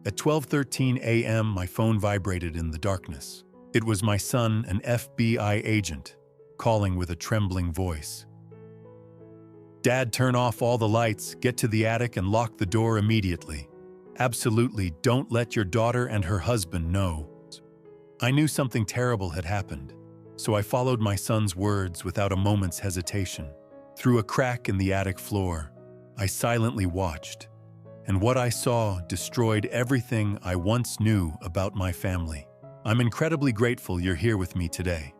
At 12:13 a.m., my phone vibrated in the darkness. It was my son, an FBI agent, calling with a trembling voice. "Dad, turn off all the lights, get to the attic and lock the door immediately. Absolutely, don't let your daughter and her husband know." I knew something terrible had happened, so I followed my son's words without a moment's hesitation. Through a crack in the attic floor, I silently watched, and what I saw destroyed everything I once knew about my family. I'm incredibly grateful you're here with me today.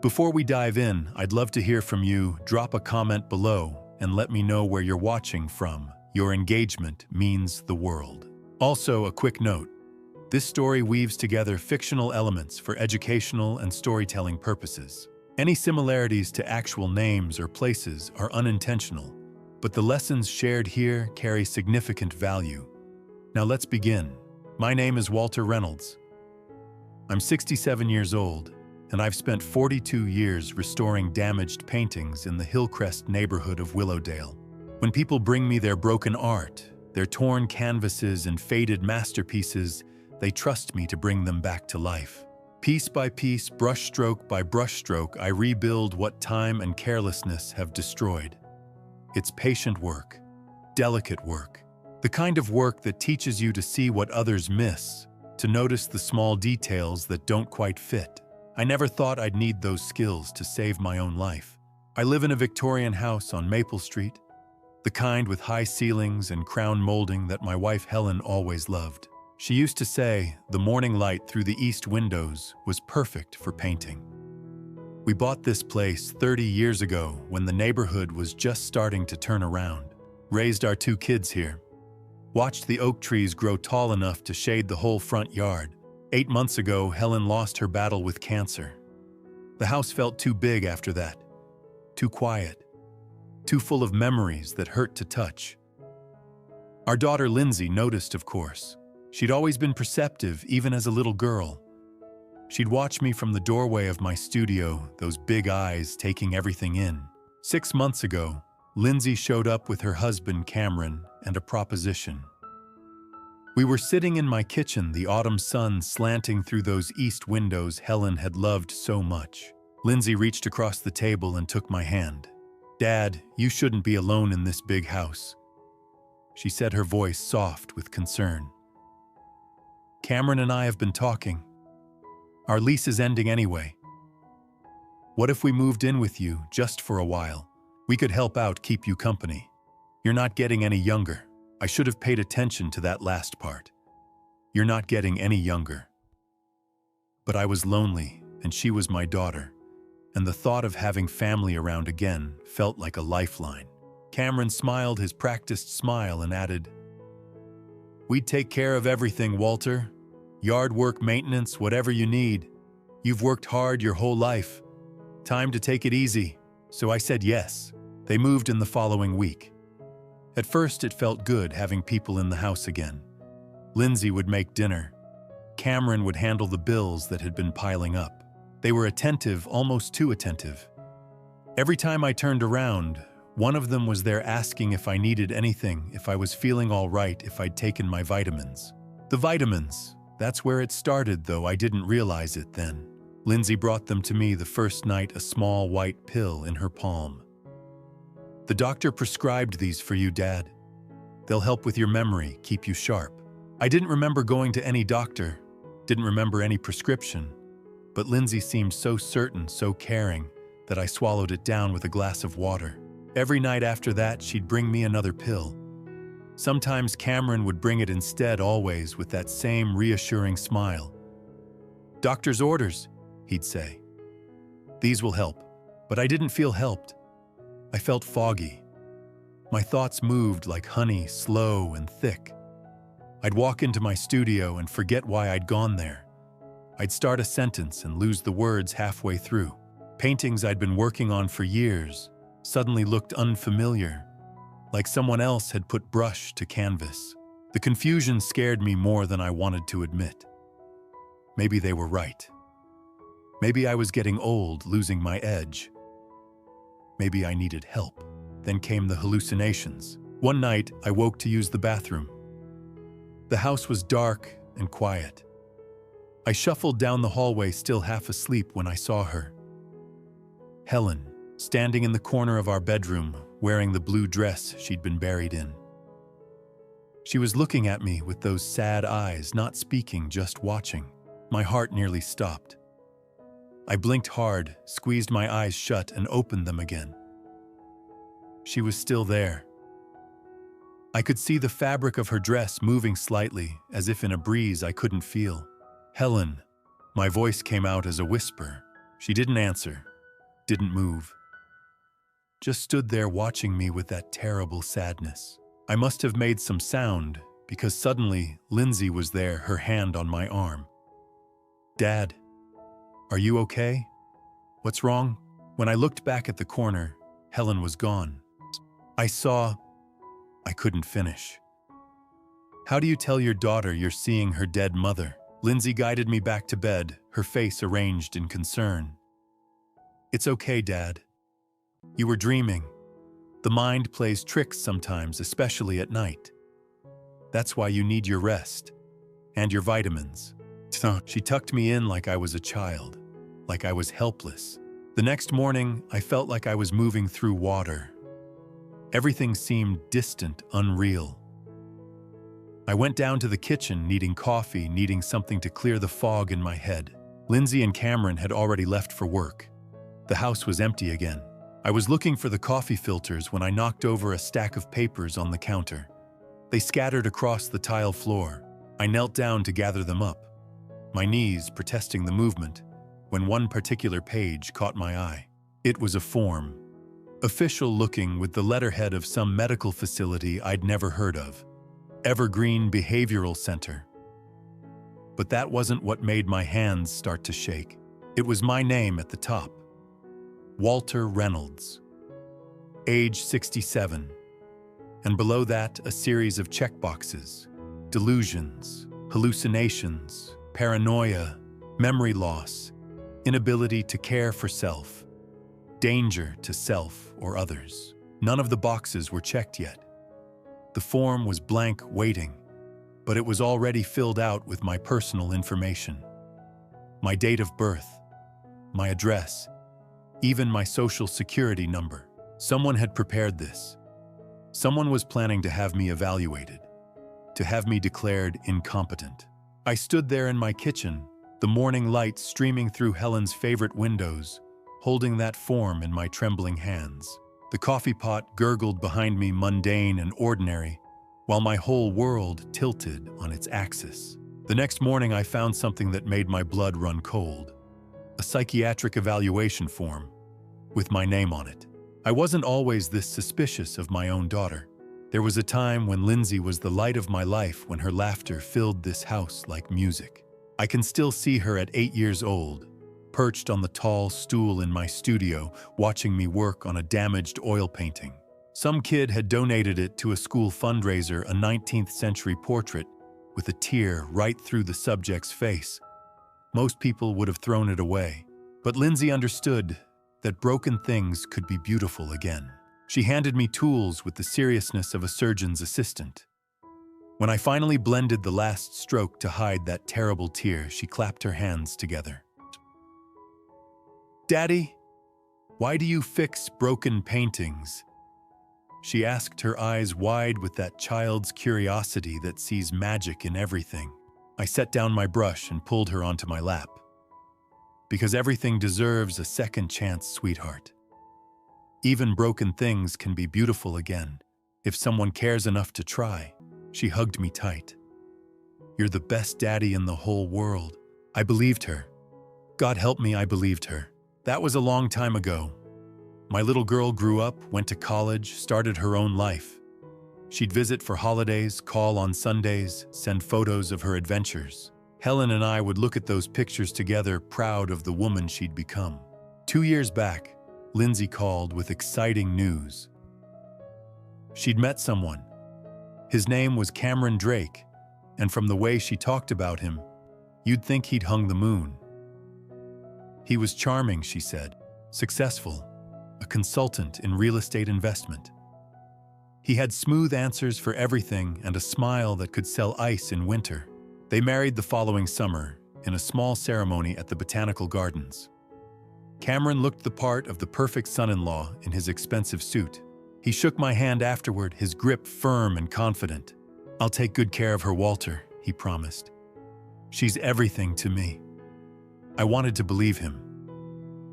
Before we dive in, I'd love to hear from you. Drop a comment below and let me know where you're watching from. Your engagement means the world. Also, a quick note. This story weaves together fictional elements for educational and storytelling purposes. Any similarities to actual names or places are unintentional, but the lessons shared here carry significant value. Now let's begin. My name is Walter Reynolds. I'm 67 years old, and I've spent 42 years restoring damaged paintings in the Hillcrest neighborhood of Willowdale. When people bring me their broken art, their torn canvases and faded masterpieces, they trust me to bring them back to life. Piece by piece, brushstroke by brushstroke, I rebuild what time and carelessness have destroyed. It's patient work, delicate work, the kind of work that teaches you to see what others miss, to notice the small details that don't quite fit. I never thought I'd need those skills to save my own life. I live in a Victorian house on Maple Street, the kind with high ceilings and crown molding that my wife Helen always loved. She used to say the morning light through the east windows was perfect for painting. We bought this place 30 years ago when the neighborhood was just starting to turn around. Raised our 2 kids here. Watched the oak trees grow tall enough to shade the whole front yard. 8 months ago, Helen lost her battle with cancer. The house felt too big after that. Too quiet. Too full of memories that hurt to touch. Our daughter Lindsay noticed, of course. She'd always been perceptive, even as a little girl. She'd watch me from the doorway of my studio, those big eyes taking everything in. 6 months ago, Lindsay showed up with her husband Cameron and a proposition. We were sitting in my kitchen, the autumn sun slanting through those east windows Helen had loved so much. Lindsay reached across the table and took my hand. "Dad, you shouldn't be alone in this big house," she said, her voice soft with concern. "Cameron and I have been talking. Our lease is ending anyway. What if we moved in with you just for a while? We could help out, keep you company. You're not getting any younger." I should have paid attention to that last part. You're not getting any younger. But I was lonely, and she was my daughter, and the thought of having family around again felt like a lifeline. Cameron smiled his practiced smile and added, "We'd take care of everything, Walter. Yard work, maintenance, whatever you need. You've worked hard your whole life. Time to take it easy." So I said yes. They moved in the following week. At first, it felt good having people in the house again. Lindsay would make dinner. Cameron would handle the bills that had been piling up. They were attentive, almost too attentive. Every time I turned around, one of them was there asking if I needed anything, if I was feeling all right, if I'd taken my vitamins. The vitamins, that's where it started, though I didn't realize it then. Lindsay brought them to me the first night, a small white pill in her palm. "The doctor prescribed these for you, Dad. They'll help with your memory, keep you sharp." I didn't remember going to any doctor, didn't remember any prescription, but Lindsay seemed so certain, so caring, that I swallowed it down with a glass of water. Every night after that, she'd bring me another pill. Sometimes Cameron would bring it instead, always with that same reassuring smile. "Doctor's orders," he'd say. "These will help." But I didn't feel helped. I felt foggy. My thoughts moved like honey, slow and thick. I'd walk into my studio and forget why I'd gone there. I'd start a sentence and lose the words halfway through. Paintings I'd been working on for years suddenly looked unfamiliar, like someone else had put brush to canvas. The confusion scared me more than I wanted to admit. Maybe they were right. Maybe I was getting old, losing my edge. Maybe I needed help. Then came the hallucinations. One night, I woke to use the bathroom. The house was dark and quiet. I shuffled down the hallway, still half asleep, when I saw her. Helen, standing in the corner of our bedroom, wearing the blue dress she'd been buried in. She was looking at me with those sad eyes, not speaking, just watching. My heart nearly stopped. I blinked hard, squeezed my eyes shut, and opened them again. She was still there. I could see the fabric of her dress moving slightly, as if in a breeze I couldn't feel. "Helen." My voice came out as a whisper. She didn't answer, didn't move. Just stood there watching me with that terrible sadness. I must have made some sound, because suddenly Lindsay was there, her hand on my arm. "Dad, are you okay? What's wrong?" When I looked back at the corner, Helen was gone. I couldn't finish. "How do you tell your daughter you're seeing her dead mother?" Lindsay guided me back to bed, her face arranged in concern. "It's okay, Dad. You were dreaming. The mind plays tricks sometimes, especially at night. That's why you need your rest and your vitamins." She tucked me in like I was a child, like I was helpless. The next morning, I felt like I was moving through water. Everything seemed distant, unreal. I went down to the kitchen, needing coffee, needing something to clear the fog in my head. Lindsay and Cameron had already left for work. The house was empty again. I was looking for the coffee filters when I knocked over a stack of papers on the counter. They scattered across the tile floor. I knelt down to gather them up, my knees protesting the movement, when one particular page caught my eye. It was a form, official-looking, with the letterhead of some medical facility I'd never heard of. Evergreen Behavioral Center. But that wasn't what made my hands start to shake. It was my name at the top. Walter Reynolds. Age 67. And below that, a series of checkboxes. Delusions, hallucinations, paranoia, memory loss, inability to care for self, danger to self or others. None of the boxes were checked yet. The form was blank, waiting, but it was already filled out with my personal information. My date of birth, my address, even my social security number. Someone had prepared this. Someone was planning to have me evaluated, to have me declared incompetent. I stood there in my kitchen, the morning light streaming through Helen's favorite windows, holding that form in my trembling hands. The coffee pot gurgled behind me, mundane and ordinary, while my whole world tilted on its axis. The next morning, I found something that made my blood run cold. A psychiatric evaluation form, with my name on it. I wasn't always this suspicious of my own daughter. There was a time when Lindsay was the light of my life, when her laughter filled this house like music. I can still see her at 8 years old, perched on the tall stool in my studio, watching me work on a damaged oil painting. Some kid had donated it to a school fundraiser, a 19th century portrait with a tear right through the subject's face. Most people would have thrown it away, but Lindsay understood that broken things could be beautiful again. She handed me tools with the seriousness of a surgeon's assistant. When I finally blended the last stroke to hide that terrible tear, she clapped her hands together. "Daddy, why do you fix broken paintings?" She asked, her eyes wide with that child's curiosity that sees magic in everything. I set down my brush and pulled her onto my lap. "Because everything deserves a second chance, sweetheart. Even broken things can be beautiful again, if someone cares enough to try." She hugged me tight. "You're the best daddy in the whole world." I believed her. God help me, I believed her. That was a long time ago. My little girl grew up, went to college, started her own life. She'd visit for holidays, call on Sundays, send photos of her adventures. Helen and I would look at those pictures together, proud of the woman she'd become. 2 years back, Lindsay called with exciting news. She'd met someone. His name was Cameron Drake, and from the way she talked about him, you'd think he'd hung the moon. He was charming, she said, successful, a consultant in real estate investment. He had smooth answers for everything and a smile that could sell ice in winter. They married the following summer in a small ceremony at the Botanical Gardens. Cameron looked the part of the perfect son-in-law in his expensive suit. He shook my hand afterward, his grip firm and confident. "I'll take good care of her, Walter," he promised. "She's everything to me." I wanted to believe him.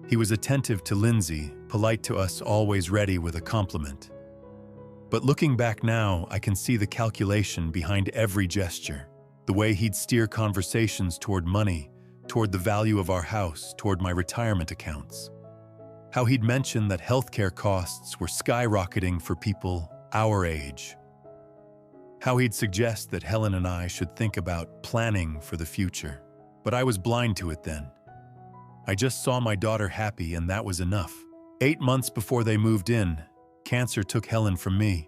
He was attentive to Lindsay, polite to us, always ready with a compliment. But looking back now, I can see the calculation behind every gesture. The way he'd steer conversations toward money, toward the value of our house, toward my retirement accounts. How he'd mention that healthcare costs were skyrocketing for people our age. How he'd suggest that Helen and I should think about planning for the future. But I was blind to it then. I just saw my daughter happy, and that was enough. 8 months before they moved in, cancer took Helen from me.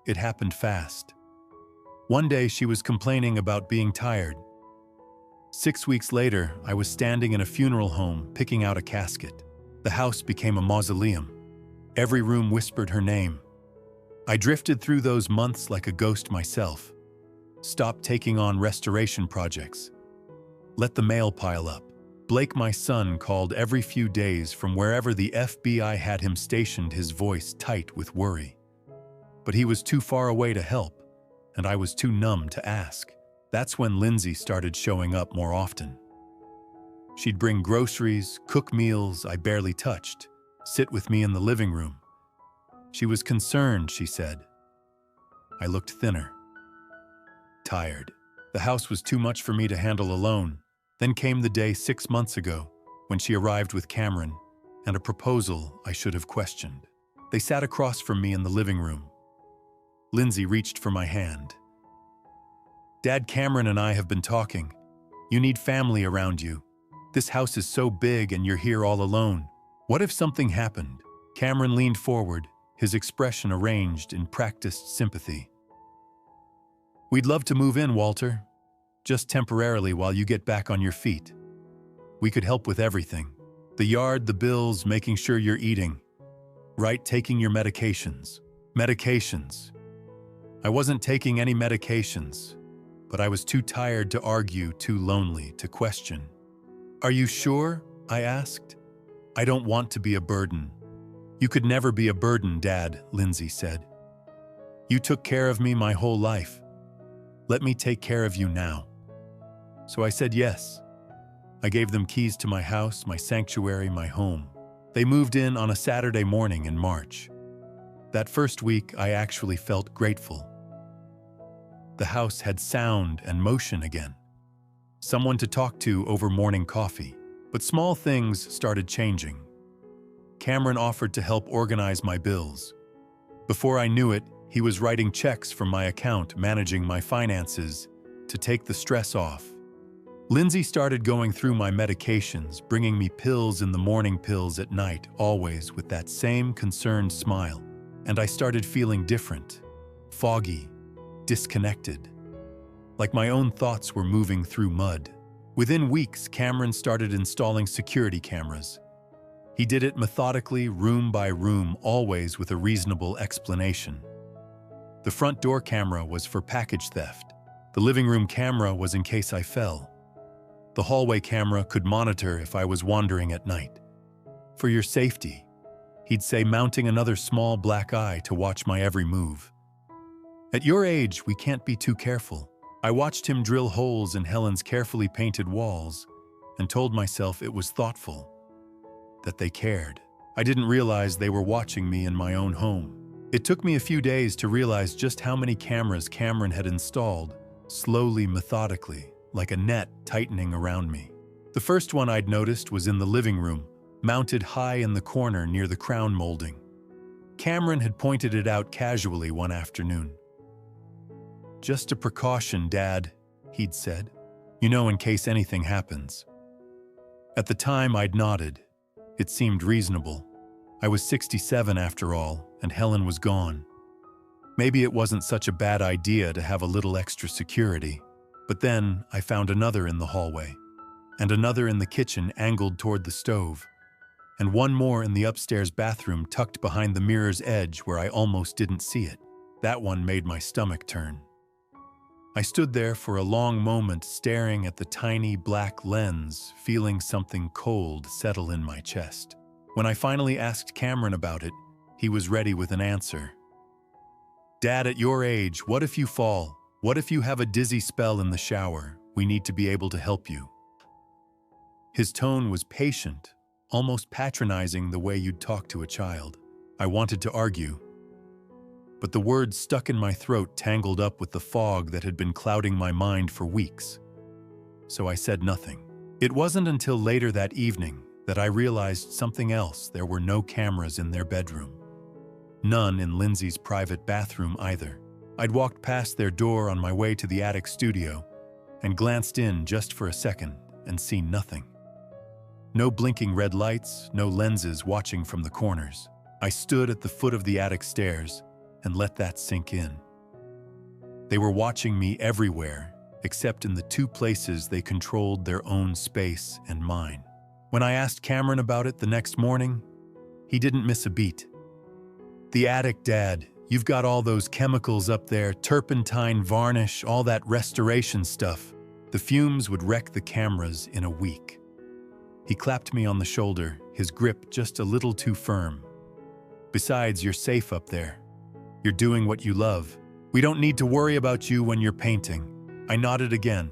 It happened fast. One day she was complaining about being tired. 6 weeks later, I was standing in a funeral home picking out a casket. The house became a mausoleum. Every room whispered her name. I drifted through those months like a ghost myself. Stopped taking on restoration projects. Let the mail pile up. Blake, my son, called every few days from wherever the FBI had him stationed, his voice tight with worry. But he was too far away to help, and I was too numb to ask. That's when Lindsay started showing up more often. She'd bring groceries, cook meals I barely touched, sit with me in the living room. She was concerned, she said. I looked thinner. Tired. The house was too much for me to handle alone. Then came the day 6 months ago, when she arrived with Cameron and a proposal I should have questioned. They sat across from me in the living room. Lindsay reached for my hand. "Dad, Cameron and I have been talking. You need family around you. This house is so big and you're here all alone. What if something happened?" Cameron leaned forward, his expression arranged in practiced sympathy. "We'd love to move in, Walter. Just temporarily while you get back on your feet. We could help with everything. The yard, the bills, making sure you're eating. Right, taking your medications." Medications. I wasn't taking any medications, but I was too tired to argue, too lonely to question. "Are you sure?" I asked. "I don't want to be a burden." "You could never be a burden, Dad," Lindsay said. "You took care of me my whole life. Let me take care of you now." So I said yes. I gave them keys to my house, my sanctuary, my home. They moved in on a Saturday morning in March. That first week, I actually felt grateful. The house had sound and motion again. Someone to talk to over morning coffee. But small things started changing. Cameron offered to help organize my bills. Before I knew it, he was writing checks from my account, managing my finances, to take the stress off. Lindsay started going through my medications, bringing me pills in the morning, pills at night, always with that same concerned smile. And I started feeling different, foggy, disconnected. Like my own thoughts were moving through mud. Within weeks, Cameron started installing security cameras. He did it methodically, room by room, always with a reasonable explanation. The front door camera was for package theft. The living room camera was in case I fell. The hallway camera could monitor if I was wandering at night. "For your safety," he'd say, mounting another small black eye to watch my every move. "At your age, we can't be too careful." I watched him drill holes in Helen's carefully painted walls and told myself it was thoughtful, that they cared. I didn't realize they were watching me in my own home. It took me a few days to realize just how many cameras Cameron had installed, slowly, methodically, like a net tightening around me. The first one I'd noticed was in the living room, mounted high in the corner near the crown molding. Cameron had pointed it out casually one afternoon. "Just a precaution, Dad," he'd said. "You know, in case anything happens." At the time, I'd nodded. It seemed reasonable. I was 67 after all, and Helen was gone. Maybe it wasn't such a bad idea to have a little extra security. But then I found another in the hallway, and another in the kitchen angled toward the stove, and one more in the upstairs bathroom tucked behind the mirror's edge where I almost didn't see it. That one made my stomach turn. I stood there for a long moment staring at the tiny black lens, feeling something cold settle in my chest. When I finally asked Cameron about it, he was ready with an answer. "Dad, at your age, what if you fall? What if you have a dizzy spell in the shower? We need to be able to help you." His tone was patient, almost patronizing the way you'd talk to a child. I wanted to argue, but the words stuck in my throat tangled up with the fog that had been clouding my mind for weeks. So I said nothing. It wasn't until later that evening that I realized something else. There were no cameras in their bedroom. None in Lindsay's private bathroom either. I'd walked past their door on my way to the attic studio and glanced in just for a second and seen nothing. No blinking red lights, no lenses watching from the corners. I stood at the foot of the attic stairs and let that sink in. They were watching me everywhere, except in the two places they controlled their own space and mine. When I asked Cameron about it the next morning, he didn't miss a beat. "The attic, Dad. You've got all those chemicals up there, turpentine, varnish, all that restoration stuff. The fumes would wreck the cameras in a week." He clapped me on the shoulder, his grip just a little too firm. "Besides, you're safe up there. You're doing what you love. We don't need to worry about you when you're painting." I nodded again.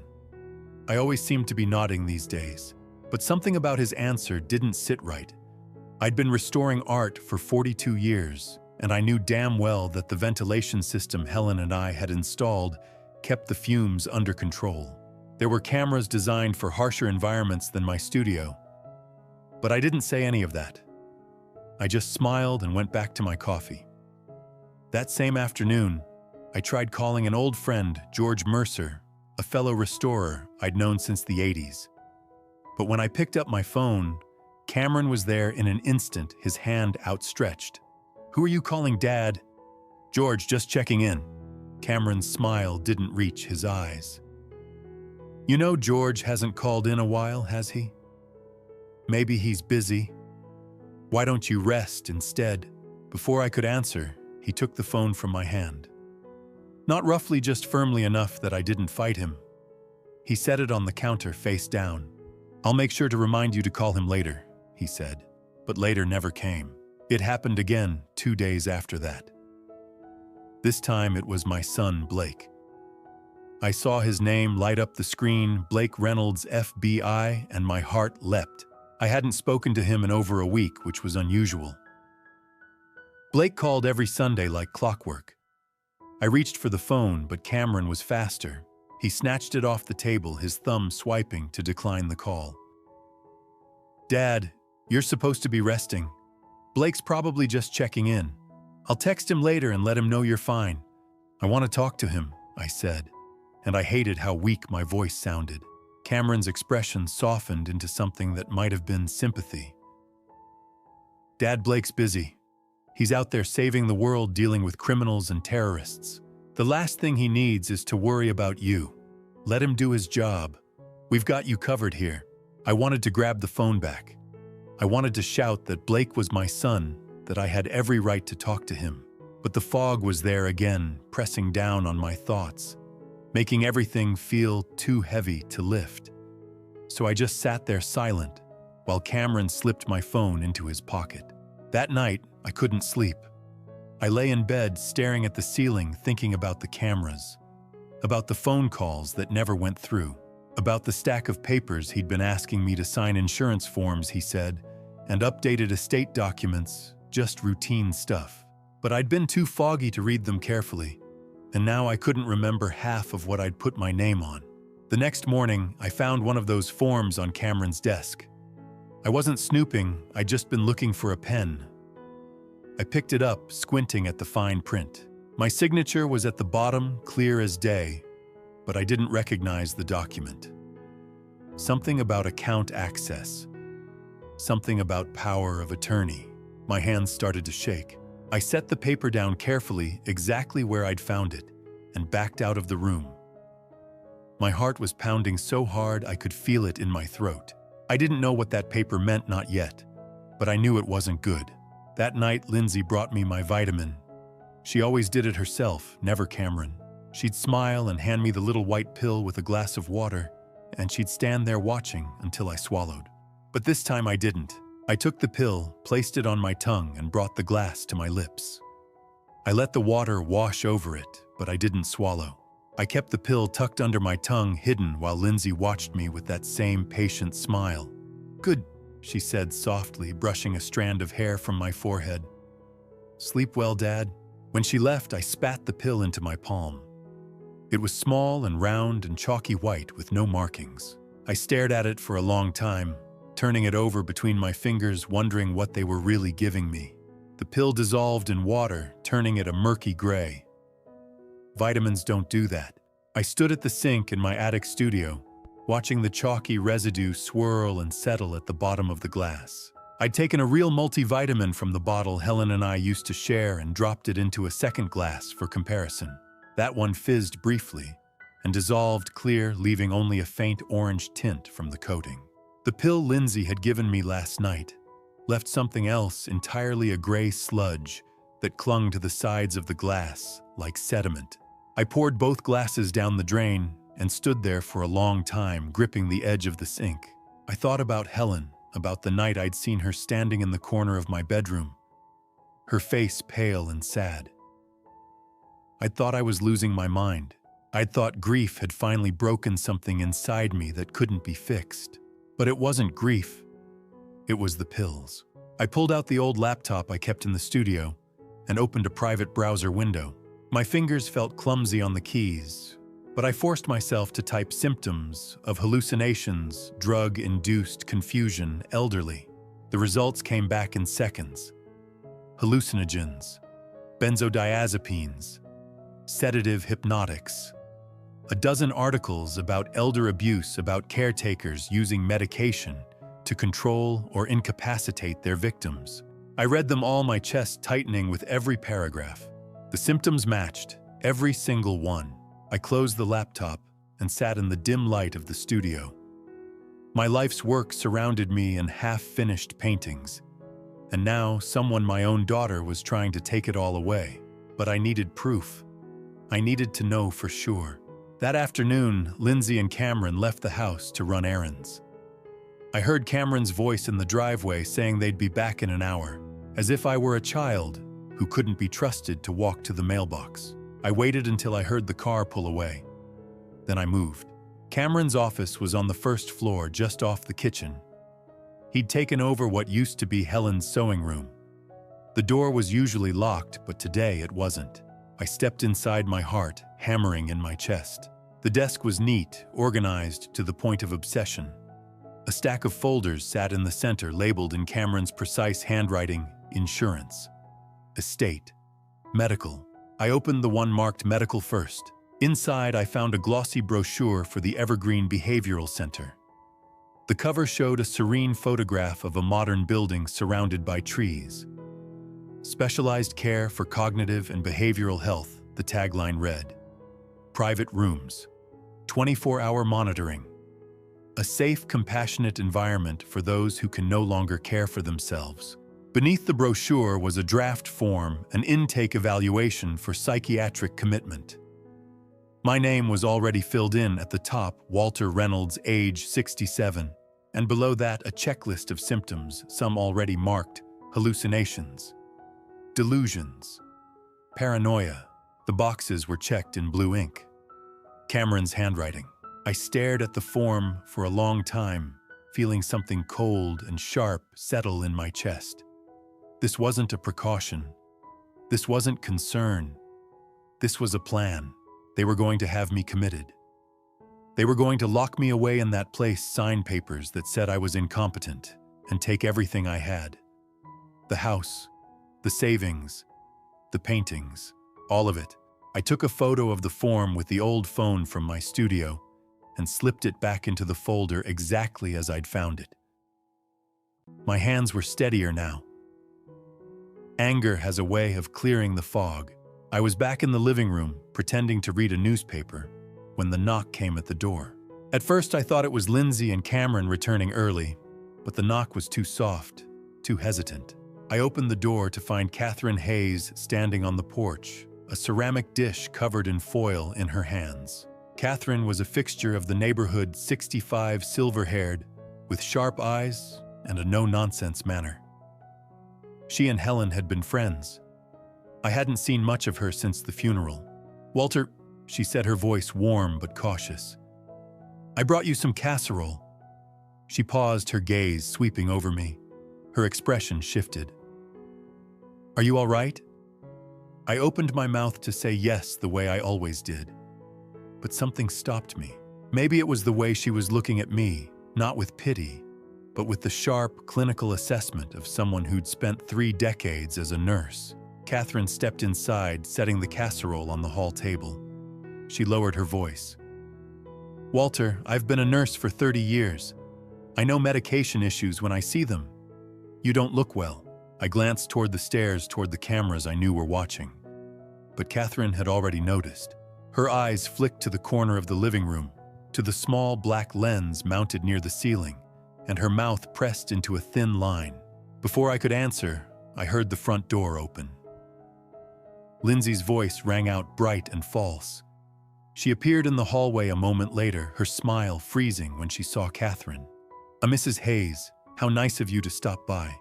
I always seem to be nodding these days, but something about his answer didn't sit right. I'd been restoring art for 42 years, and I knew damn well that the ventilation system Helen and I had installed kept the fumes under control. There were cameras designed for harsher environments than my studio, but I didn't say any of that. I just smiled and went back to my coffee. That same afternoon, I tried calling an old friend, George Mercer, a fellow restorer I'd known since the 80s. But when I picked up my phone, Cameron was there in an instant, his hand outstretched. "Who are you calling, Dad?" "George, just checking in." Cameron's smile didn't reach his eyes. "You know George hasn't called in a while, has he? Maybe he's busy. Why don't you rest instead?" Before I could answer, he took the phone from my hand. Not roughly, just firmly enough that I didn't fight him. He set it on the counter face down. "I'll make sure to remind you to call him later," he said. But later never came. It happened again 2 days after that. This time it was my son, Blake. I saw his name light up the screen, Blake Reynolds, FBI, and my heart leapt. I hadn't spoken to him in over a week, which was unusual. Blake called every Sunday like clockwork. I reached for the phone, but Cameron was faster. He snatched it off the table, his thumb swiping to decline the call. "Dad, you're supposed to be resting. Blake's probably just checking in. I'll text him later and let him know you're fine. I want to talk to him," I said, and I hated how weak my voice sounded. Cameron's expression softened into something that might have been sympathy. "Dad, Blake's busy. He's out there saving the world, dealing with criminals and terrorists. The last thing he needs is to worry about you. Let him do his job. We've got you covered here." I wanted to grab the phone back. I wanted to shout that Blake was my son, that I had every right to talk to him. But the fog was there again, pressing down on my thoughts, making everything feel too heavy to lift. So I just sat there silent, while Cameron slipped my phone into his pocket. That night, I couldn't sleep. I lay in bed staring at the ceiling, thinking about the cameras, about the phone calls that never went through, about the stack of papers he'd been asking me to sign, insurance forms, he said, and updated estate documents, just routine stuff. But I'd been too foggy to read them carefully, and now I couldn't remember half of what I'd put my name on. The next morning, I found one of those forms on Cameron's desk. I wasn't snooping, I'd just been looking for a pen. I picked it up, squinting at the fine print. My signature was at the bottom, clear as day, but I didn't recognize the document. Something about account access. Something about power of attorney. My hands started to shake. I set the paper down carefully, exactly where I'd found it, and backed out of the room. My heart was pounding so hard I could feel it in my throat. I didn't know what that paper meant, not yet, but I knew it wasn't good. That night, Lindsay brought me my vitamin, She always did it herself, never Cameron. She'd smile and hand me the little white pill with a glass of water, and she'd stand there watching until I swallowed. But this time I didn't. I took the pill, placed it on my tongue, and brought the glass to my lips. I let the water wash over it, but I didn't swallow. I kept the pill tucked under my tongue, hidden, while Lindsay watched me with that same patient smile. "Good," she said softly, brushing a strand of hair from my forehead. "Sleep well, Dad." When she left, I spat the pill into my palm. It was small and round and chalky white with no markings. I stared at it for a long time, turning it over between my fingers, wondering what they were really giving me. The pill dissolved in water, turning it a murky gray. Vitamins don't do that. I stood at the sink in my attic studio, watching the chalky residue swirl and settle at the bottom of the glass. I'd taken a real multivitamin from the bottle Helen and I used to share and dropped it into a second glass for comparison. That one fizzed briefly and dissolved clear, leaving only a faint orange tint from the coating. The pill Lindsay had given me last night left something else, entirely a gray sludge that clung to the sides of the glass like sediment. I poured both glasses down the drain and stood there for a long time, gripping the edge of the sink. I thought about Helen, about the night I'd seen her standing in the corner of my bedroom, her face pale and sad. I'd thought I was losing my mind. I'd thought grief had finally broken something inside me that couldn't be fixed. But it wasn't grief. It was the pills. I pulled out the old laptop I kept in the studio and opened a private browser window. My fingers felt clumsy on the keys, but I forced myself to type symptoms of hallucinations, drug-induced confusion, elderly. The results came back in seconds. Hallucinogens, benzodiazepines, sedative hypnotics. A dozen articles about elder abuse, about caretakers using medication to control or incapacitate their victims. I read them all, my chest tightening with every paragraph. The symptoms matched, every single one. I closed the laptop and sat in the dim light of the studio. My life's work surrounded me in half-finished paintings, and now someone, my own daughter, was trying to take it all away. But I needed proof. I needed to know for sure. That afternoon, Lindsay and Cameron left the house to run errands. I heard Cameron's voice in the driveway saying they'd be back in an hour, as if I were a child who couldn't be trusted to walk to the mailbox. I waited until I heard the car pull away. Then I moved. Cameron's office was on the first floor, just off the kitchen. He'd taken over what used to be Helen's sewing room. The door was usually locked, but today it wasn't. I stepped inside, my heart hammering in my chest. The desk was neat, organized to the point of obsession. A stack of folders sat in the center, labeled in Cameron's precise handwriting: insurance, estate, medical. I opened the one marked medical first. Inside, I found a glossy brochure for the Evergreen Behavioral Center. The cover showed a serene photograph of a modern building surrounded by trees. Specialized care for cognitive and behavioral health, the tagline read. Private rooms, 24-hour monitoring. A safe, compassionate environment for those who can no longer care for themselves. Beneath the brochure was a draft form, an intake evaluation for psychiatric commitment. My name was already filled in at the top, Walter Reynolds, age 67, and below that a checklist of symptoms, some already marked: hallucinations, delusions, paranoia. The boxes were checked in blue ink. Cameron's handwriting. I stared at the form for a long time, feeling something cold and sharp settle in my chest. This wasn't a precaution. This wasn't concern. This was a plan. They were going to have me committed. They were going to lock me away in that place, sign papers that said I was incompetent, and take everything I had. The house, the savings, the paintings, all of it. I took a photo of the form with the old phone from my studio and slipped it back into the folder exactly as I'd found it. My hands were steadier now. Anger has a way of clearing the fog. I was back in the living room, pretending to read a newspaper, when the knock came at the door. At first I thought it was Lindsay and Cameron returning early, but the knock was too soft, too hesitant. I opened the door to find Catherine Hayes standing on the porch, a ceramic dish covered in foil in her hands. Catherine was a fixture of the neighborhood, 65, silver-haired, with sharp eyes and a no-nonsense manner. She and Helen had been friends. I hadn't seen much of her since the funeral. "Walter," she said, her voice warm but cautious. "I brought you some casserole." She paused, her gaze sweeping over me. Her expression shifted. "Are you all right?" I opened my mouth to say yes the way I always did. But something stopped me. Maybe it was the way she was looking at me, not with pity, but with the sharp, clinical assessment of someone who'd spent 3 decades as a nurse. Catherine stepped inside, setting the casserole on the hall table. She lowered her voice. "Walter, I've been a nurse for 30 years. I know medication issues when I see them. You don't look well." I glanced toward the stairs, toward the cameras I knew were watching. But Catherine had already noticed. Her eyes flicked to the corner of the living room, to the small black lens mounted near the ceiling, and her mouth pressed into a thin line. Before I could answer, I heard the front door open. Lindsay's voice rang out bright and false. She appeared in the hallway a moment later, her smile freezing when she saw Catherine. "Mrs. Hayes, how nice of you to stop by.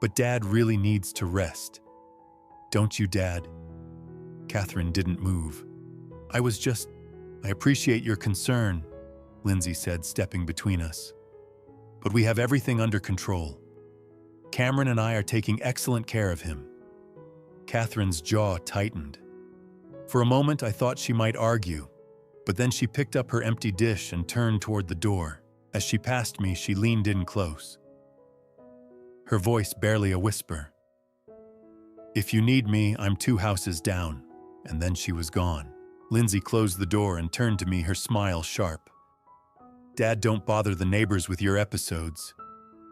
But Dad really needs to rest." "Don't you, Dad?" Catherine didn't move. I appreciate your concern," Lindsay said, stepping between us. "But we have everything under control. Cameron and I are taking excellent care of him." Catherine's jaw tightened. For a moment, I thought she might argue, but then she picked up her empty dish and turned toward the door. As she passed me, she leaned in close. Her voice barely a whisper. "If you need me, I'm 2 houses down." And then she was gone. Lindsay closed the door and turned to me, her smile sharp. "Dad, don't bother the neighbors with your episodes.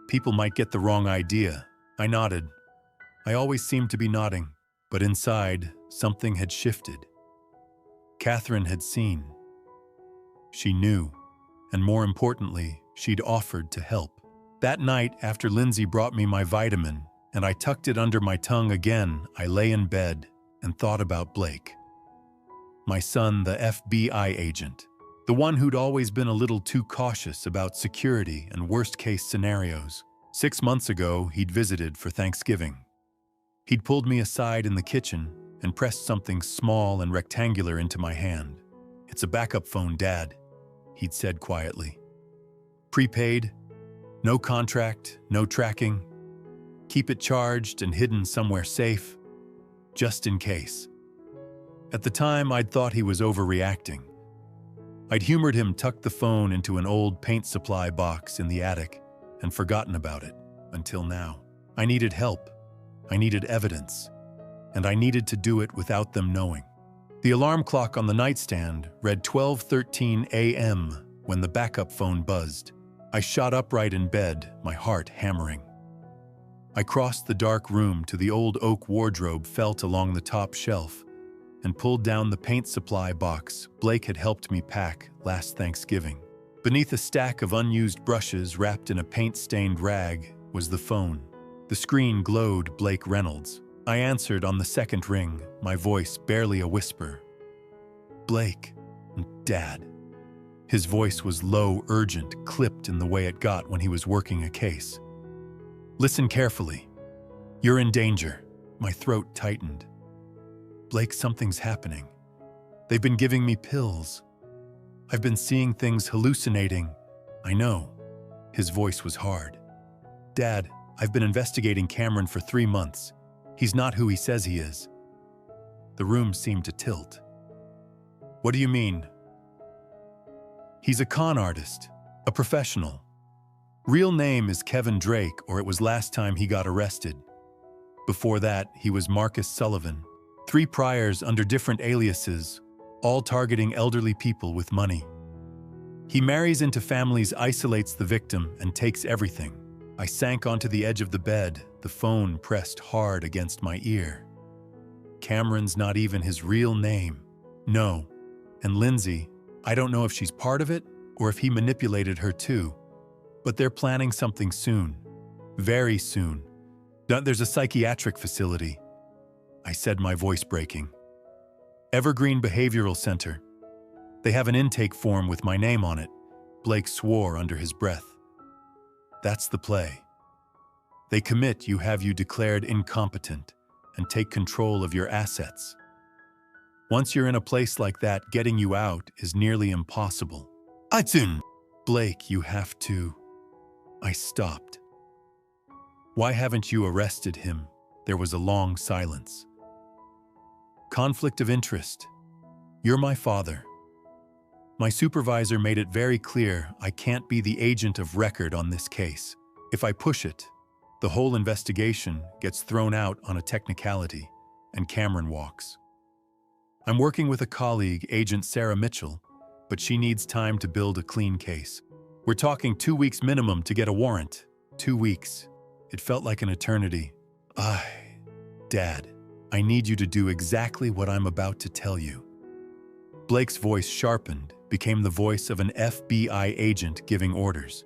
People might get the wrong idea." I nodded. I always seemed to be nodding, but inside, something had shifted. Catherine had seen. She knew, and more importantly, she'd offered to help. That night, after Lindsay brought me my vitamin, and I tucked it under my tongue again, I lay in bed and thought about Blake. My son, the FBI agent, the one who'd always been a little too cautious about security and worst-case scenarios. 6 months ago, he'd visited for Thanksgiving. He'd pulled me aside in the kitchen and pressed something small and rectangular into my hand. "It's a backup phone, Dad," he'd said quietly. "Prepaid, no contract, no tracking. Keep it charged and hidden somewhere safe, just in case." At the time, I'd thought he was overreacting. I'd humored him, tucked the phone into an old paint supply box in the attic, and forgotten about it, until now. I needed help. I needed evidence. And I needed to do it without them knowing. The alarm clock on the nightstand read 12:13 a.m. when the backup phone buzzed. I shot upright in bed, my heart hammering. I crossed the dark room to the old oak wardrobe felt along the top shelf and pulled down the paint supply box Blake had helped me pack last Thanksgiving. Beneath a stack of unused brushes wrapped in a paint-stained rag was the phone. The screen glowed Blake Reynolds. I answered on the second ring, my voice barely a whisper. "Blake, Dad." His voice was low, urgent, clipped in the way it got when he was working a case. "Listen carefully. You're in danger." My throat tightened. "Blake, something's happening. They've been giving me pills. I've been seeing things, hallucinating." "I know." His voice was hard. "Dad, I've been investigating Cameron for 3 months. He's not who he says he is." The room seemed to tilt. "What do you mean?" "He's a con artist, a professional. Real name is Kevin Drake, or it was last time he got arrested. Before that, he was Marcus Sullivan. 3 priors under different aliases, all targeting elderly people with money. He marries into families, isolates the victim, and takes everything." I sank onto the edge of the bed, the phone pressed hard against my ear. Cameron's not even his real name. No. And Lindsay, I don't know if she's part of it or if he manipulated her too, but they're planning something soon. Very soon. There's a psychiatric facility, I said, my voice breaking. Evergreen Behavioral Center. They have an intake form with my name on it. Blake swore under his breath. That's the play. They commit you, have you declared incompetent, and take control of your assets. Once you're in a place like that, getting you out is nearly impossible. Blake, you have to. I stopped. Why haven't you arrested him? There was a long silence. Conflict of interest. You're my father. My supervisor made it very clear I can't be the agent of record on this case. If I push it, the whole investigation gets thrown out on a technicality, and Cameron walks. I'm working with a colleague, Agent Sarah Mitchell, but she needs time to build a clean case. We're talking 2 weeks minimum to get a warrant. 2 weeks. It felt like an eternity. Dad, I need you to do exactly what I'm about to tell you. Blake's voice sharpened, became the voice of an FBI agent giving orders.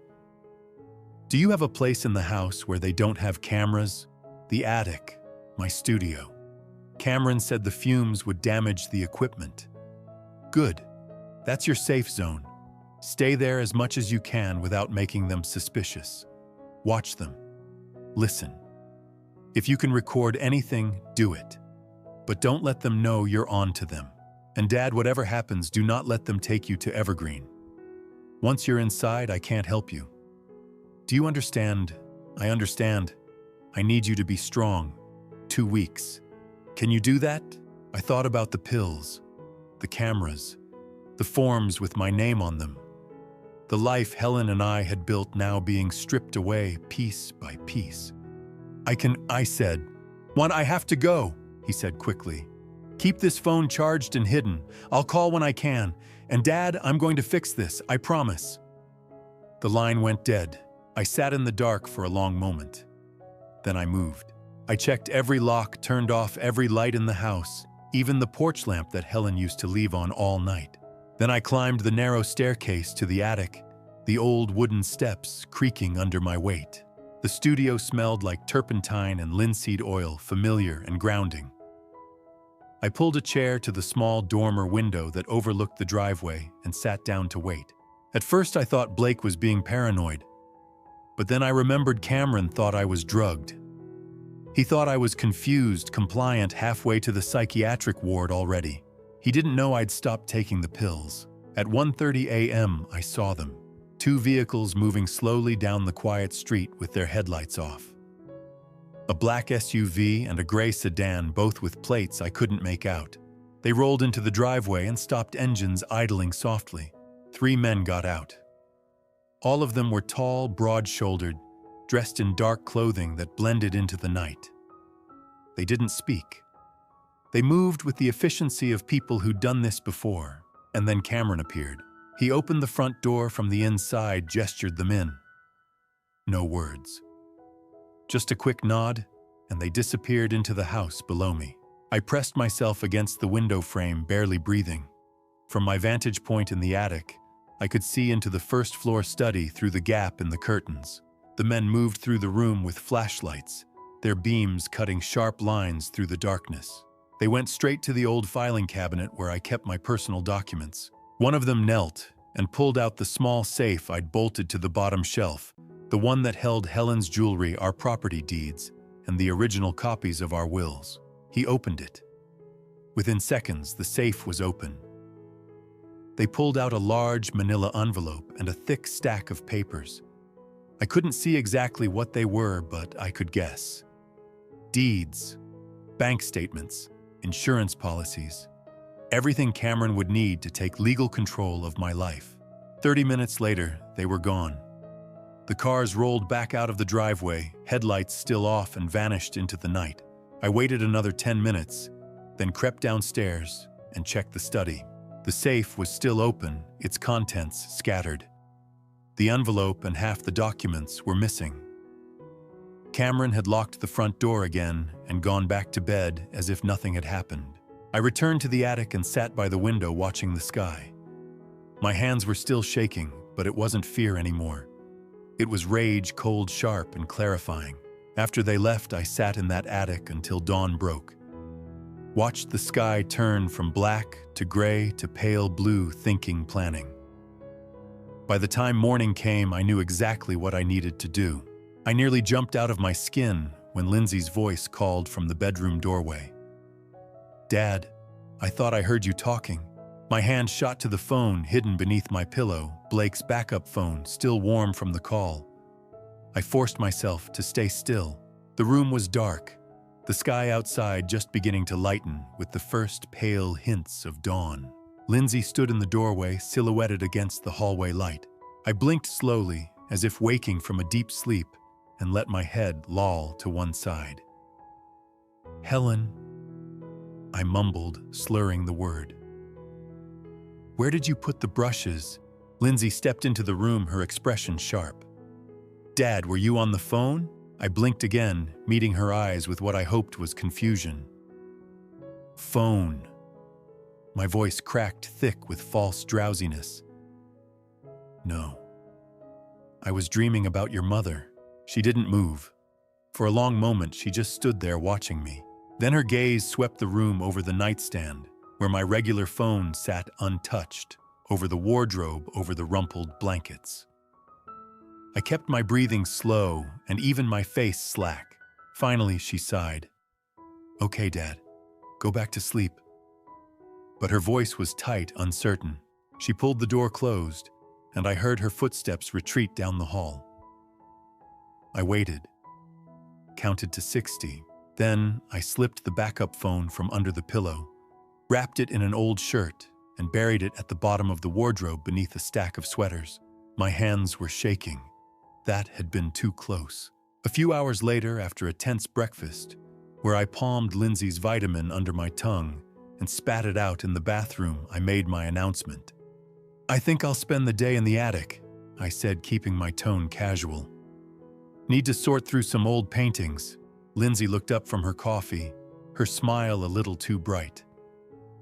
Do you have a place in the house where they don't have cameras? The attic, my studio. Cameron said the fumes would damage the equipment. Good. That's your safe zone. Stay there as much as you can without making them suspicious. Watch them. Listen. If you can record anything, do it. But don't let them know you're on to them. And Dad, whatever happens, do not let them take you to Evergreen. Once you're inside, I can't help you. Do you understand? I understand. I need you to be strong. 2 weeks. Can you do that? I thought about the pills, the cameras, the forms with my name on them. The life Helen and I had built now being stripped away piece by piece. I said. I have to go, he said quickly. Keep this phone charged and hidden. I'll call when I can. And Dad, I'm going to fix this, I promise. The line went dead. I sat in the dark for a long moment. Then I moved. I checked every lock, turned off every light in the house, even the porch lamp that Helen used to leave on all night. Then I climbed the narrow staircase to the attic, the old wooden steps creaking under my weight. The studio smelled like turpentine and linseed oil, familiar and grounding. I pulled a chair to the small dormer window that overlooked the driveway and sat down to wait. At first I thought Blake was being paranoid, but then I remembered Cameron thought I was drugged. He thought I was confused, compliant, halfway to the psychiatric ward already. He didn't know I'd stopped taking the pills. At 1:30 a.m., I saw them. 2 vehicles moving slowly down the quiet street with their headlights off. A black SUV and a gray sedan, both with plates I couldn't make out. They rolled into the driveway and stopped, engines idling softly. 3 men got out. All of them were tall, broad-shouldered, dressed in dark clothing that blended into the night. They didn't speak. They moved with the efficiency of people who'd done this before, and then Cameron appeared. He opened the front door from the inside, gestured them in. No words. Just a quick nod, and they disappeared into the house below me. I pressed myself against the window frame, barely breathing. From my vantage point in the attic, I could see into the first-floor study through the gap in the curtains. The men moved through the room with flashlights, their beams cutting sharp lines through the darkness. They went straight to the old filing cabinet where I kept my personal documents. One of them knelt and pulled out the small safe I'd bolted to the bottom shelf, the one that held Helen's jewelry, our property deeds, and the original copies of our wills. He opened it. Within seconds, the safe was open. They pulled out a large manila envelope and a thick stack of papers. I couldn't see exactly what they were, but I could guess. Deeds, bank statements, insurance policies, everything Cameron would need to take legal control of my life. 30 minutes later, they were gone. The cars rolled back out of the driveway, headlights still off, and vanished into the night. I waited another 10 minutes, then crept downstairs and checked the study. The safe was still open, its contents scattered. The envelope and half the documents were missing. Cameron had locked the front door again and gone back to bed as if nothing had happened. I returned to the attic and sat by the window watching the sky. My hands were still shaking, but it wasn't fear anymore. It was rage, cold, sharp, and clarifying. After they left, I sat in that attic until dawn broke. Watched the sky turn from black to gray to pale blue, thinking, planning. By the time morning came, I knew exactly what I needed to do. I nearly jumped out of my skin when Lindsay's voice called from the bedroom doorway. "Dad, I thought I heard you talking." My hand shot to the phone hidden beneath my pillow, Blake's backup phone, still warm from the call. I forced myself to stay still. The room was dark, the sky outside just beginning to lighten with the first pale hints of dawn. Lindsay stood in the doorway, silhouetted against the hallway light. I blinked slowly, as if waking from a deep sleep, and let my head loll to one side. "Helen," I mumbled, slurring the word. "Where did you put the brushes?" Lindsay stepped into the room, her expression sharp. "Dad, were you on the phone?" I blinked again, meeting her eyes with what I hoped was confusion. "Phone." My voice cracked thick with false drowsiness. "No. I was dreaming about your mother." She didn't move. For a long moment, she just stood there watching me. Then her gaze swept the room over the nightstand, where my regular phone sat untouched, over the wardrobe, over the rumpled blankets. I kept my breathing slow and even my face slack. Finally, she sighed. "Okay, Dad, go back to sleep." But her voice was tight, uncertain. She pulled the door closed, and I heard her footsteps retreat down the hall. I waited, counted to 60. Then I slipped the backup phone from under the pillow, wrapped it in an old shirt, and buried it at the bottom of the wardrobe beneath a stack of sweaters. My hands were shaking. That had been too close. A few hours later, after a tense breakfast, where I palmed Lindsay's vitamin under my tongue and spat it out in the bathroom, I made my announcement. "I think I'll spend the day in the attic," I said, keeping my tone casual. "Need to sort through some old paintings." Lindsay looked up from her coffee, her smile a little too bright.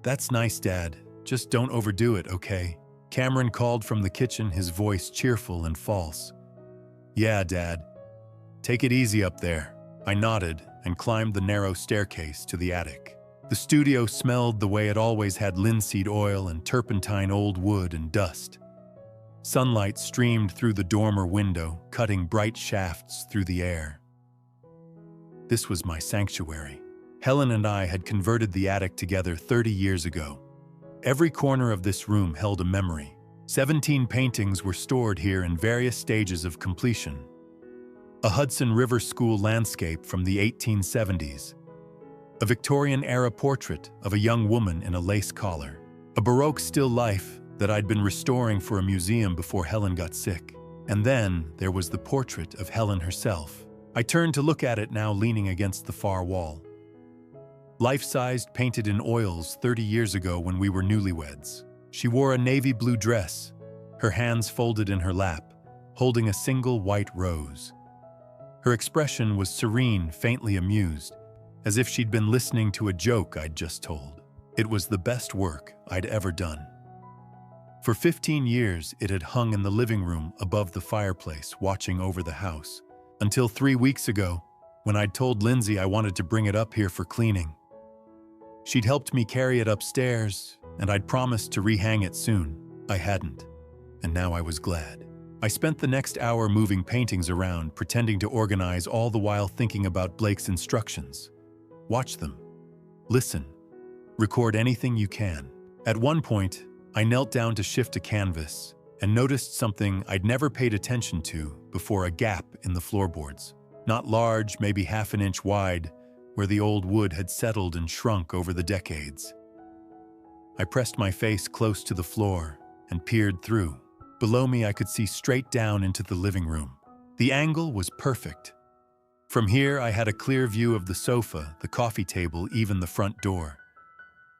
"That's nice, Dad. Just don't overdo it, okay?" Cameron called from the kitchen, his voice cheerful and false. "Yeah, Dad. Take it easy up there." I nodded and climbed the narrow staircase to the attic. The studio smelled the way it always had, linseed oil and turpentine, old wood and dust. Sunlight streamed through the dormer window, cutting bright shafts through the air. This was my sanctuary. Helen and I had converted the attic together 30 years ago. Every corner of this room held a memory. 17 paintings were stored here in various stages of completion. A Hudson River School landscape from the 1870s. A Victorian-era portrait of a young woman in a lace collar. A Baroque still life that I'd been restoring for a museum before Helen got sick. And then there was the portrait of Helen herself. I turned to look at it now, leaning against the far wall. Life-sized, painted in oils 30 years ago when we were newlyweds. She wore a navy blue dress, her hands folded in her lap, holding a single white rose. Her expression was serene, faintly amused, as if she'd been listening to a joke I'd just told. It was the best work I'd ever done. For 15 years, it had hung in the living room above the fireplace, watching over the house. Until 3 weeks ago, when I'd told Lindsay I wanted to bring it up here for cleaning. She'd helped me carry it upstairs, and I'd promised to rehang it soon. I hadn't, and now I was glad. I spent the next hour moving paintings around, pretending to organize, all the while thinking about Blake's instructions. Watch them. Listen. Record anything you can. At one point, I knelt down to shift a canvas and noticed something I'd never paid attention to before: a gap in the floorboards. Not large, maybe half an inch wide, where the old wood had settled and shrunk over the decades. I pressed my face close to the floor and peered through. Below me, I could see straight down into the living room. The angle was perfect. From here, I had a clear view of the sofa, the coffee table, even the front door.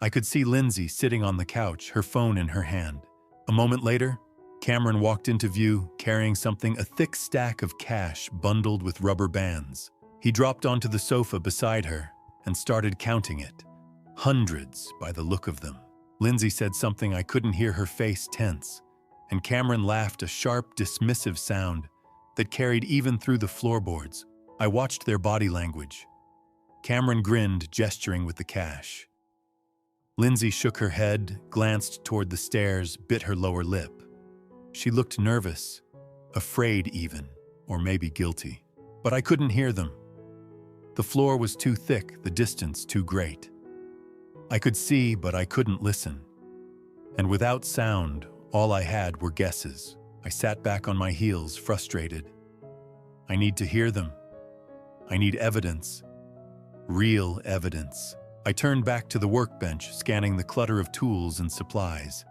I could see Lindsay sitting on the couch, her phone in her hand. A moment later, Cameron walked into view, carrying something, a thick stack of cash bundled with rubber bands. He dropped onto the sofa beside her and started counting it. Hundreds, by the look of them. Lindsay said something I couldn't hear, her face tense, and Cameron laughed, a sharp, dismissive sound that carried even through the floorboards. I watched their body language. Cameron grinned, gesturing with the cash. Lindsay shook her head, glanced toward the stairs, bit her lower lip. She looked nervous, afraid even, or maybe guilty. But I couldn't hear them. The floor was too thick, the distance too great. I could see, but I couldn't listen. And without sound, all I had were guesses. I sat back on my heels, frustrated. I need to hear them. I need evidence. Real evidence. I turned back to the workbench, scanning the clutter of tools and supplies.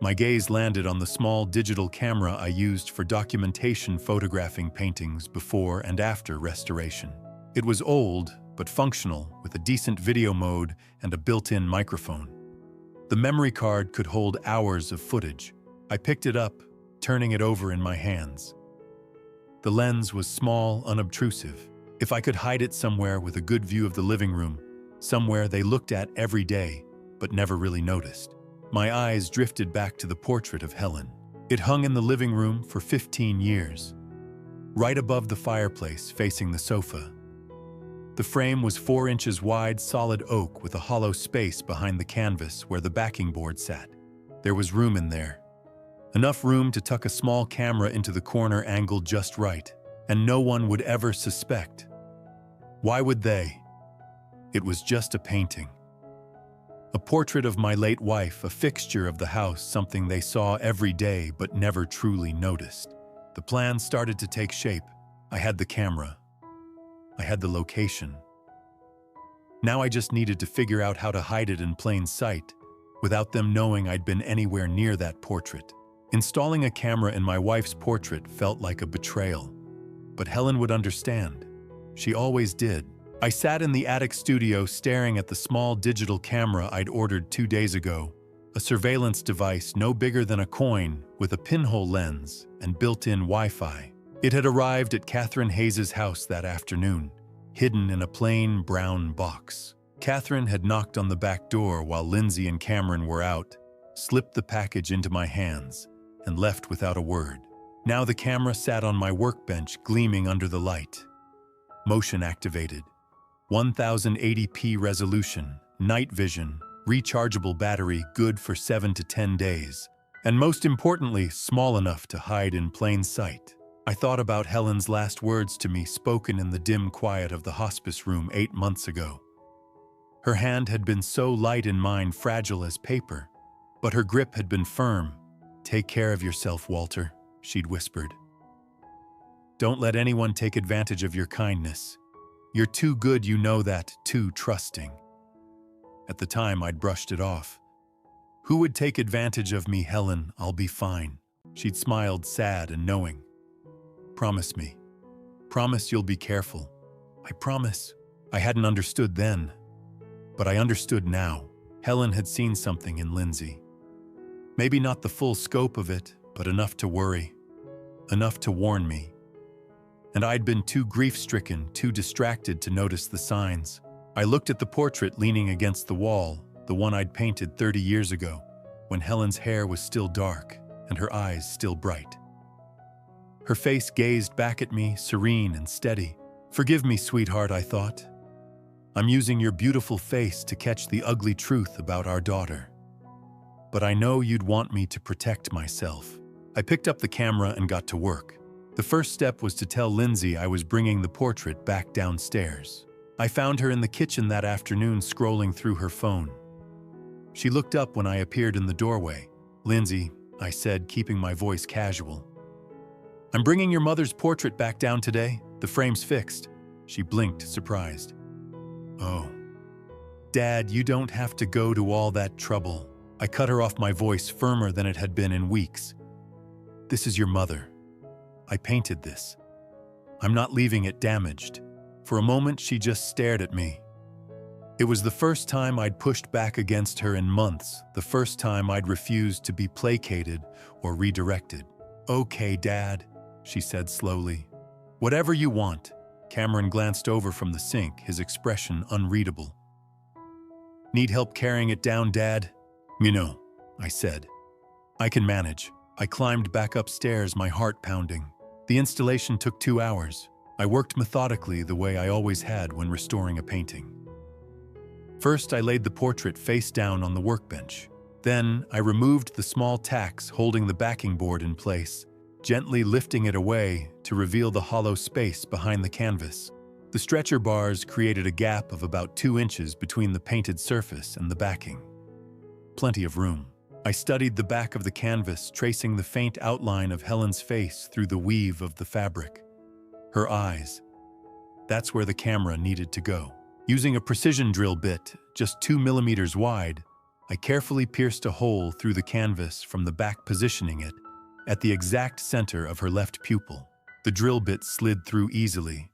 My gaze landed on the small digital camera I used for documentation, photographing paintings before and after restoration. It was old, but functional, with a decent video mode and a built-in microphone. The memory card could hold hours of footage. I picked it up, turning it over in my hands. The lens was small, unobtrusive. If I could hide it somewhere with a good view of the living room, somewhere they looked at every day, but never really noticed. My eyes drifted back to the portrait of Helen. It hung in the living room for 15 years, right above the fireplace, facing the sofa. The frame was 4 inches wide, solid oak with a hollow space behind the canvas where the backing board sat. There was room in there. Enough room to tuck a small camera into the corner, angled just right, and no one would ever suspect. Why would they? It was just a painting. A portrait of my late wife, a fixture of the house, something they saw every day but never truly noticed. The plan started to take shape. I had the camera. I had the location. Now I just needed to figure out how to hide it in plain sight, without them knowing I'd been anywhere near that portrait. Installing a camera in my wife's portrait felt like a betrayal. But Helen would understand. She always did. I sat in the attic studio staring at the small digital camera I'd ordered 2 days ago, a surveillance device no bigger than a coin with a pinhole lens and built-in Wi-Fi. It had arrived at Catherine Hayes' house that afternoon, hidden in a plain brown box. Catherine had knocked on the back door while Lindsay and Cameron were out, slipped the package into my hands, and left without a word. Now the camera sat on my workbench, gleaming under the light. Motion activated. 1080p resolution, night vision, rechargeable battery, good for 7 to 10 days. And most importantly, small enough to hide in plain sight. I thought about Helen's last words to me, spoken in the dim quiet of the hospice room 8 months ago. Her hand had been so light in mine, fragile as paper, but her grip had been firm. "Take care of yourself, Walter," she'd whispered. "Don't let anyone take advantage of your kindness. You're too good, you know that, too trusting." At the time, I'd brushed it off. "Who would take advantage of me, Helen? I'll be fine." She'd smiled, sad and knowing. "Promise me. Promise you'll be careful." "I promise." I hadn't understood then, but I understood now. Helen had seen something in Lindsay. Maybe not the full scope of it, but enough to worry, enough to warn me. And I'd been too grief-stricken, too distracted to notice the signs. I looked at the portrait leaning against the wall, the one I'd painted 30 years ago, when Helen's hair was still dark and her eyes still bright. Her face gazed back at me, serene and steady. "Forgive me, sweetheart," I thought. "I'm using your beautiful face to catch the ugly truth about our daughter. But I know you'd want me to protect myself." I picked up the camera and got to work. The first step was to tell Lindsay I was bringing the portrait back downstairs. I found her in the kitchen that afternoon, scrolling through her phone. She looked up when I appeared in the doorway. "Lindsay," I said, keeping my voice casual, "I'm bringing your mother's portrait back down today. The frame's fixed." She blinked, surprised. "Oh. Dad, you don't have to go to all that trouble." I cut her off, my voice firmer than it had been in weeks. "This is your mother. I painted this. I'm not leaving it damaged." For a moment, she just stared at me. It was the first time I'd pushed back against her in months, the first time I'd refused to be placated or redirected. "Okay, Dad," she said slowly. "Whatever you want." Cameron glanced over from the sink, his expression unreadable. "Need help carrying it down, Dad?" "No," I said. "I can manage." I climbed back upstairs, my heart pounding. The installation took 2 hours. I worked methodically the way I always had when restoring a painting. First, I laid the portrait face down on the workbench. Then, I removed the small tacks holding the backing board in place, gently lifting it away to reveal the hollow space behind the canvas. The stretcher bars created a gap of about 2 inches between the painted surface and the backing. Plenty of room. I studied the back of the canvas, tracing the faint outline of Helen's face through the weave of the fabric. Her eyes. That's where the camera needed to go. Using a precision drill bit, just 2 millimeters wide, I carefully pierced a hole through the canvas from the back, positioning it at the exact center of her left pupil. The drill bit slid through easily,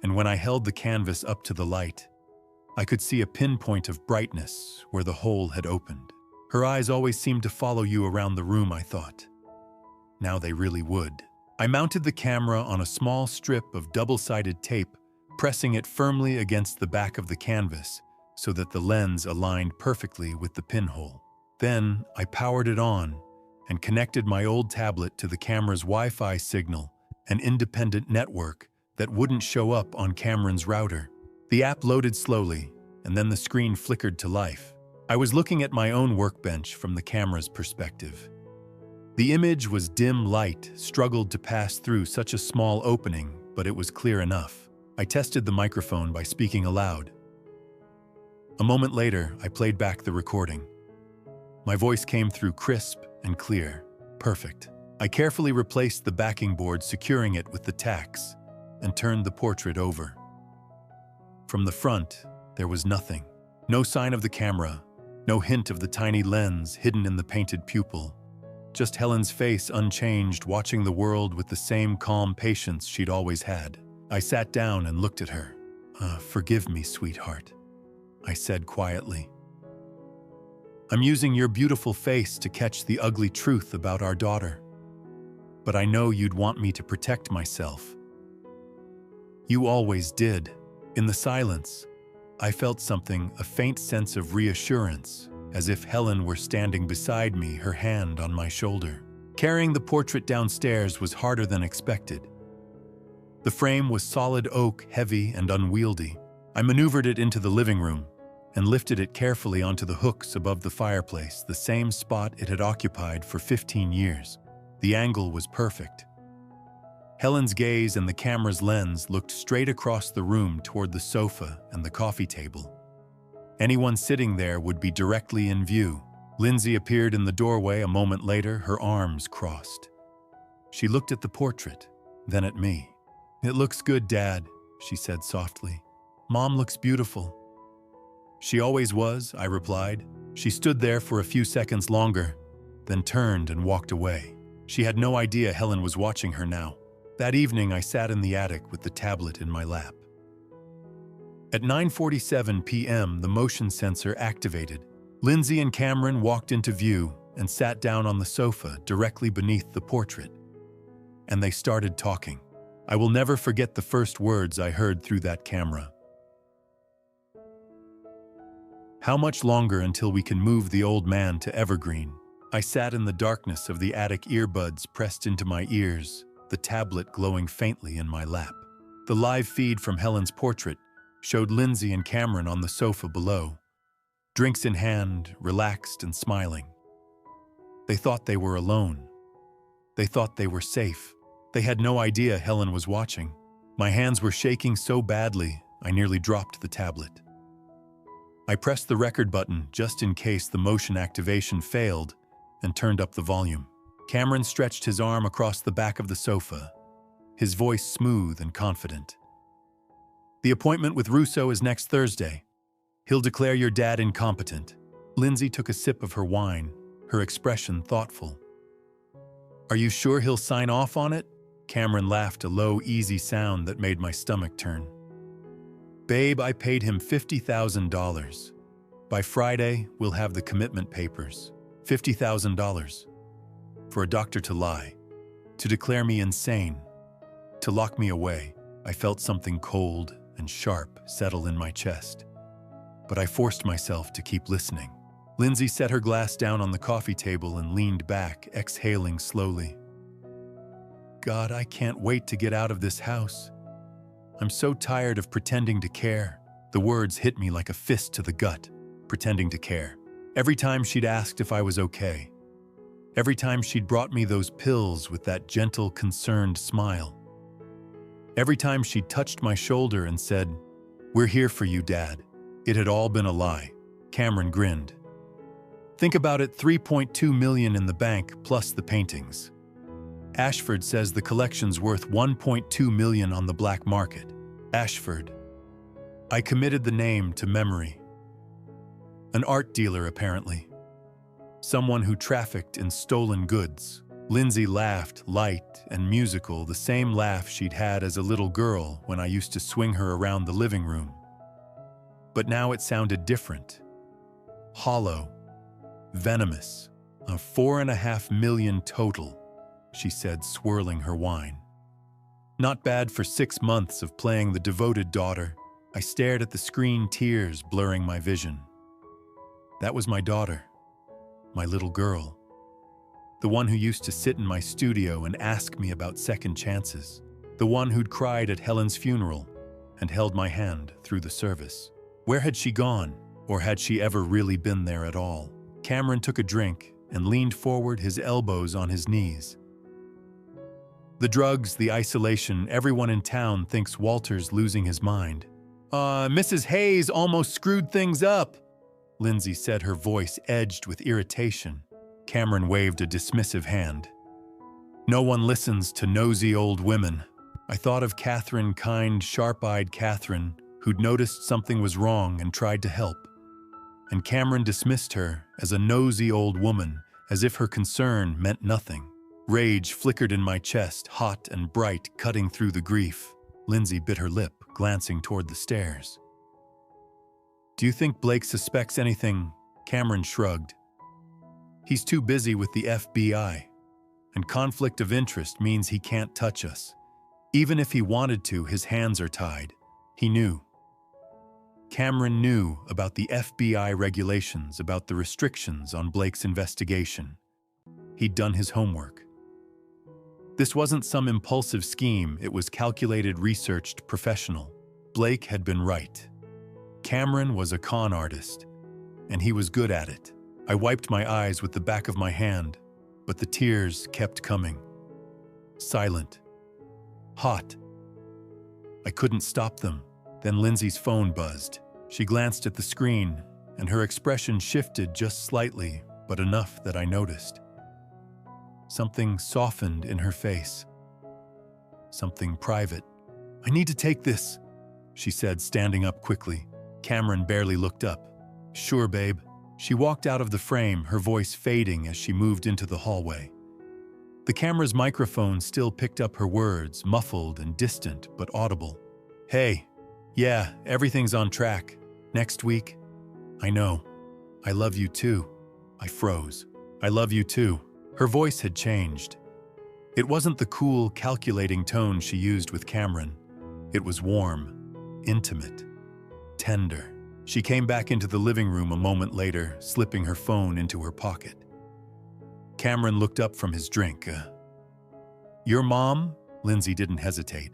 and when I held the canvas up to the light, I could see a pinpoint of brightness where the hole had opened. Her eyes always seemed to follow you around the room, I thought. Now they really would. I mounted the camera on a small strip of double-sided tape, pressing it firmly against the back of the canvas so that the lens aligned perfectly with the pinhole. Then I powered it on and connected my old tablet to the camera's Wi-Fi signal, an independent network that wouldn't show up on Cameron's router. The app loaded slowly, and then the screen flickered to life. I was looking at my own workbench from the camera's perspective. The image was dim light, struggled to pass through such a small opening, but it was clear enough. I tested the microphone by speaking aloud. A moment later, I played back the recording. My voice came through crisp and clear. Perfect. I carefully replaced the backing board, securing it with the tacks, and turned the portrait over. From the front, there was nothing. No sign of the camera, no hint of the tiny lens hidden in the painted pupil. Just Helen's face, unchanged, watching the world with the same calm patience she'd always had. I sat down and looked at her. "Forgive me, sweetheart," I said quietly. "I'm using your beautiful face to catch the ugly truth about our daughter. But I know you'd want me to protect myself. You always did." In the silence, I felt something, a faint sense of reassurance, as if Helen were standing beside me, her hand on my shoulder. Carrying the portrait downstairs was harder than expected. The frame was solid oak, heavy and unwieldy. I maneuvered it into the living room and lifted it carefully onto the hooks above the fireplace, the same spot it had occupied for 15 years. The angle was perfect. Helen's gaze and the camera's lens looked straight across the room toward the sofa and the coffee table. Anyone sitting there would be directly in view. Lindsay appeared in the doorway a moment later, her arms crossed. She looked at the portrait, then at me. "It looks good, Dad," she said softly. "Mom looks beautiful." "She always was," I replied. She stood there for a few seconds longer, then turned and walked away. She had no idea Helen was watching her now. That evening, I sat in the attic with the tablet in my lap. At 9:47 p.m., the motion sensor activated. Lindsay and Cameron walked into view and sat down on the sofa directly beneath the portrait. And they started talking. I will never forget the first words I heard through that camera. "How much longer until we can move the old man to Evergreen?" I sat in the darkness of the attic, earbuds pressed into my ears, the tablet glowing faintly in my lap. The live feed from Helen's portrait showed Lindsay and Cameron on the sofa below, drinks in hand, relaxed and smiling. They thought they were alone. They thought they were safe. They had no idea Helen was watching. My hands were shaking so badly, I nearly dropped the tablet. I pressed the record button just in case the motion activation failed and turned up the volume. Cameron stretched his arm across the back of the sofa, his voice smooth and confident. "The appointment with Russo is next Thursday. He'll declare your dad incompetent." Lindsay took a sip of her wine, her expression thoughtful. "Are you sure he'll sign off on it?" Cameron laughed, a low, easy sound that made my stomach turn. "Babe, I paid him $50,000. By Friday, we'll have the commitment papers. $50,000. For a doctor to lie, to declare me insane, to lock me away." I felt something cold and sharp settle in my chest, but I forced myself to keep listening. Lindsay set her glass down on the coffee table and leaned back, exhaling slowly. "God, I can't wait to get out of this house. I'm so tired of pretending to care. The words hit me like a fist to the gut. Pretending to care. Every time she'd asked if I was okay. Every time she'd brought me those pills with that gentle, concerned smile. Every time she'd touched my shoulder and said, "We're here for you, Dad." It had all been a lie. Cameron grinned. Think about it, 3.2 million in the bank plus the paintings. Ashford says the collection's worth 1.2 million on the black market. Ashford. I committed the name to memory. An art dealer, apparently. Someone who trafficked in stolen goods. Lindsay laughed, light and musical, the same laugh she'd had as a little girl when I used to swing her around the living room. But now it sounded different. Hollow. Venomous. 4.5 million total, she said, swirling her wine. Not bad for 6 months of playing the devoted daughter. I stared at the screen, tears blurring my vision. That was my daughter. My little girl. The one who used to sit in my studio and ask me about second chances. The one who'd cried at Helen's funeral and held my hand through the service. Where had she gone? Or had she ever really been there at all? Cameron took a drink and leaned forward, his elbows on his knees. The drugs, the isolation, everyone in town thinks Walter's losing his mind. Mrs. Hayes almost screwed things up, Lindsay said, her voice edged with irritation. Cameron waved a dismissive hand. No one listens to nosy old women. I thought of Catherine, kind, sharp-eyed Catherine, who'd noticed something was wrong and tried to help. And Cameron dismissed her as a nosy old woman, as if her concern meant nothing. Rage flickered in my chest, hot and bright, cutting through the grief. Lindsay bit her lip, glancing toward the stairs. Do you think Blake suspects anything? Cameron shrugged. He's too busy with the FBI, and conflict of interest means he can't touch us. Even if he wanted to, his hands are tied. He knew. Cameron knew about the FBI regulations, about the restrictions on Blake's investigation. He'd done his homework. This wasn't some impulsive scheme, it was calculated, researched, professional. Blake had been right. Cameron was a con artist, and he was good at it. I wiped my eyes with the back of my hand, but the tears kept coming. Silent. Hot. I couldn't stop them. Then Lindsay's phone buzzed. She glanced at the screen, and her expression shifted just slightly, but enough that I noticed. Something softened in her face. Something private. I need to take this, she said, standing up quickly. Cameron barely looked up. Sure, babe. She walked out of the frame, her voice fading as she moved into the hallway. The camera's microphone still picked up her words, muffled and distant, but audible. Hey, yeah, everything's on track. Next week? I know. I love you too. I froze. I love you too. Her voice had changed. It wasn't the cool, calculating tone she used with Cameron. It was warm, intimate, tender. She came back into the living room a moment later, slipping her phone into her pocket. Cameron looked up from his drink. Your mom? Lindsay didn't hesitate.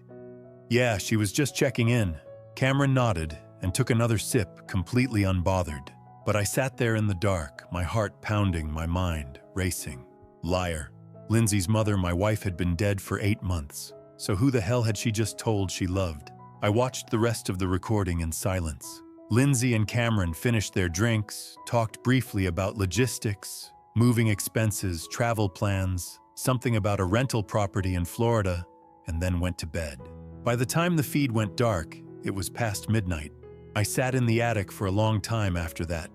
Yeah, she was just checking in. Cameron nodded and took another sip, completely unbothered. But I sat there in the dark, my heart pounding, my mind racing. Liar. Lindsay's mother, my wife, had been dead for 8 months. So who the hell had she just told she loved? I watched the rest of the recording in silence. Lindsay and Cameron finished their drinks, talked briefly about logistics, moving expenses, travel plans, something about a rental property in Florida, and then went to bed. By the time the feed went dark, it was past midnight. I sat in the attic for a long time after that,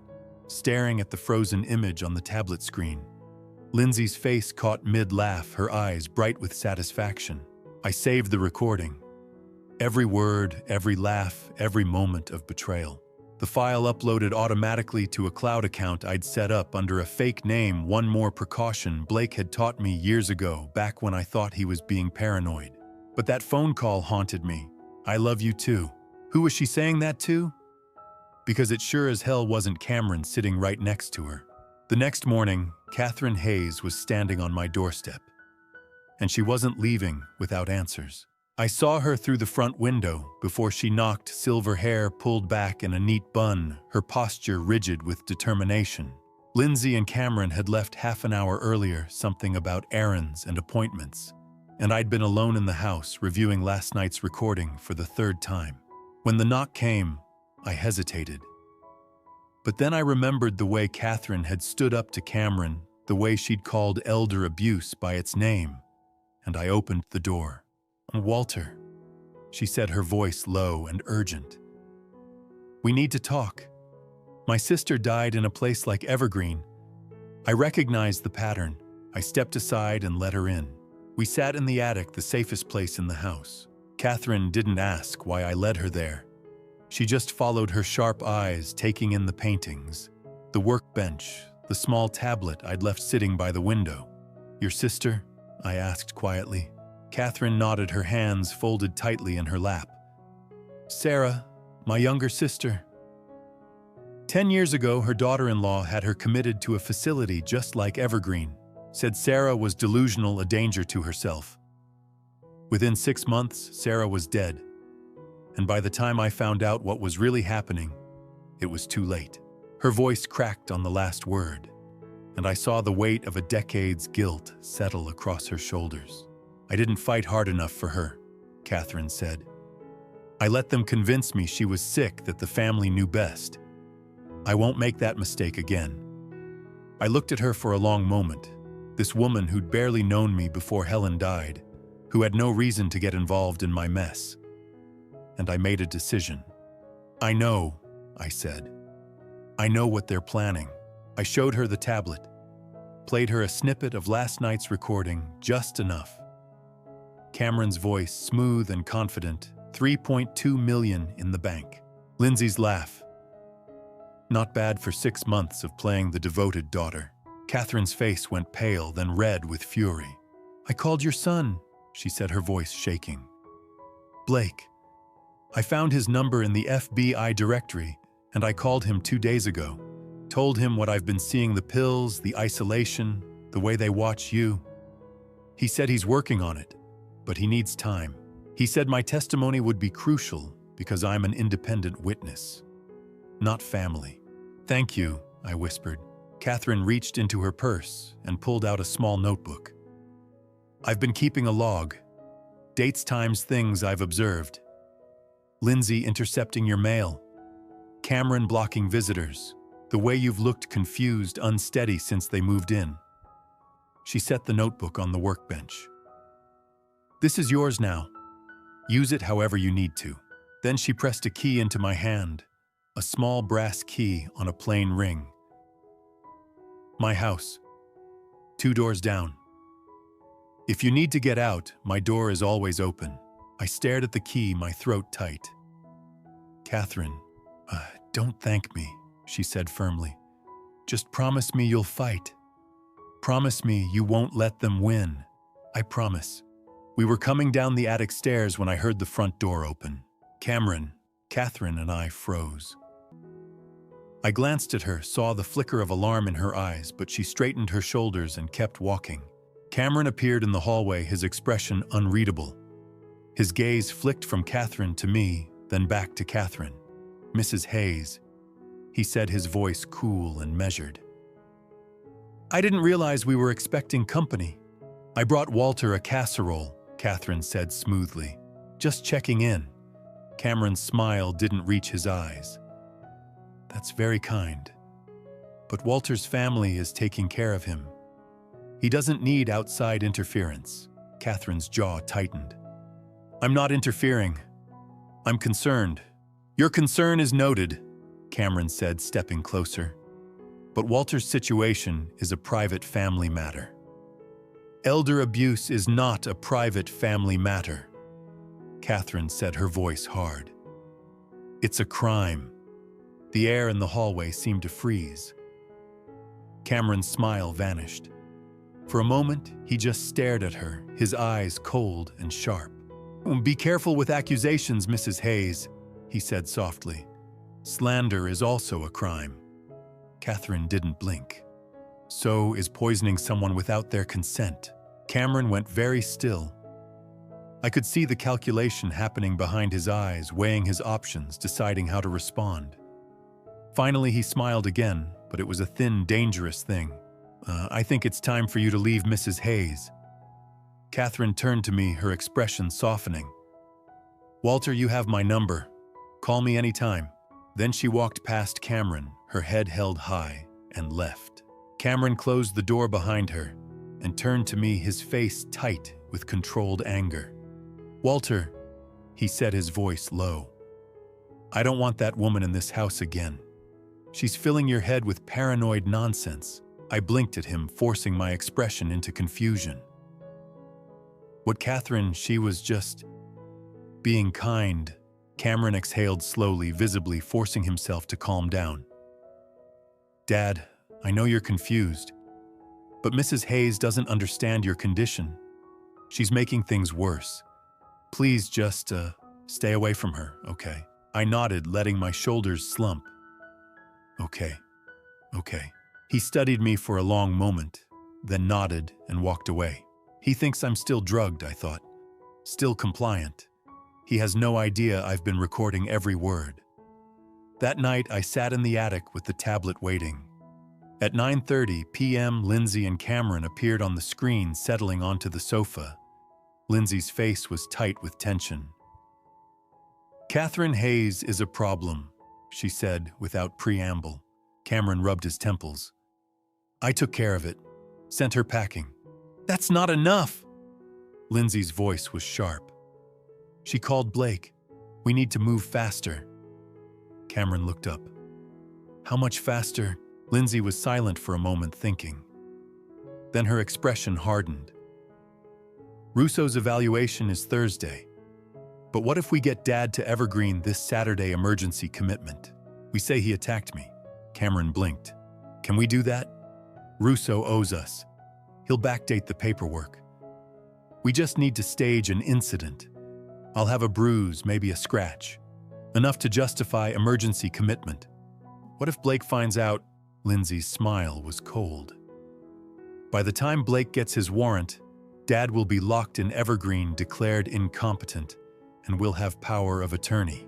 staring at the frozen image on the tablet screen. Lindsay's face caught mid-laugh, her eyes bright with satisfaction. I saved the recording. Every word, every laugh, every moment of betrayal. The file uploaded automatically to a cloud account I'd set up under a fake name, one more precaution Blake had taught me years ago, back when I thought he was being paranoid. But that phone call haunted me. I love you too. Who was she saying that to? Because it sure as hell wasn't Cameron sitting right next to her. The next morning, Catherine Hayes was standing on my doorstep. And she wasn't leaving without answers. I saw her through the front window before she knocked, silver hair pulled back in a neat bun, her posture rigid with determination. Lindsay and Cameron had left half an hour earlier, something about errands and appointments, and I'd been alone in the house reviewing last night's recording for the third time. When the knock came, I hesitated. But then I remembered the way Catherine had stood up to Cameron, the way she'd called elder abuse by its name, and I opened the door. "Walter," she said, her voice low and urgent. "We need to talk. My sister died in a place like Evergreen." I recognized the pattern. I stepped aside and let her in. We sat in the attic, the safest place in the house. Catherine didn't ask why I led her there. She just followed, her sharp eyes taking in the paintings, the workbench, the small tablet I'd left sitting by the window. "Your sister?" I asked quietly. Catherine nodded, her hands folded tightly in her lap. "Sarah, my younger sister. 10 years ago, her daughter-in-law had her committed to a facility just like Evergreen. Said Sarah was delusional, a danger to herself. Within 6 months, Sarah was dead. And by the time I found out what was really happening, it was too late." Her voice cracked on the last word, and I saw the weight of a decade's guilt settle across her shoulders. "I didn't fight hard enough for her," Catherine said. "I let them convince me she was sick, that the family knew best. I won't make that mistake again." I looked at her for a long moment, this woman who'd barely known me before Helen died, who had no reason to get involved in my mess. And I made a decision. "I know," I said. "I know what they're planning." I showed her the tablet, played her a snippet of last night's recording, just enough. Cameron's voice, smooth and confident, 3.2 million in the bank. Lindsay's laugh. "Not bad for 6 months of playing the devoted daughter." Catherine's face went pale, then red with fury. "I called your son," she said, her voice shaking. "Blake. I found his number in the FBI directory, and I called him 2 days ago. Told him what I've been seeing, the pills, the isolation, the way they watch you. He said he's working on it, but he needs time. He said my testimony would be crucial because I'm an independent witness, not family." "Thank you," I whispered. Catherine reached into her purse and pulled out a small notebook. "I've been keeping a log. Dates, times, things I've observed. Lindsay intercepting your mail. Cameron blocking visitors. The way you've looked confused, unsteady since they moved in." She set the notebook on the workbench. "This is yours now. Use it however you need to." Then she pressed a key into my hand, a small brass key on a plain ring. "My house. 2 doors down. If you need to get out, my door is always open." I stared at the key, my throat tight. "Catherine, don't thank me," she said firmly. "Just promise me you'll fight. Promise me you won't let them win. I promise." We were coming down the attic stairs when I heard the front door open. Catherine and I froze. I glanced at her, saw the flicker of alarm in her eyes, but she straightened her shoulders and kept walking. Cameron appeared in the hallway, his expression unreadable. His gaze flicked from Catherine to me, then back to Catherine. "Mrs. Hayes," he said, his voice cool and measured. "I didn't realize we were expecting company. I brought Walter a casserole," Catherine said smoothly. "Just checking in." Cameron's smile didn't reach his eyes. "That's very kind. But Walter's family is taking care of him. He doesn't need outside interference." Catherine's jaw tightened. "I'm not interfering. I'm concerned." "Your concern is noted," Cameron said, stepping closer. "But Walter's situation is a private family matter." "Elder abuse is not a private family matter," Catherine said, her voice hard. "It's a crime." The air in the hallway seemed to freeze. Cameron's smile vanished. For a moment, he just stared at her, his eyes cold and sharp. "Be careful with accusations, Mrs. Hayes," he said softly. "Slander is also a crime." Catherine didn't blink. "So is poisoning someone without their consent." Cameron went very still. I could see the calculation happening behind his eyes, weighing his options, deciding how to respond. Finally, he smiled again, but it was a thin, dangerous thing. I think it's time for you to leave, Mrs. Hayes." Catherine turned to me, her expression softening. "Walter, you have my number. Call me anytime." Then she walked past Cameron, her head held high, and left. Cameron closed the door behind her and turned to me, his face tight with controlled anger. "Walter," he said, his voice low, "I don't want that woman in this house again. She's filling your head with paranoid nonsense." I blinked at him, forcing my expression into confusion. "What, Catherine? She was just being kind." Cameron exhaled slowly, visibly forcing himself to calm down. "Dad, I know you're confused, but Mrs. Hayes doesn't understand your condition. She's making things worse. Please just, stay away from her, okay?" I nodded, letting my shoulders slump. Okay. He studied me for a long moment, then nodded and walked away. He thinks I'm still drugged, I thought. Still compliant. He has no idea I've been recording every word. That night, I sat in the attic with the tablet waiting. At 9:30 p.m., Lindsay and Cameron appeared on the screen, settling onto the sofa. Lindsay's face was tight with tension. "Catherine Hayes is a problem," she said without preamble. Cameron rubbed his temples. "I took care of it. Sent her packing." "That's not enough!" Lindsay's voice was sharp. "She called Blake. We need to move faster." Cameron looked up. "How much faster?" Lindsay was silent for a moment, thinking. Then her expression hardened. "Russo's evaluation is Thursday. But what if we get Dad to Evergreen this Saturday? Emergency commitment. We say he attacked me." Cameron blinked. "Can we do that? Russo owes us. He'll backdate the paperwork. We just need to stage an incident. I'll have a bruise, maybe a scratch. Enough to justify emergency commitment. What if Blake finds out?" Lindsay's smile was cold. "By the time Blake gets his warrant, Dad will be locked in Evergreen, declared incompetent, and will have power of attorney.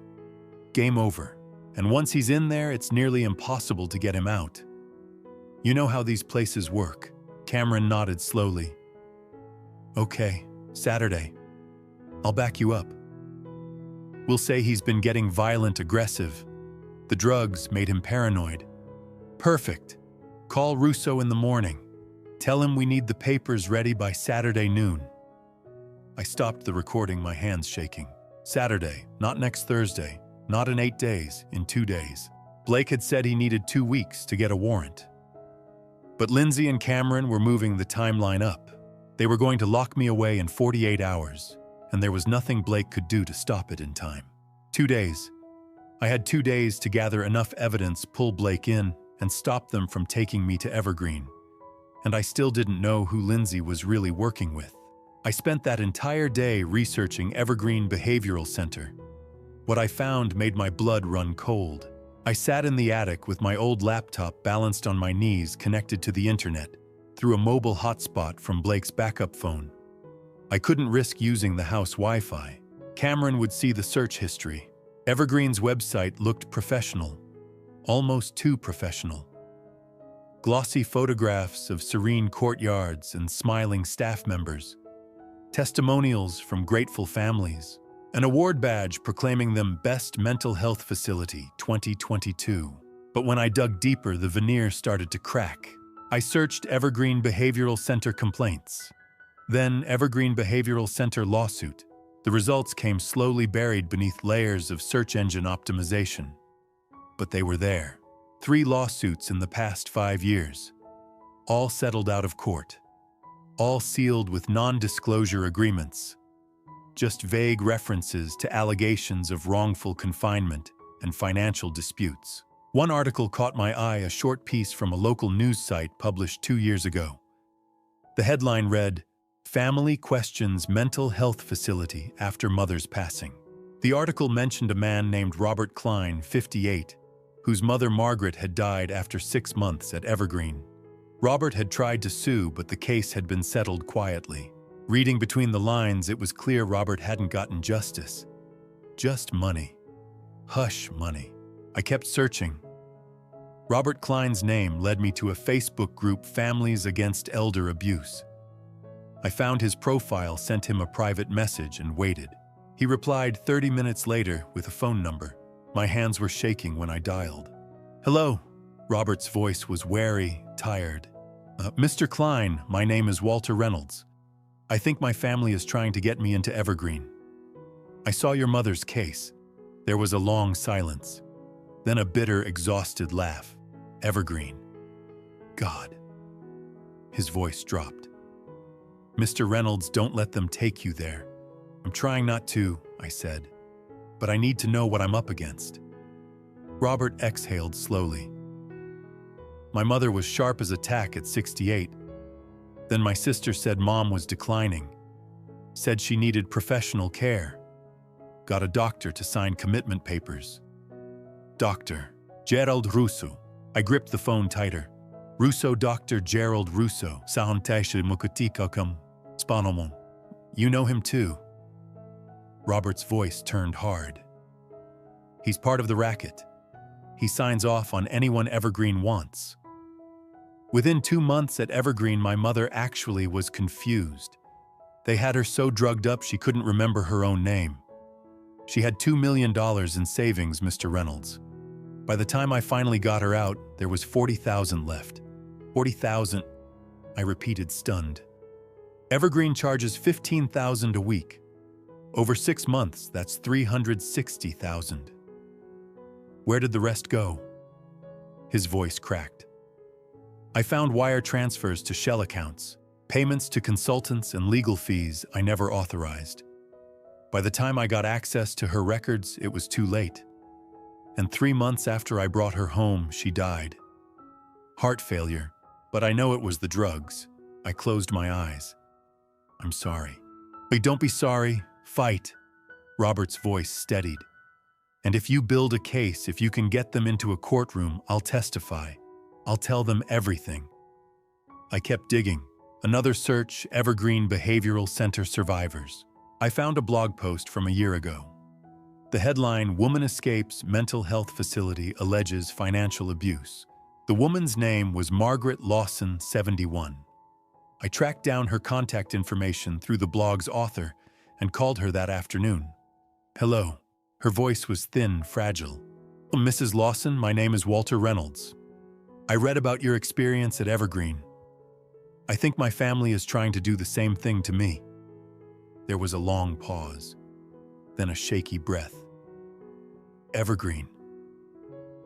Game over. And once he's in there, it's nearly impossible to get him out. You know how these places work." Cameron nodded slowly. "Okay, Saturday. I'll back you up. We'll say he's been getting violent, aggressive. The drugs made him paranoid." "Perfect. Call Russo in the morning. Tell him we need the papers ready by Saturday noon." I stopped the recording, my hands shaking. Saturday, not next Thursday, not in 8 days, in 2 days. Blake had said he needed 2 weeks to get a warrant. But Lindsay and Cameron were moving the timeline up. They were going to lock me away in 48 hours, and there was nothing Blake could do to stop it in time. 2 days. I had 2 days to gather enough evidence, pull Blake in, and stop them from taking me to Evergreen. And I still didn't know who Lindsay was really working with. I spent that entire day researching Evergreen Behavioral Center. What I found made my blood run cold. I sat in the attic with my old laptop balanced on my knees, connected to the internet, through a mobile hotspot from Blake's backup phone. I couldn't risk using the house Wi-Fi. Cameron would see the search history. Evergreen's website looked professional, almost too professional. Glossy photographs of serene courtyards and smiling staff members. Testimonials from grateful families. An award badge proclaiming them Best Mental Health Facility 2022. But when I dug deeper, the veneer started to crack. I searched Evergreen Behavioral Center complaints. Then Evergreen Behavioral Center lawsuit. The results came slowly, buried beneath layers of search engine optimization. But they were there. 3 lawsuits in the past 5 years. All settled out of court. All sealed with non-disclosure agreements. Just vague references to allegations of wrongful confinement and financial disputes. One article caught my eye, a short piece from a local news site published 2 years ago. The headline read, "Family Questions Mental Health Facility After Mother's Passing." The article mentioned a man named Robert Klein, 58, whose mother Margaret had died after 6 months at Evergreen. Robert had tried to sue, but the case had been settled quietly. Reading between the lines, it was clear Robert hadn't gotten justice. Just money. Hush money. I kept searching. Robert Klein's name led me to a Facebook group, Families Against Elder Abuse. I found his profile, sent him a private message, and waited. He replied 30 minutes later with a phone number. My hands were shaking when I dialed. "Hello." Robert's voice was wary, tired. "Mr. Klein, my name is Walter Reynolds. I think my family is trying to get me into Evergreen. I saw your mother's case." There was a long silence, then a bitter, exhausted laugh. "Evergreen. God." His voice dropped. "Mr. Reynolds, don't let them take you there." "I'm trying not to," I said, "but I need to know what I'm up against." Robert exhaled slowly. "My mother was sharp as a tack at 68. Then my sister said Mom was declining. Said she needed professional care. Got a doctor to sign commitment papers. Dr. Gerald Russo." I gripped the phone tighter. "Russo, Dr. Gerald Russo. Sahantasha Mukutikakam Spanomon. You know him too." Robert's voice turned hard. "He's part of the racket. He signs off on anyone Evergreen wants." Within 2 months at Evergreen, my mother actually was confused. They had her so drugged up she couldn't remember her own name. She had $2 million in savings, Mr. Reynolds. By the time I finally got her out, there was $40,000 left. $40,000, I repeated, stunned. Evergreen charges $15,000 a week. Over 6 months, that's $360,000. Where did the rest go? His voice cracked. I found wire transfers to shell accounts, payments to consultants and legal fees I never authorized. By the time I got access to her records, it was too late. And 3 months after I brought her home, she died. Heart failure, but I know it was the drugs. I closed my eyes. "I'm sorry." "Wait, don't be sorry. Fight." Robert's voice steadied. "And if you build a case, if you can get them into a courtroom, I'll testify. I'll tell them everything." I kept digging. Another search, Evergreen Behavioral Center survivors. I found a blog post from a year ago. The headline, "Woman Escapes Mental Health Facility Alleges Financial Abuse." The woman's name was Margaret Lawson, 71. I tracked down her contact information through the blog's author and called her that afternoon. "Hello." Her voice was thin, fragile. "Mrs. Lawson, my name is Walter Reynolds. I read about your experience at Evergreen. I think my family is trying to do the same thing to me." There was a long pause, then a shaky breath. "Evergreen.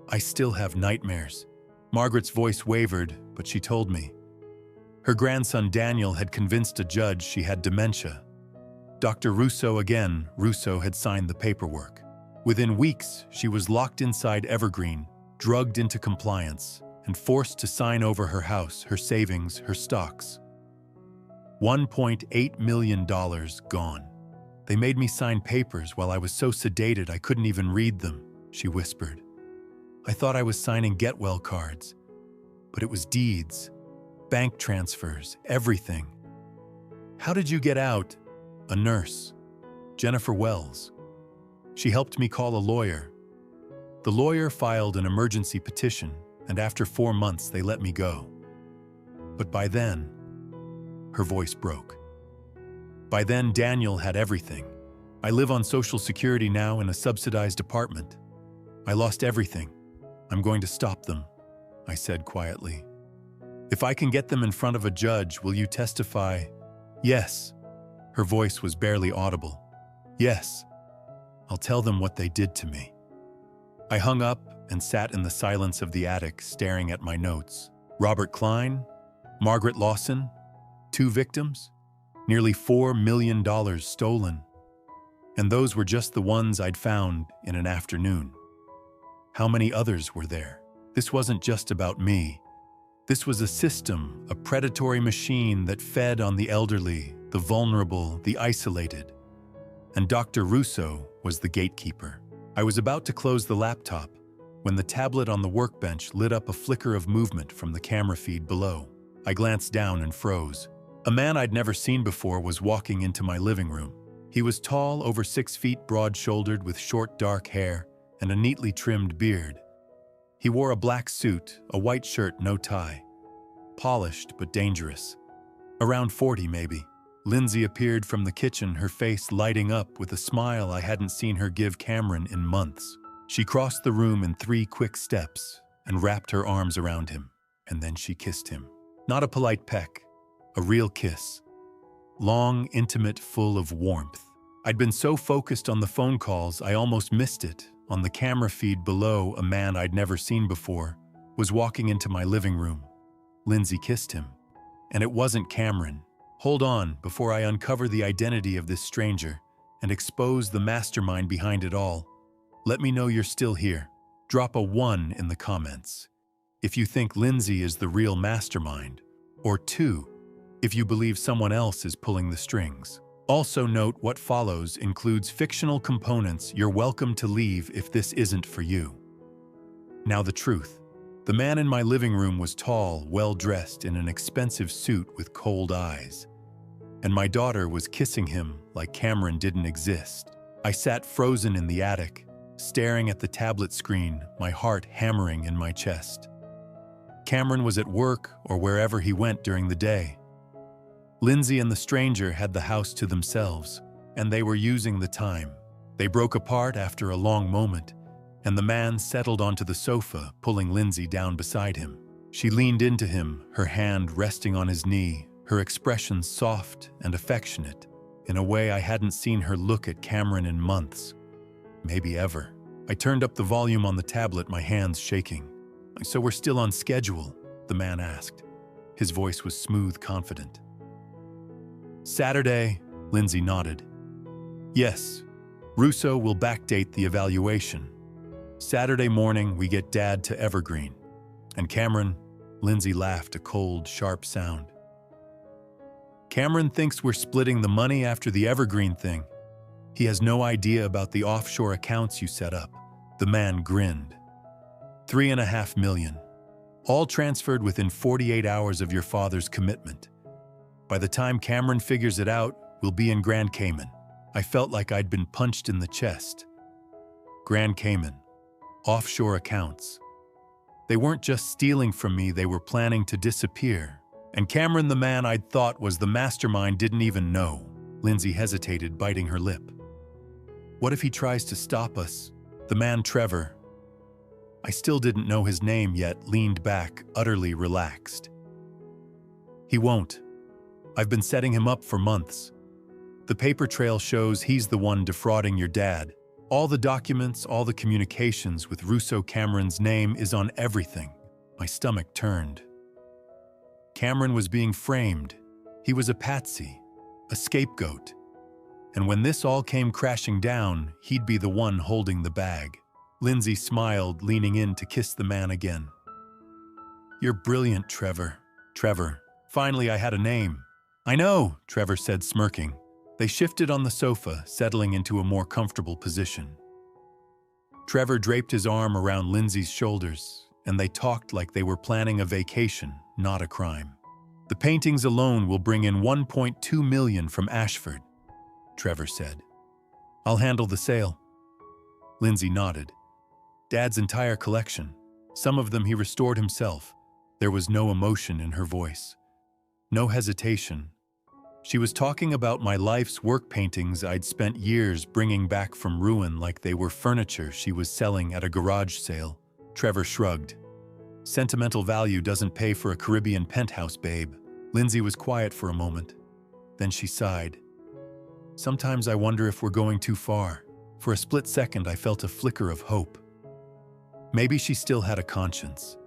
I still have nightmares." Margaret's voice wavered, but she told me. Her grandson Daniel had convinced a judge she had dementia. Dr. Russo again, Russo had signed the paperwork. Within weeks, she was locked inside Evergreen, drugged into compliance, and forced to sign over her house, her savings, her stocks. $1.8 million gone. "They made me sign papers while I was so sedated I couldn't even read them," she whispered. "I thought I was signing get-well cards, but it was deeds, bank transfers, everything." "How did you get out?" "A nurse, Jennifer Wells. She helped me call a lawyer. The lawyer filed an emergency petition, and after 4 months they let me go. But by then," her voice broke. "By then, Daniel had everything. I live on Social Security now in a subsidized apartment. I lost everything. I'm going to stop them," I said quietly. "If I can get them in front of a judge, will you testify?" "Yes." Her voice was barely audible. "Yes. I'll tell them what they did to me." I hung up and sat in the silence of the attic, staring at my notes. Robert Klein, Margaret Lawson, 2 victims, nearly $4 million stolen. And those were just the ones I'd found in an afternoon. How many others were there? This wasn't just about me. This was a system, a predatory machine that fed on the elderly, the vulnerable, the isolated. And Dr. Russo was the gatekeeper. I was about to close the laptop when the tablet on the workbench lit up a flicker of movement from the camera feed below. I glanced down and froze. A man I'd never seen before was walking into my living room. He was tall, over 6 feet, broad-shouldered, with short dark hair and a neatly trimmed beard. He wore a black suit, a white shirt, no tie. Polished but dangerous. Around 40, maybe. Lindsay appeared from the kitchen, her face lighting up with a smile I hadn't seen her give Cameron in months. She crossed the room in 3 quick steps and wrapped her arms around him, and then she kissed him. Not a polite peck, a real kiss. Long, intimate, full of warmth. I'd been so focused on the phone calls I almost missed it. On the camera feed below, a man I'd never seen before was walking into my living room. Lindsay kissed him. And it wasn't Cameron. Hold on before I uncover the identity of this stranger and expose the mastermind behind it all. Let me know you're still here. Drop a 1 in the comments if you think Lindsay is the real mastermind, or 2 if you believe someone else is pulling the strings. Also note what follows includes fictional components. You're welcome to leave if this isn't for you. Now the truth. The man in my living room was tall, well-dressed in an expensive suit with cold eyes. And my daughter was kissing him like Cameron didn't exist. I sat frozen in the attic, staring at the tablet screen, my heart hammering in my chest. Cameron was at work or wherever he went during the day. Lindsay and the stranger had the house to themselves, and they were using the time. They broke apart after a long moment, and the man settled onto the sofa, pulling Lindsay down beside him. She leaned into him, her hand resting on his knee, her expression soft and affectionate, in a way I hadn't seen her look at Cameron in months, maybe ever. I turned up the volume on the tablet, my hands shaking. "So we're still on schedule?" the man asked. His voice was smooth, confident. "Saturday," Lindsay nodded. "Yes, Russo will backdate the evaluation. Saturday morning, we get Dad to Evergreen." "And Cameron?" Lindsay laughed, a cold, sharp sound. "Cameron thinks we're splitting the money after the Evergreen thing. He has no idea about the offshore accounts you set up." The man grinned. $3.5 million. All transferred within 48 hours of your father's commitment. By the time Cameron figures it out, we'll be in Grand Cayman. I felt like I'd been punched in the chest. Grand Cayman. Offshore accounts. They weren't just stealing from me, they were planning to disappear. And Cameron, the man I'd thought was the mastermind, didn't even know. Lindsay hesitated, biting her lip. "What if he tries to stop us?" The man, Trevor, I still didn't know his name yet, leaned back, utterly relaxed. "He won't. I've been setting him up for months. The paper trail shows he's the one defrauding your dad. All the documents, all the communications with Russo. Cameron's name is on everything." My stomach turned. Cameron was being framed. He was a patsy, a scapegoat. And when this all came crashing down, he'd be the one holding the bag. Lindsay smiled, leaning in to kiss the man again. "You're brilliant, Trevor." Trevor. Finally, I had a name. "I know," Trevor said, smirking. They shifted on the sofa, settling into a more comfortable position. Trevor draped his arm around Lindsay's shoulders, and they talked like they were planning a vacation, not a crime. "The paintings alone will bring in $1.2 million from Ashford," Trevor said. "I'll handle the sale." Lindsay nodded. Dad's entire collection. Some of them he restored himself. There was no emotion in her voice. No hesitation. She was talking about my life's work paintings I'd spent years bringing back from ruin like they were furniture she was selling at a garage sale. Trevor shrugged. "Sentimental value doesn't pay for a Caribbean penthouse, babe." Lindsay was quiet for a moment. Then she sighed. "Sometimes I wonder if we're going too far." For a split second, I felt a flicker of hope. Maybe she still had a conscience.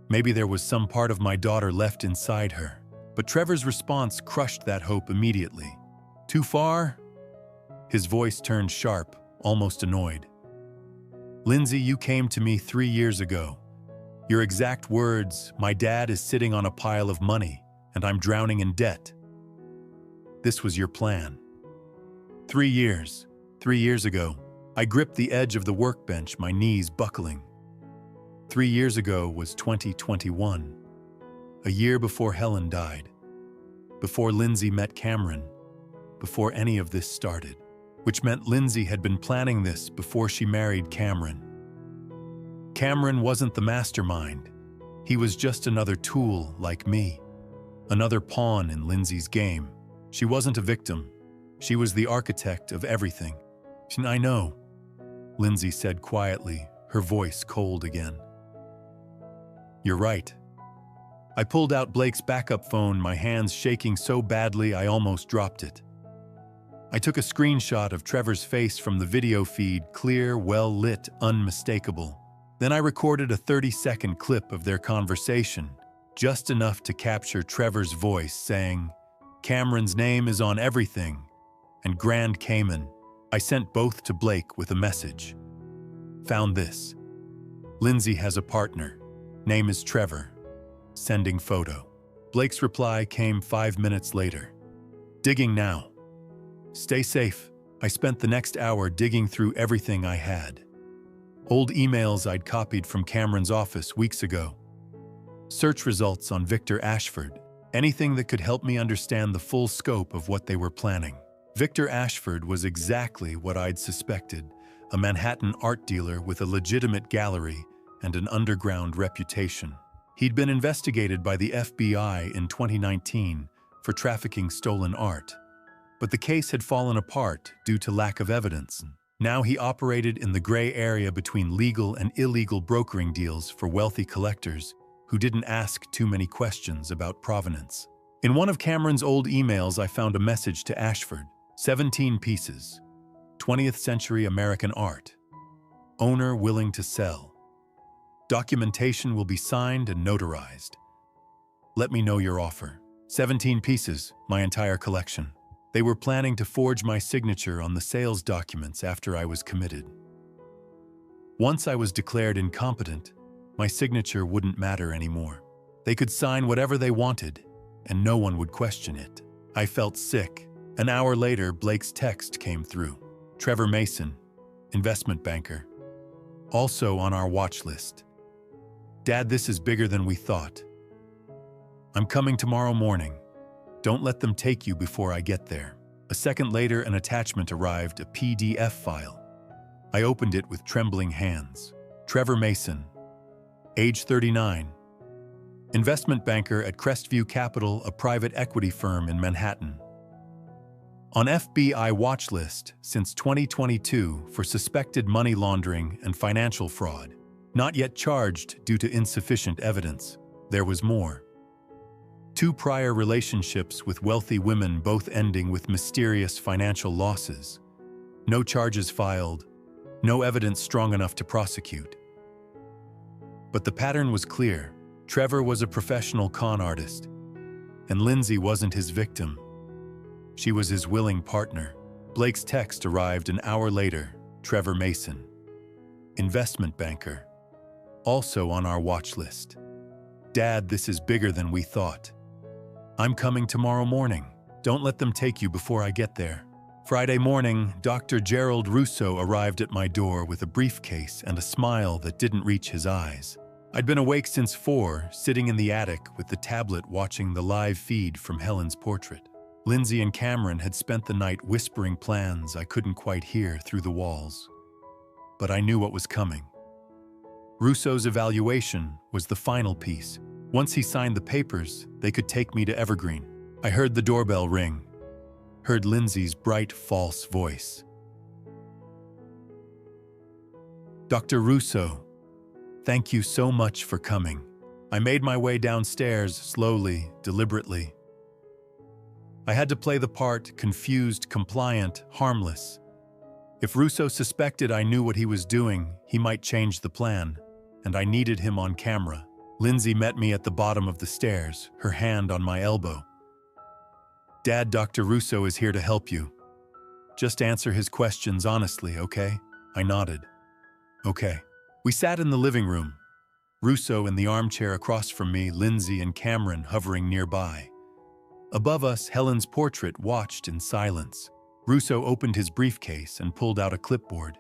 Maybe there was some part of my daughter left inside her. But Trevor's response crushed that hope immediately. "Too far?" His voice turned sharp, almost annoyed. "Lindsay, you came to me 3 years ago. Your exact words, 'My dad is sitting on a pile of money, and I'm drowning in debt.' This was your plan. 3 years. 3 years ago, I gripped the edge of the workbench, my knees buckling. 3 years ago was 2021. A year before Helen died. before Lindsay met Cameron, before any of this started, which meant Lindsay had been planning this before she married Cameron. Cameron wasn't the mastermind. He was just another tool like me, another pawn in Lindsay's game. She wasn't a victim. She was the architect of everything. I know, Lindsay said quietly, her voice cold again. You're right. I pulled out Blake's backup phone, my hands shaking so badly I almost dropped it. I took a screenshot of Trevor's face from the video feed, clear, well-lit, unmistakable. Then I recorded a 30-second clip of their conversation, just enough to capture Trevor's voice saying, "Cameron's name is on everything," and Grand Cayman. I sent both to Blake with a message. Found this. Lindsay has a partner. Name is Trevor. Sending photo. Blake's reply came 5 minutes later. Digging now. Stay safe. I spent the next hour digging through everything I had. Old emails I'd copied from Cameron's office weeks ago. Search results on Victor Ashford. Anything that could help me understand the full scope of what they were planning. Victor Ashford was exactly what I'd suspected, a Manhattan art dealer with a legitimate gallery and an underground reputation. He'd been investigated by the FBI in 2019 for trafficking stolen art, but the case had fallen apart due to lack of evidence. Now he operated in the gray area between legal and illegal brokering deals for wealthy collectors who didn't ask too many questions about provenance. In one of Cameron's old emails, I found a message to Ashford. 17 pieces. 20th century American art. Owner willing to sell. Documentation will be signed and notarized. Let me know your offer. 17 pieces, my entire collection. They were planning to forge my signature on the sales documents after I was committed. Once I was declared incompetent, my signature wouldn't matter anymore. They could sign whatever they wanted, and no one would question it. I felt sick. An hour later, Blake's text came through. Trevor Mason, investment banker. Also on our watch list. Dad, this is bigger than we thought. I'm coming tomorrow morning. Don't let them take you before I get there. A second later, an attachment arrived, a PDF file. I opened it with trembling hands. Trevor Mason, age 39. Investment banker at Crestview Capital, a private equity firm in Manhattan. On FBI watch list since 2022 for suspected money laundering and financial fraud. Not yet charged due to insufficient evidence. There was more. 2 prior relationships with wealthy women, both ending with mysterious financial losses. No charges filed, no evidence strong enough to prosecute. But the pattern was clear. Trevor was a professional con artist, and Lindsay wasn't his victim. She was his willing partner. Blake's text arrived an hour later. Trevor Mason, investment banker. Also on our watch list. Dad, this is bigger than we thought. I'm coming tomorrow morning. Don't let them take you before I get there. Friday morning, Dr. Gerald Russo arrived at my door with a briefcase and a smile that didn't reach his eyes. I'd been awake since 4, sitting in the attic with the tablet watching the live feed from Helen's portrait. Lindsay and Cameron had spent the night whispering plans I couldn't quite hear through the walls. But I knew what was coming. Russo's evaluation was the final piece. Once he signed the papers, they could take me to Evergreen. I heard the doorbell ring, heard Lindsay's bright, false voice. Dr. Russo, thank you so much for coming. I made my way downstairs slowly, deliberately. I had to play the part, confused, compliant, harmless. If Russo suspected I knew what he was doing, he might change the plan, and I needed him on camera. Lindsay met me at the bottom of the stairs, her hand on my elbow. Dad, Dr. Russo is here to help you. Just answer his questions honestly, okay? I nodded. Okay. We sat in the living room. Russo in the armchair across from me, Lindsay and Cameron hovering nearby. Above us, Helen's portrait watched in silence. Russo opened his briefcase and pulled out a clipboard.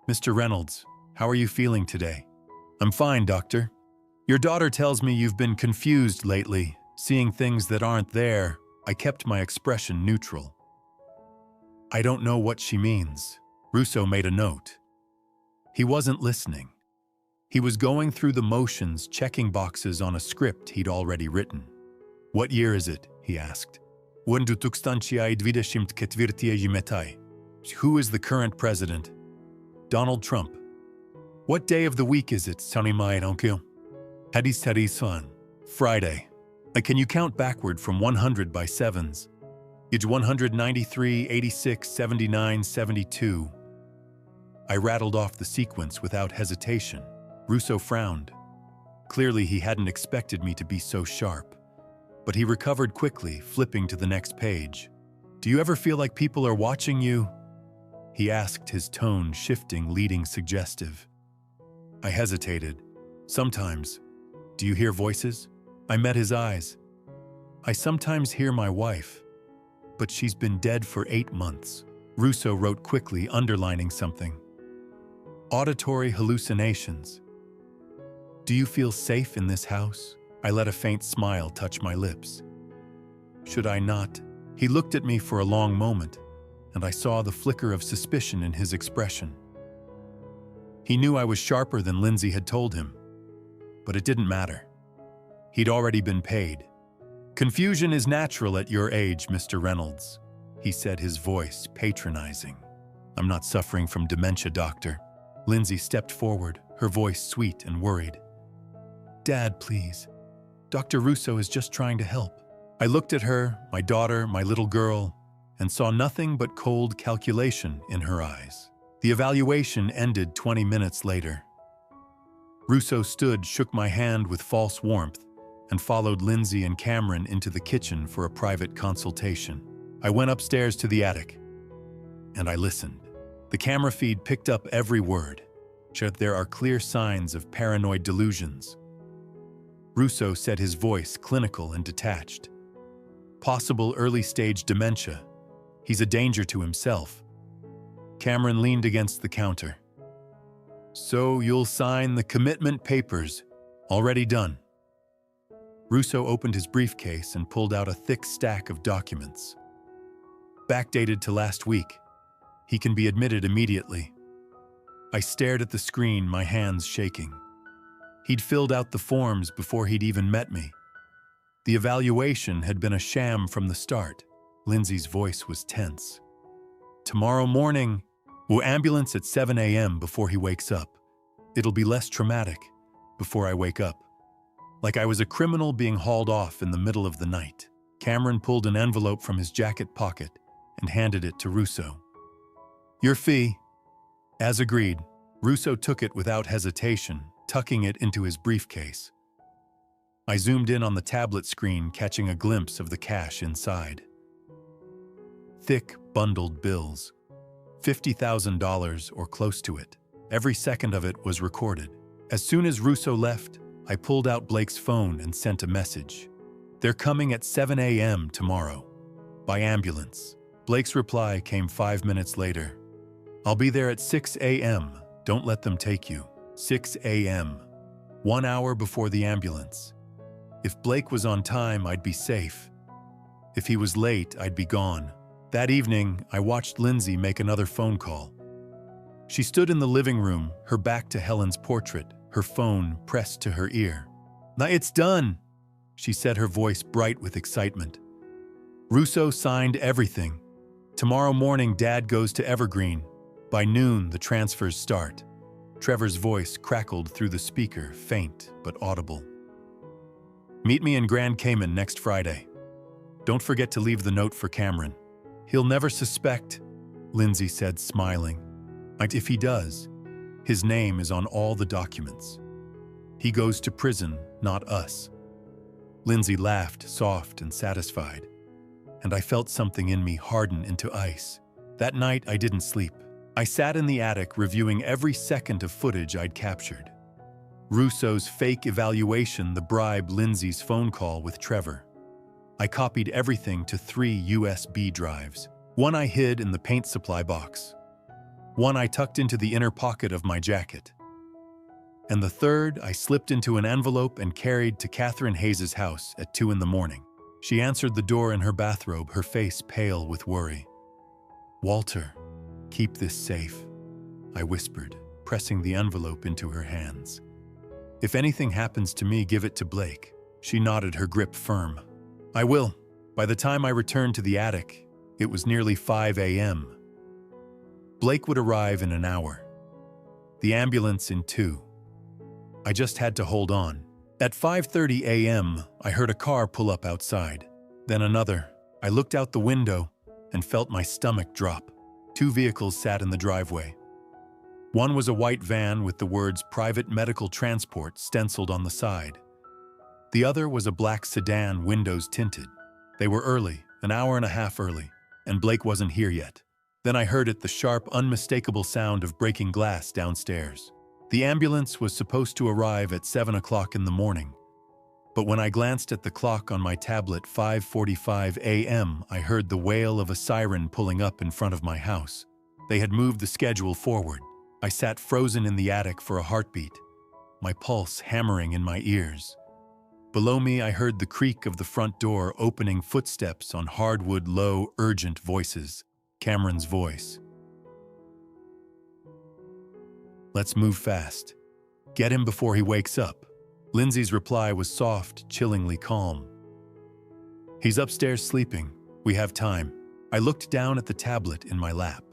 Mr. Reynolds, how are you feeling today? I'm fine, doctor. Your daughter tells me you've been confused lately, Seeing things that aren't there, I kept my expression neutral. I don't know what she means. Russo made a note. He wasn't listening. He was going through the motions, checking boxes on a script he'd already written. What year is it? He asked. Who is the current president? Donald Trump. What day of the week is it? Friday. Can you count backward from 100 by sevens? 193, 86, 79, 72. I rattled off the sequence without hesitation. Russo frowned. Clearly, he hadn't expected me to be so sharp. But he recovered quickly, flipping to the next page. Do you ever feel like people are watching you? He asked, his tone shifting, leading suggestive. I hesitated. Sometimes. Do you hear voices? I met his eyes. I sometimes hear my wife. But she's been dead for 8 months. Russo wrote quickly, underlining something. Auditory hallucinations. Do you feel safe in this house? I let a faint smile touch my lips. Should I not? He looked at me for a long moment, and I saw the flicker of suspicion in his expression. He knew I was sharper than Lindsay had told him, but it didn't matter. He'd already been paid. Confusion is natural at your age, Mr. Reynolds, he said, his voice patronizing. I'm not suffering from dementia, doctor. Lindsay stepped forward, her voice sweet and worried. Dad, please. Dr. Russo is just trying to help. I looked at her, my daughter, my little girl, and saw nothing but cold calculation in her eyes. The evaluation ended 20 minutes later. Russo stood, shook my hand with false warmth, and followed Lindsay and Cameron into the kitchen for a private consultation. I went upstairs to the attic, and I listened. The camera feed picked up every word, yet there are clear signs of paranoid delusions. Russo said, his voice clinical and detached. Possible early-stage dementia. He's a danger to himself. Cameron leaned against the counter. So you'll sign the commitment papers. Already done. Russo opened his briefcase and pulled out a thick stack of documents. Backdated to last week. He can be admitted immediately. I stared at the screen, my hands shaking. He'd filled out the forms before he'd even met me. The evaluation had been a sham from the start. Lindsay's voice was tense. Tomorrow morning, we'll ambulance at 7 a.m. before he wakes up. It'll be less traumatic before I wake up. Like I was a criminal being hauled off in the middle of the night. Cameron pulled an envelope from his jacket pocket and handed it to Russo. Your fee. As agreed, Russo took it without hesitation, tucking it into his briefcase. I zoomed in on the tablet screen, catching a glimpse of the cash inside. Thick, bundled bills. $50,000 or close to it. Every second of it was recorded. As soon as Russo left, I pulled out Blake's phone and sent a message. They're coming at 7 a.m. tomorrow. By ambulance. Blake's reply came 5 minutes later. I'll be there at 6 a.m. Don't let them take you. 6 a.m. 1 hour before the ambulance. If Blake was on time, I'd be safe. If he was late, I'd be gone. That evening, I watched Lindsay make another phone call. She stood in the living room, her back to Helen's portrait, her phone pressed to her ear. Now it's done, she said, her voice bright with excitement. Russo signed everything. Tomorrow morning, Dad goes to Evergreen. By noon, the transfers start. Trevor's voice crackled through the speaker, faint but audible. Meet me in Grand Cayman next Friday. Don't forget to leave the note for Cameron. He'll never suspect, Lindsay said, smiling. If he does, his name is on all the documents. He goes to prison, not us. Lindsay laughed, soft and satisfied, and I felt something in me harden into ice. That night, I didn't sleep. I sat in the attic reviewing every second of footage I'd captured. Russo's fake evaluation, the bribe, Lindsay's phone call with Trevor. I copied everything to 3 USB drives. One I hid in the paint supply box. One I tucked into the inner pocket of my jacket. and the third I slipped into an envelope and carried to Catherine Hayes's house at 2 in the morning. She answered the door in her bathrobe, her face pale with worry. "Walter, keep this safe," I whispered, pressing the envelope into her hands. "If anything happens to me, give it to Blake." She nodded, her grip firm. "I will." By the time I returned to the attic, it was nearly 5 a.m. Blake would arrive in an hour. The ambulance in 2. I just had to hold on. At 5:30 a.m., I heard a car pull up outside. Then another. I looked out the window and felt my stomach drop. 2 vehicles sat in the driveway. One was a white van with the words "Private Medical Transport" stenciled on the side. The other was a black sedan, windows tinted. They were early, an hour and a half early, and Blake wasn't here yet. Then I heard it, the sharp, unmistakable sound of breaking glass downstairs. The ambulance was supposed to arrive at 7 o'clock in the morning. But when I glanced at the clock on my tablet, 5:45 a.m., I heard the wail of a siren pulling up in front of my house. They had moved the schedule forward. I sat frozen in the attic for a heartbeat, my pulse hammering in my ears. Below me, I heard the creak of the front door, opening, footsteps on hardwood, low, urgent voices. Cameron's voice. "Let's move fast. Get him before he wakes up." Lindsay's reply was soft, chillingly calm. "He's upstairs sleeping. We have time." I looked down at the tablet in my lap.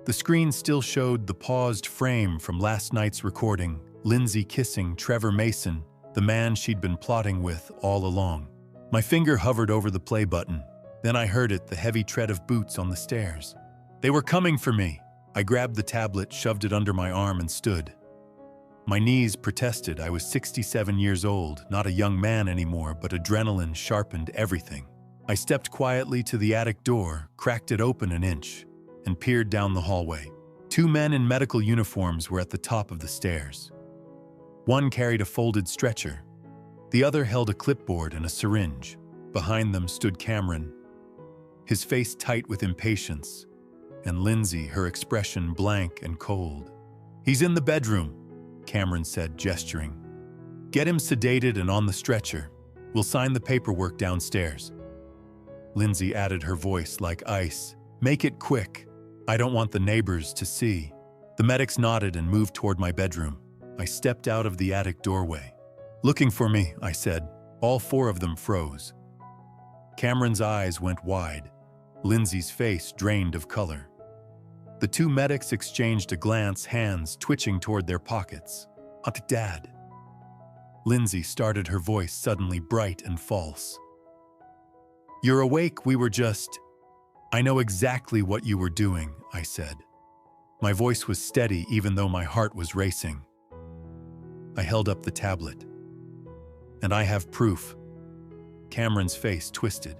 The screen still showed the paused frame from last night's recording, Lindsay kissing Trevor Mason, the man she'd been plotting with all along. My finger hovered over the play button. Then I heard it, the heavy tread of boots on the stairs. They were coming for me. I grabbed the tablet, shoved it under my arm, and stood. My knees protested. I was 67 years old, not a young man anymore, but adrenaline sharpened everything. I stepped quietly to the attic door, cracked it open an inch, and peered down the hallway. 2 men in medical uniforms were at the top of the stairs. One carried a folded stretcher. The other held a clipboard and a syringe. Behind them stood Cameron, his face tight with impatience, and Lindsay, her expression blank and cold. "He's in the bedroom," Cameron said, gesturing. "Get him sedated and on the stretcher. We'll sign the paperwork downstairs." Lindsay added, her voice like ice. "Make it quick. I don't want the neighbors to see." The medics nodded and moved toward my bedroom. I stepped out of the attic doorway. "Looking for me," I said. All 4 of them froze. Cameron's eyes went wide. Lindsay's face drained of color. The 2 medics exchanged a glance, hands twitching toward their pockets. "Dad." Lindsay started, her voice suddenly bright and false. "You're awake, we were just—" "I know exactly what you were doing," I said. My voice was steady even though my heart was racing. I held up the tablet. "And I have proof." Cameron's face twisted.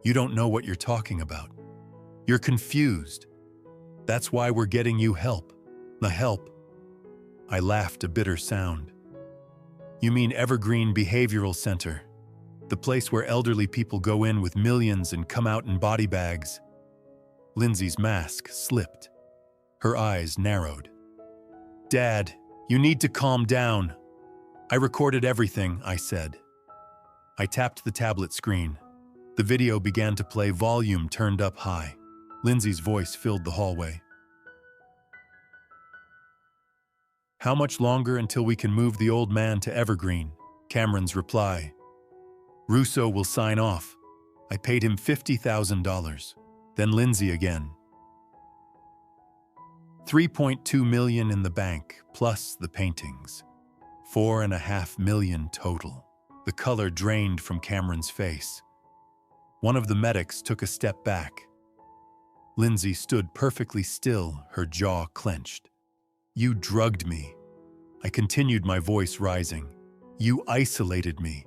"You don't know what you're talking about. You're confused. That's why we're getting you help." "The help?" I laughed, a bitter sound. "You mean Evergreen Behavioral Center, the place where elderly people go in with millions and come out in body bags?" Lindsay's mask slipped. Her eyes narrowed. "Dad, you need to calm down." "I recorded everything," I said. I tapped the tablet screen. The video began to play, volume turned up high. Lindsay's voice filled the hallway. "How much longer until we can move the old man to Evergreen?" Cameron's reply. "Russo will sign off. I paid him $50,000. Then Lindsay again. $3.2 million in the bank, plus the paintings. $4.5 million total." The color drained from Cameron's face. One of the medics took a step back. Lindsay stood perfectly still, her jaw clenched. "You drugged me." I continued, my voice rising. "You isolated me.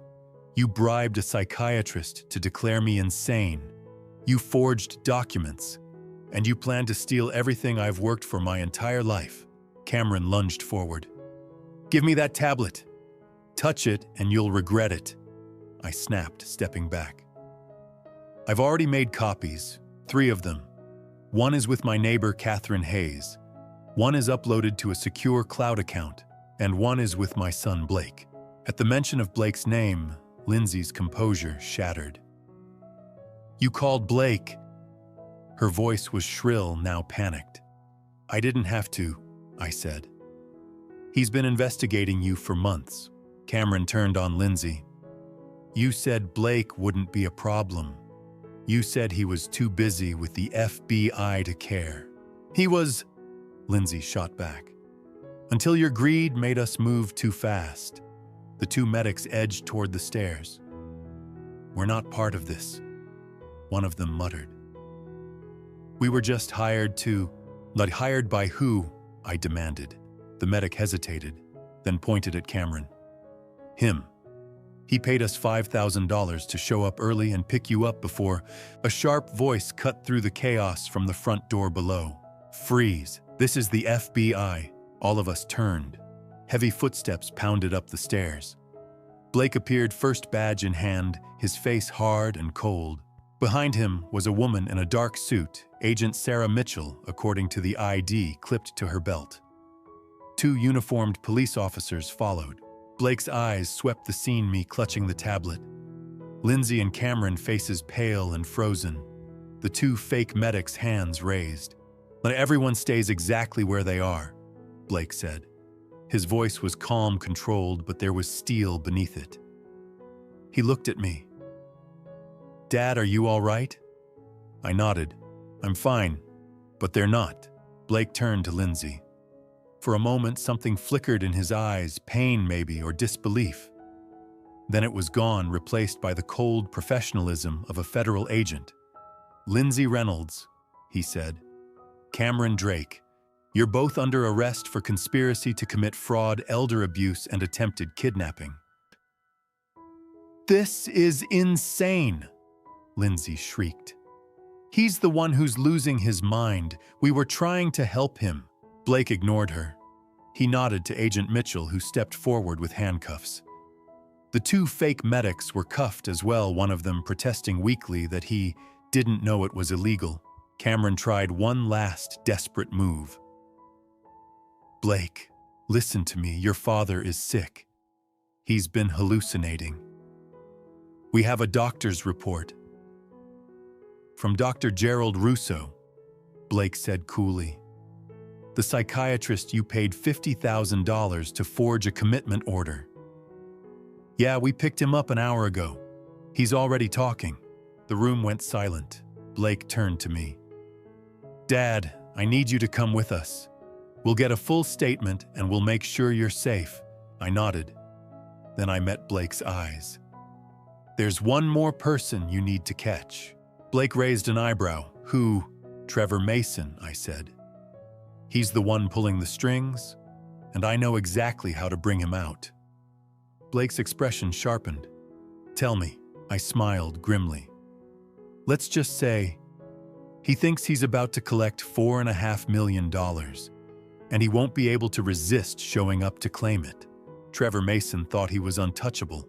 You bribed a psychiatrist to declare me insane. You forged documents. And you planned to steal everything I've worked for my entire life." Cameron lunged forward. "Give me that tablet. Touch it and you'll regret it," I snapped, stepping back. "I've already made copies, 3 of them. One is with my neighbor, Catherine Hayes. One is uploaded to a secure cloud account. and one is with my son Blake. At the mention of Blake's name, Lindsay's composure shattered. You called Blake? Her voice was shrill, now panicked. I didn't have to, I said. He's been investigating you for months. Cameron turned on Lindsay. You said Blake wouldn't be a problem. You said he was too busy with the FBI to care. He was, Lindsay shot back. Until your greed made us move too fast. The two medics edged toward the stairs. We're not part of this, one of them muttered. We were just hired to... But hired by who? I demanded. The medic hesitated, then pointed at Cameron. Him. He paid us $5,000 to show up early and pick you up before... A sharp voice cut through the chaos from the front door below. Freeze. This is the FBI. All of us turned. Heavy footsteps pounded up the stairs. Blake appeared first, badge in hand, his face hard and cold. Behind him was a woman in a dark suit, Agent Sarah Mitchell, according to the ID clipped to her belt. Two uniformed police officers followed. Blake's eyes swept the scene, me clutching the tablet. Lindsay and Cameron, faces pale and frozen. The two fake medics' hands raised. Let everyone stays exactly where they are, Blake said. His voice was calm, controlled, but there was steel beneath it. He looked at me. Dad, are you all right? I nodded. I'm fine, but they're not. Blake turned to Lindsay. For a moment, something flickered in his eyes, pain maybe, or disbelief. Then it was gone, replaced by the cold professionalism of a federal agent. Lindsay Reynolds, he said. Cameron Drake, you're both under arrest for conspiracy to commit fraud, elder abuse, and attempted kidnapping. This is insane, Lindsay shrieked. He's the one who's losing his mind. We were trying to help him. Blake ignored her. He nodded to Agent Mitchell, who stepped forward with handcuffs. The two fake medics were cuffed as well, one of them protesting weakly that he didn't know it was illegal. Cameron tried one last desperate move. Blake, listen to me. Your father is sick. He's been hallucinating. We have a doctor's report. From Dr. Gerald Russo, Blake said coolly. The psychiatrist you paid $50,000 to forge a commitment order. Yeah, we picked him up an hour ago. He's already talking. The room went silent. Blake turned to me. Dad, I need you to come with us. We'll get a full statement and we'll make sure you're safe. I nodded. Then I met Blake's eyes. There's one more person you need to catch. Blake raised an eyebrow. Who? Trevor Mason, I said. He's the one pulling the strings, and I know exactly how to bring him out. Blake's expression sharpened. Tell me, I smiled grimly. Let's just say, he thinks he's about to collect $4.5 million, and he won't be able to resist showing up to claim it. Trevor Mason thought he was untouchable.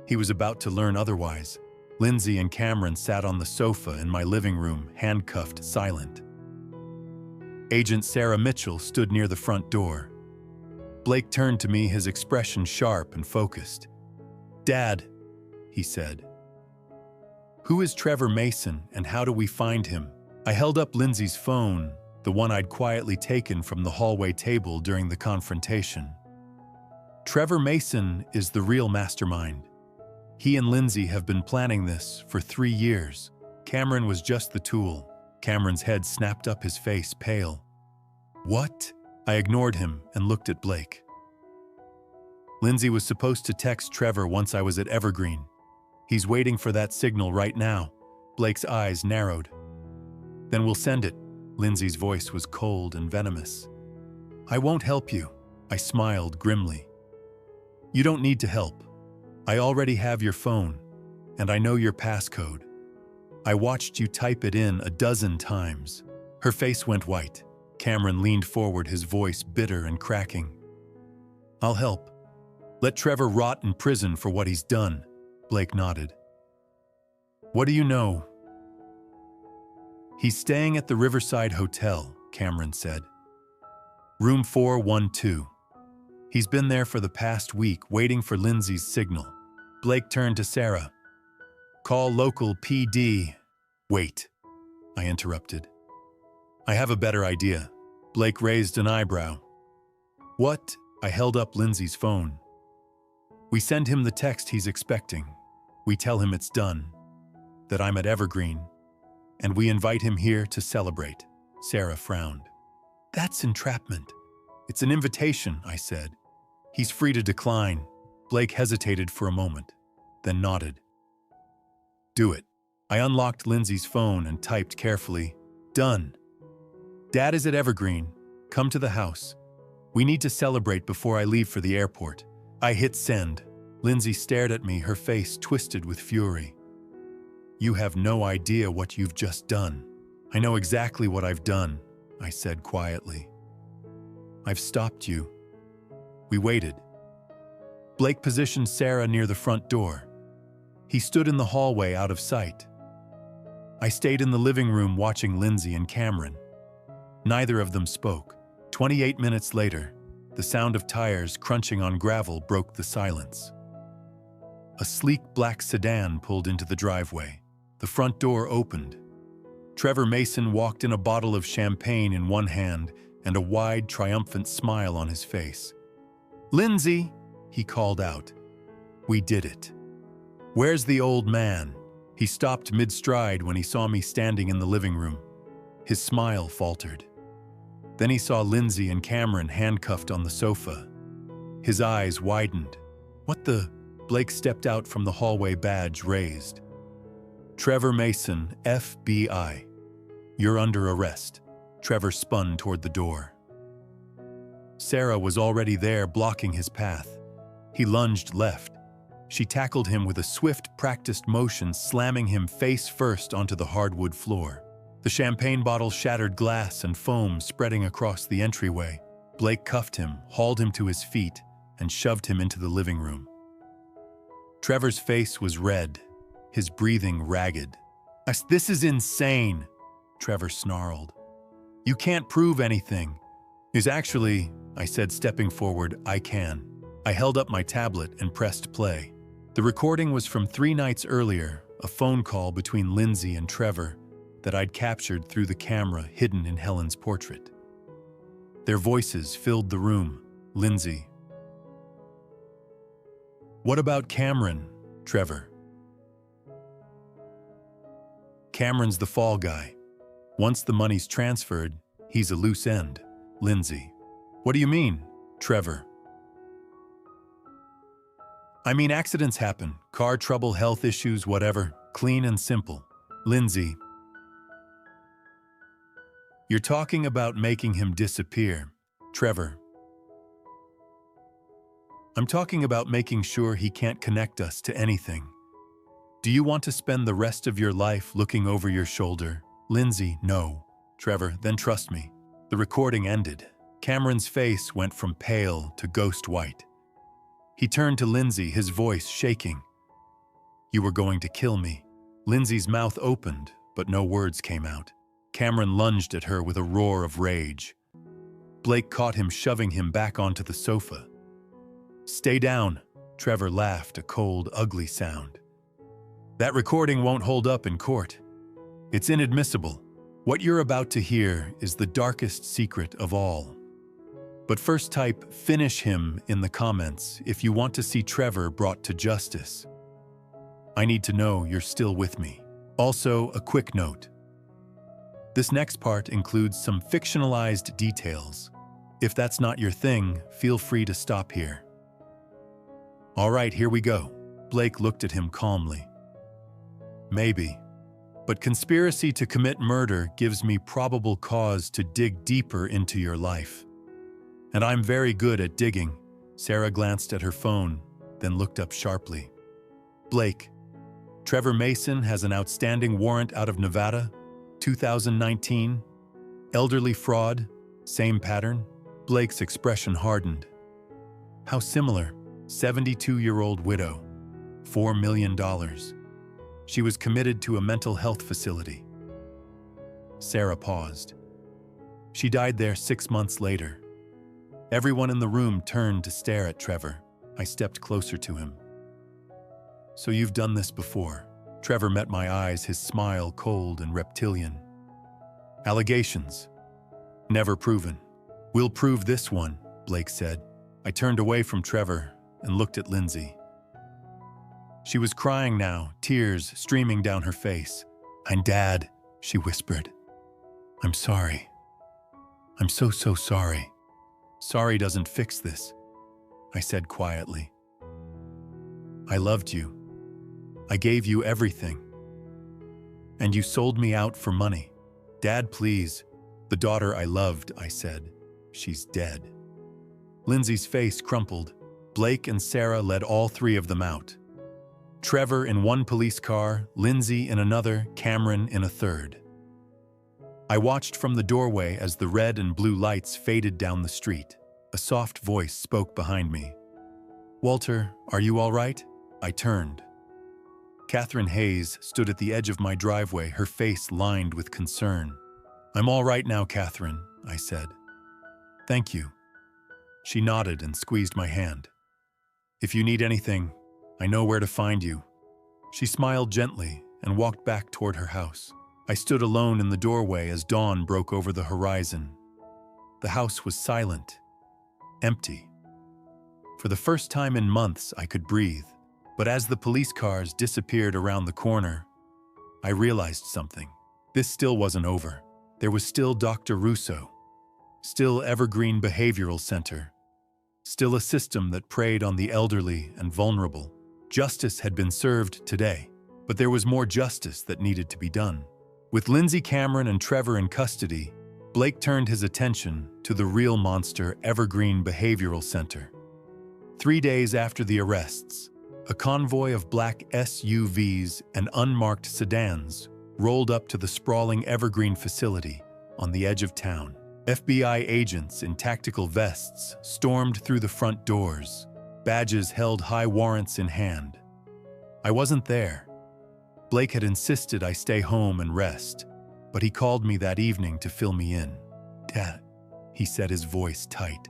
He was about to learn otherwise. Lindsay and Cameron sat on the sofa in my living room, handcuffed, silent. Agent Sarah Mitchell stood near the front door. Blake turned to me, his expression sharp and focused. Dad, he said. Who is Trevor Mason and how do we find him? I held up Lindsay's phone, the one I'd quietly taken from the hallway table during the confrontation. Trevor Mason is the real mastermind. He and Lindsay have been planning this for 3 years. Cameron was just the tool. Cameron's head snapped up, his face pale. What? I ignored him and looked at Blake. Lindsay was supposed to text Trevor once I was at Evergreen. He's waiting for that signal right now. Blake's eyes narrowed. Then we'll send it. Lindsay's voice was cold and venomous. I won't help you. I smiled grimly. You don't need to help. I already have your phone, and I know your passcode. I watched you type it in 12 times. Her face went white. Cameron leaned forward, his voice bitter and cracking. I'll help. Let Trevor rot in prison for what he's done. Blake nodded. What do you know? He's staying at the Riverside Hotel, Cameron said. Room 412. He's been there for the past week, waiting for Lindsay's signal. Blake turned to Sarah. Call local PD. Wait, I interrupted. I have a better idea. Blake raised an eyebrow. What? I held up Lindsay's phone. We send him the text he's expecting. We tell him it's done, that I'm at Evergreen, and we invite him here to celebrate. Sarah frowned. That's entrapment. It's an invitation, I said. He's free to decline. Blake hesitated for a moment, then nodded. Do it. I unlocked Lindsay's phone and typed carefully, Done. Dad is at Evergreen. Come to the house. We need to celebrate before I leave for the airport. I hit send. Lindsay stared at me, her face twisted with fury. You have no idea what you've just done. I know exactly what I've done, I said quietly. I've stopped you. We waited. Blake positioned Sarah near the front door. He stood in the hallway out of sight. I stayed in the living room watching Lindsay and Cameron. Neither of them spoke. 28 minutes later, the sound of tires crunching on gravel broke the silence. A sleek black sedan pulled into the driveway. The front door opened. Trevor Mason walked in, a bottle of champagne in one hand and a wide, triumphant smile on his face. Lindsay, he called out. We did it. Where's the old man? He stopped mid-stride when he saw me standing in the living room. His smile faltered. Then he saw Lindsay and Cameron handcuffed on the sofa. His eyes widened. What the? Blake stepped out from the hallway, badge raised. Trevor Mason, FBI. You're under arrest. Trevor spun toward the door. Sarah was already there, blocking his path. He lunged left. She tackled him with a swift, practiced motion, slamming him face first onto the hardwood floor. The champagne bottle shattered glass and foam spreading across the entryway. Blake cuffed him, hauled him to his feet, and shoved him into the living room. Trevor's face was red, his breathing ragged. This is insane, Trevor snarled. You can't prove anything. Actually, I said, stepping forward, I can. I held up my tablet and pressed play. The recording was from 3 nights earlier, a phone call between Lindsay and Trevor that I'd captured through the camera hidden in Helen's portrait. Their voices filled the room. Lindsay. What about Cameron, Trevor? Cameron's the fall guy. Once the money's transferred, he's a loose end. Lindsay. What do you mean, Trevor? I mean, accidents happen. Car trouble, health issues, whatever. Clean and simple. Lindsay. You're talking about making him disappear, Trevor. I'm talking about making sure he can't connect us to anything. Do you want to spend the rest of your life looking over your shoulder? Lindsay, no. Trevor, then trust me. The recording ended. Cameron's face went from pale to ghost white. He turned to Lindsay, his voice shaking. You were going to kill me. Lindsay's mouth opened, but no words came out. Cameron lunged at her with a roar of rage. Blake caught him, shoving him back onto the sofa. Stay down, Trevor laughed, a cold, ugly sound. That recording won't hold up in court. It's inadmissible. What you're about to hear is the darkest secret of all. But first type "finish him" in the comments if you want to see Trevor brought to justice. I need to know you're still with me. Also, a quick note. This next part includes some fictionalized details. If that's not your thing, feel free to stop here. All right, here we go. Blake looked at him calmly. Maybe. But conspiracy to commit murder gives me probable cause to dig deeper into your life. And I'm very good at digging. Sarah glanced at her phone, then looked up sharply. Blake, Trevor Mason has an outstanding warrant out of Nevada, 2019. Elderly fraud, same pattern. Blake's expression hardened. How similar. 72-year-old widow, $4 million. She was committed to a mental health facility. Sarah paused. She died there 6 months later. Everyone in the room turned to stare at Trevor. I stepped closer to him. "So you've done this before." Trevor met my eyes, his smile cold and reptilian. "Allegations. Never proven." "We'll prove this one," Blake said. I turned away from Trevor and looked at Lindsay. She was crying now, tears streaming down her face. "I'm Dad," she whispered. "I'm sorry. I'm so sorry." "Sorry doesn't fix this," I said quietly. "I loved you. I gave you everything. And you sold me out for money. Dad, please. The daughter I loved," I said. "She's dead." Lindsay's face crumpled. Blake and Sarah led all three of them out. Trevor in one police car, Lindsay in another, Cameron in a third. I watched from the doorway as the red and blue lights faded down the street. A soft voice spoke behind me. "Walter, are you all right?" I turned. Catherine Hayes stood at the edge of my driveway, her face lined with concern. "I'm all right now, Catherine," I said. "Thank you." She nodded and squeezed my hand. "If you need anything, I know where to find you." She smiled gently and walked back toward her house. I stood alone in the doorway as dawn broke over the horizon. The house was silent, empty. For the first time in months, I could breathe. But as the police cars disappeared around the corner, I realized something. This still wasn't over. There was still Dr. Russo, still Evergreen Behavioral Center, still a system that preyed on the elderly and vulnerable. Justice had been served today, but there was more justice that needed to be done. With Lindsay, Cameron, and Trevor in custody, Blake turned his attention to the real monster, Evergreen Behavioral Center. 3 days after the arrests, a convoy of black SUVs and unmarked sedans rolled up to the sprawling Evergreen facility on the edge of town. FBI agents in tactical vests stormed through the front doors. Badges held high warrants in hand. I wasn't there. Blake had insisted I stay home and rest, but he called me that evening to fill me in. "Dad," he said, his voice tight.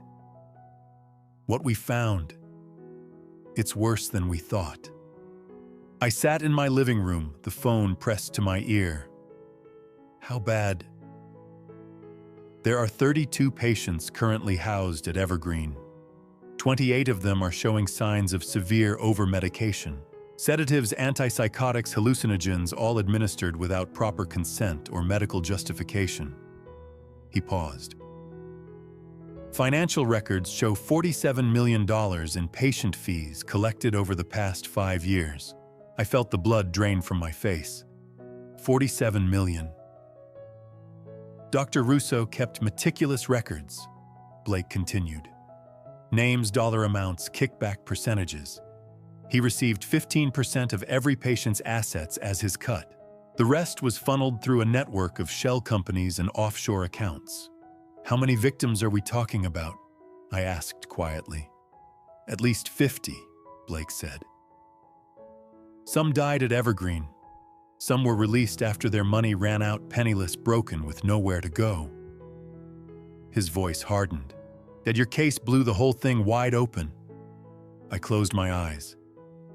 "What we found, it's worse than we thought." I sat in my living room, the phone pressed to my ear. "How bad?" "There are 32 patients currently housed at Evergreen. 28 of them are showing signs of severe overmedication. Sedatives, antipsychotics, hallucinogens, all administered without proper consent or medical justification." He paused. "Financial records show $47 million in patient fees collected over the past 5 years. I felt the blood drain from my face. 47 million. Dr. Russo kept meticulous records," Blake continued. "Names, dollar amounts, kickback percentages. He received 15% of every patient's assets as his cut. The rest was funneled through a network of shell companies and offshore accounts." "How many victims are we talking about?" I asked quietly. "At least 50, Blake said. Some died at Evergreen. Some were released after their money ran out, penniless, broken, with nowhere to go." His voice hardened. "Dad, your case blew the whole thing wide open." I closed my eyes.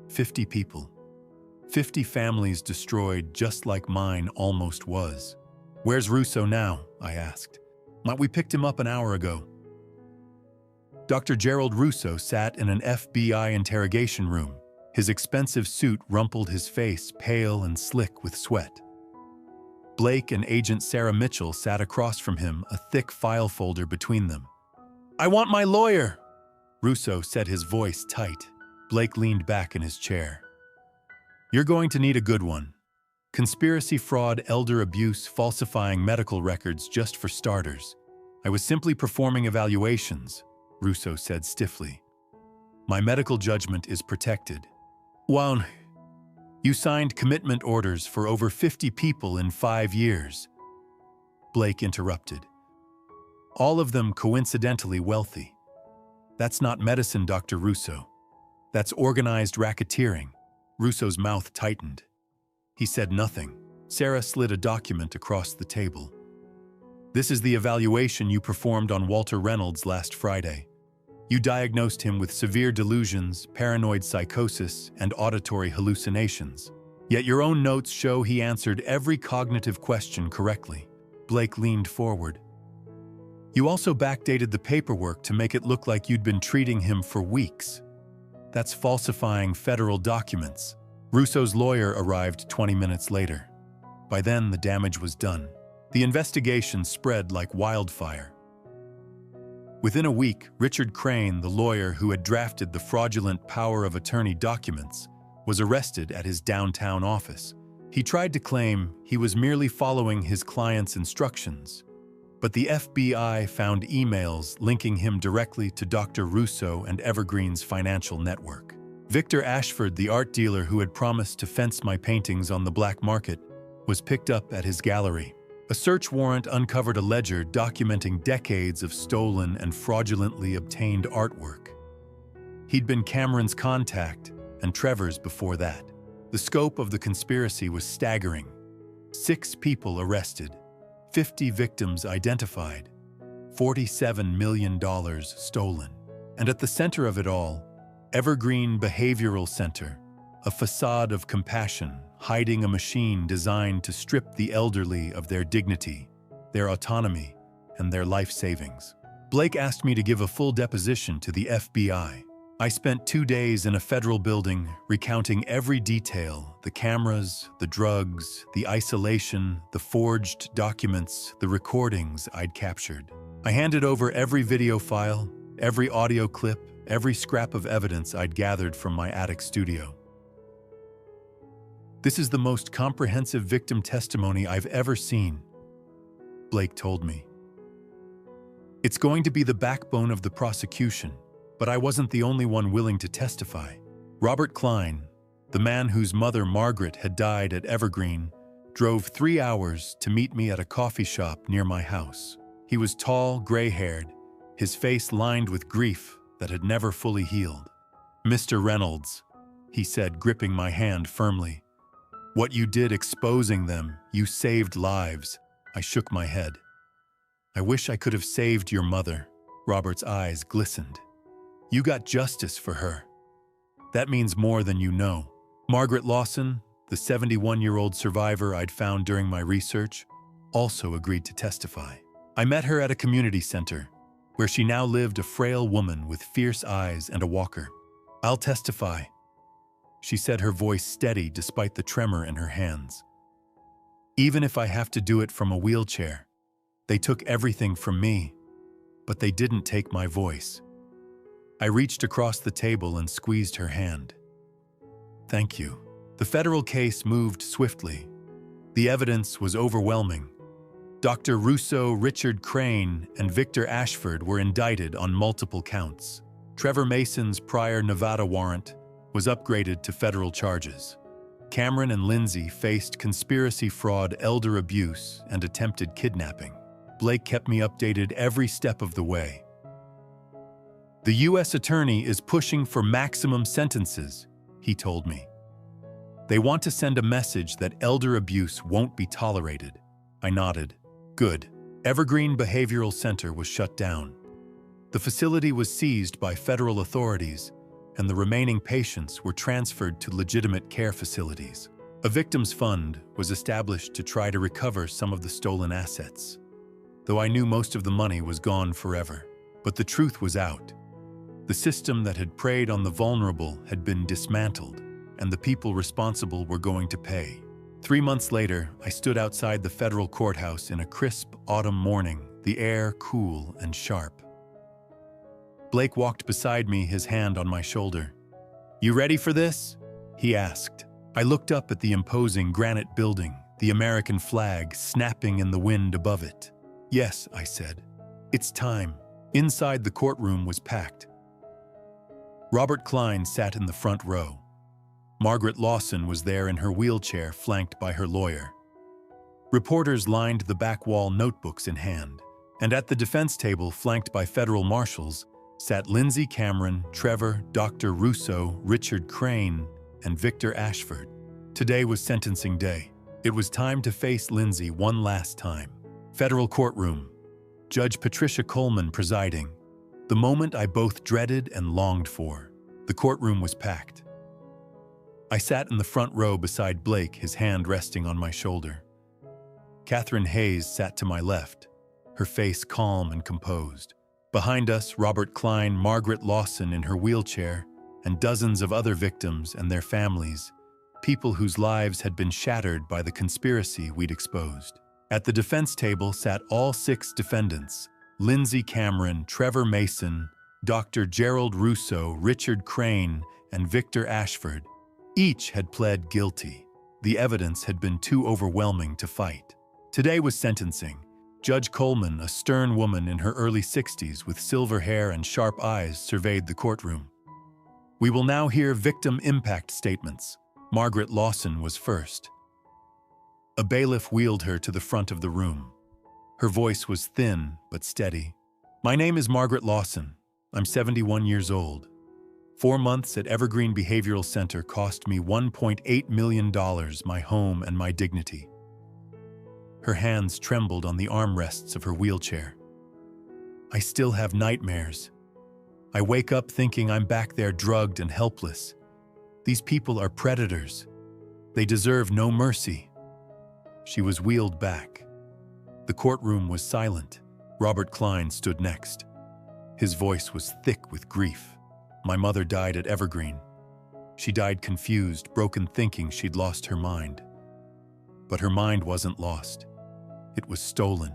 50 people. 50 families destroyed, just like mine almost was. "Where's Russo now?" I asked. "We picked him up an hour ago." Dr. Gerald Russo sat in an FBI interrogation room. His expensive suit rumpled his face, pale and slick with sweat. Blake and Agent Sarah Mitchell sat across from him, a thick file folder between them. "I want my lawyer," Russo said, his voice tight. Blake leaned back in his chair. "You're going to need a good one. Conspiracy, fraud, elder abuse, falsifying medical records, just for starters." "I was simply performing evaluations," Russo said stiffly. "My medical judgment is protected." "Well, you signed commitment orders for over 50 people in 5 years," Blake interrupted. "All of them coincidentally wealthy. That's not medicine, Dr. Russo. That's organized racketeering." Russo's mouth tightened. He said nothing. Sarah slid a document across the table. "This is the evaluation you performed on Walter Reynolds last Friday. You diagnosed him with severe delusions, paranoid psychosis, and auditory hallucinations. Yet your own notes show he answered every cognitive question correctly. Blake leaned forward. You also backdated the paperwork to make it look like you'd been treating him for weeks. That's falsifying federal documents. Russo's lawyer arrived 20 minutes later. By then, the damage was done. The investigation spread like wildfire. Within a week, Richard Crane, the lawyer who had drafted the fraudulent power of attorney documents, was arrested at his downtown office. He tried to claim he was merely following his client's instructions, but the FBI found emails linking him directly to Dr. Russo and Evergreen's financial network. Victor Ashford, the art dealer who had promised to fence my paintings on the black market, was picked up at his gallery. A search warrant uncovered a ledger documenting decades of stolen and fraudulently obtained artwork. He'd been Cameron's contact and Trevor's before that. The scope of the conspiracy was staggering. 6 people arrested, 50 victims identified, $47 million stolen. And at the center of it all, Evergreen Behavioral Center, a facade of compassion, hiding a machine designed to strip the elderly of their dignity, their autonomy, and their life savings. Blake asked me to give a full deposition to the FBI. I spent 2 days in a federal building recounting every detail: the cameras, the drugs, the isolation, the forged documents, the recordings I'd captured. I handed over every video file, every audio clip, every scrap of evidence I'd gathered from my attic studio. This is the most comprehensive victim testimony I've ever seen, Blake told me. It's going to be the backbone of the prosecution, but I wasn't the only one willing to testify. Robert Klein, the man whose mother Margaret had died at Evergreen, drove 3 hours to meet me at a coffee shop near my house. He was tall, gray-haired, his face lined with grief that had never fully healed. "Mr. Reynolds," he said, gripping my hand firmly. "What you did exposing them, you saved lives." I shook my head. "I wish I could have saved your mother." Robert's eyes glistened. "You got justice for her. That means more than you know." Margaret Lawson, the 71-year-old survivor I'd found during my research, also agreed to testify. I met her at a community center, where she now lived, a frail woman with fierce eyes and a walker. "I'll testify," she said, her voice steady despite the tremor in her hands. "Even if I have to do it from a wheelchair. They took everything from me, but they didn't take my voice." I reached across the table and squeezed her hand. "Thank you." The federal case moved swiftly. The evidence was overwhelming. Dr. Russo, Richard Crane, and Victor Ashford were indicted on multiple counts. Trevor Mason's prior Nevada warrant was upgraded to federal charges. Cameron and Lindsay faced conspiracy, fraud, elder abuse, and attempted kidnapping. Blake kept me updated every step of the way. "The U.S. attorney is pushing for maximum sentences," he told me. "They want to send a message that elder abuse won't be tolerated." I nodded. "Good." Evergreen Behavioral Center was shut down. The facility was seized by federal authorities, and the remaining patients were transferred to legitimate care facilities. A victims fund was established to try to recover some of the stolen assets, though I knew most of the money was gone forever. But the truth was out. The system that had preyed on the vulnerable had been dismantled, and the people responsible were going to pay. 3 months later, I stood outside the federal courthouse in a crisp autumn morning, the air cool and sharp. Blake walked beside me, his hand on my shoulder. "You ready for this?" he asked. I looked up at the imposing granite building, the American flag snapping in the wind above it. "Yes," I said. "It's time." Inside, the courtroom was packed. Robert Klein sat in the front row. Margaret Lawson was there in her wheelchair, flanked by her lawyer. Reporters lined the back wall, notebooks in hand. And at the defense table, flanked by federal marshals, sat Lindsay Cameron, Trevor, Dr. Russo, Richard Crane, and Victor Ashford. Today was sentencing day. It was time to face Lindsay one last time. Federal courtroom. Judge Patricia Coleman presiding. The moment I both dreaded and longed for. The courtroom was packed. I sat in the front row beside Blake, his hand resting on my shoulder. Catherine Hayes sat to my left, her face calm and composed. Behind us, Robert Klein, Margaret Lawson in her wheelchair, and dozens of other victims and their families, people whose lives had been shattered by the conspiracy we'd exposed. At the defense table sat all 6 defendants: Lindsay Cameron, Trevor Mason, Dr. Gerald Russo, Richard Crane, and Victor Ashford. Each had pled guilty. The evidence had been too overwhelming to fight. Today was sentencing. Judge Coleman, a stern woman in her early 60s with silver hair and sharp eyes, surveyed the courtroom. We will now hear victim impact statements. Margaret Lawson was first. A bailiff wheeled her to the front of the room. Her voice was thin but steady. My name is Margaret Lawson. I'm 71 years old. 4 months at Evergreen Behavioral Center cost me $1.8 million, my home and my dignity. Her hands trembled on the armrests of her wheelchair. I still have nightmares. I wake up thinking I'm back there drugged and helpless. These people are predators. They deserve no mercy. She was wheeled back. The courtroom was silent. Robert Klein stood next. His voice was thick with grief. My mother died at Evergreen. She died confused, broken, thinking she'd lost her mind. But her mind wasn't lost. It was stolen.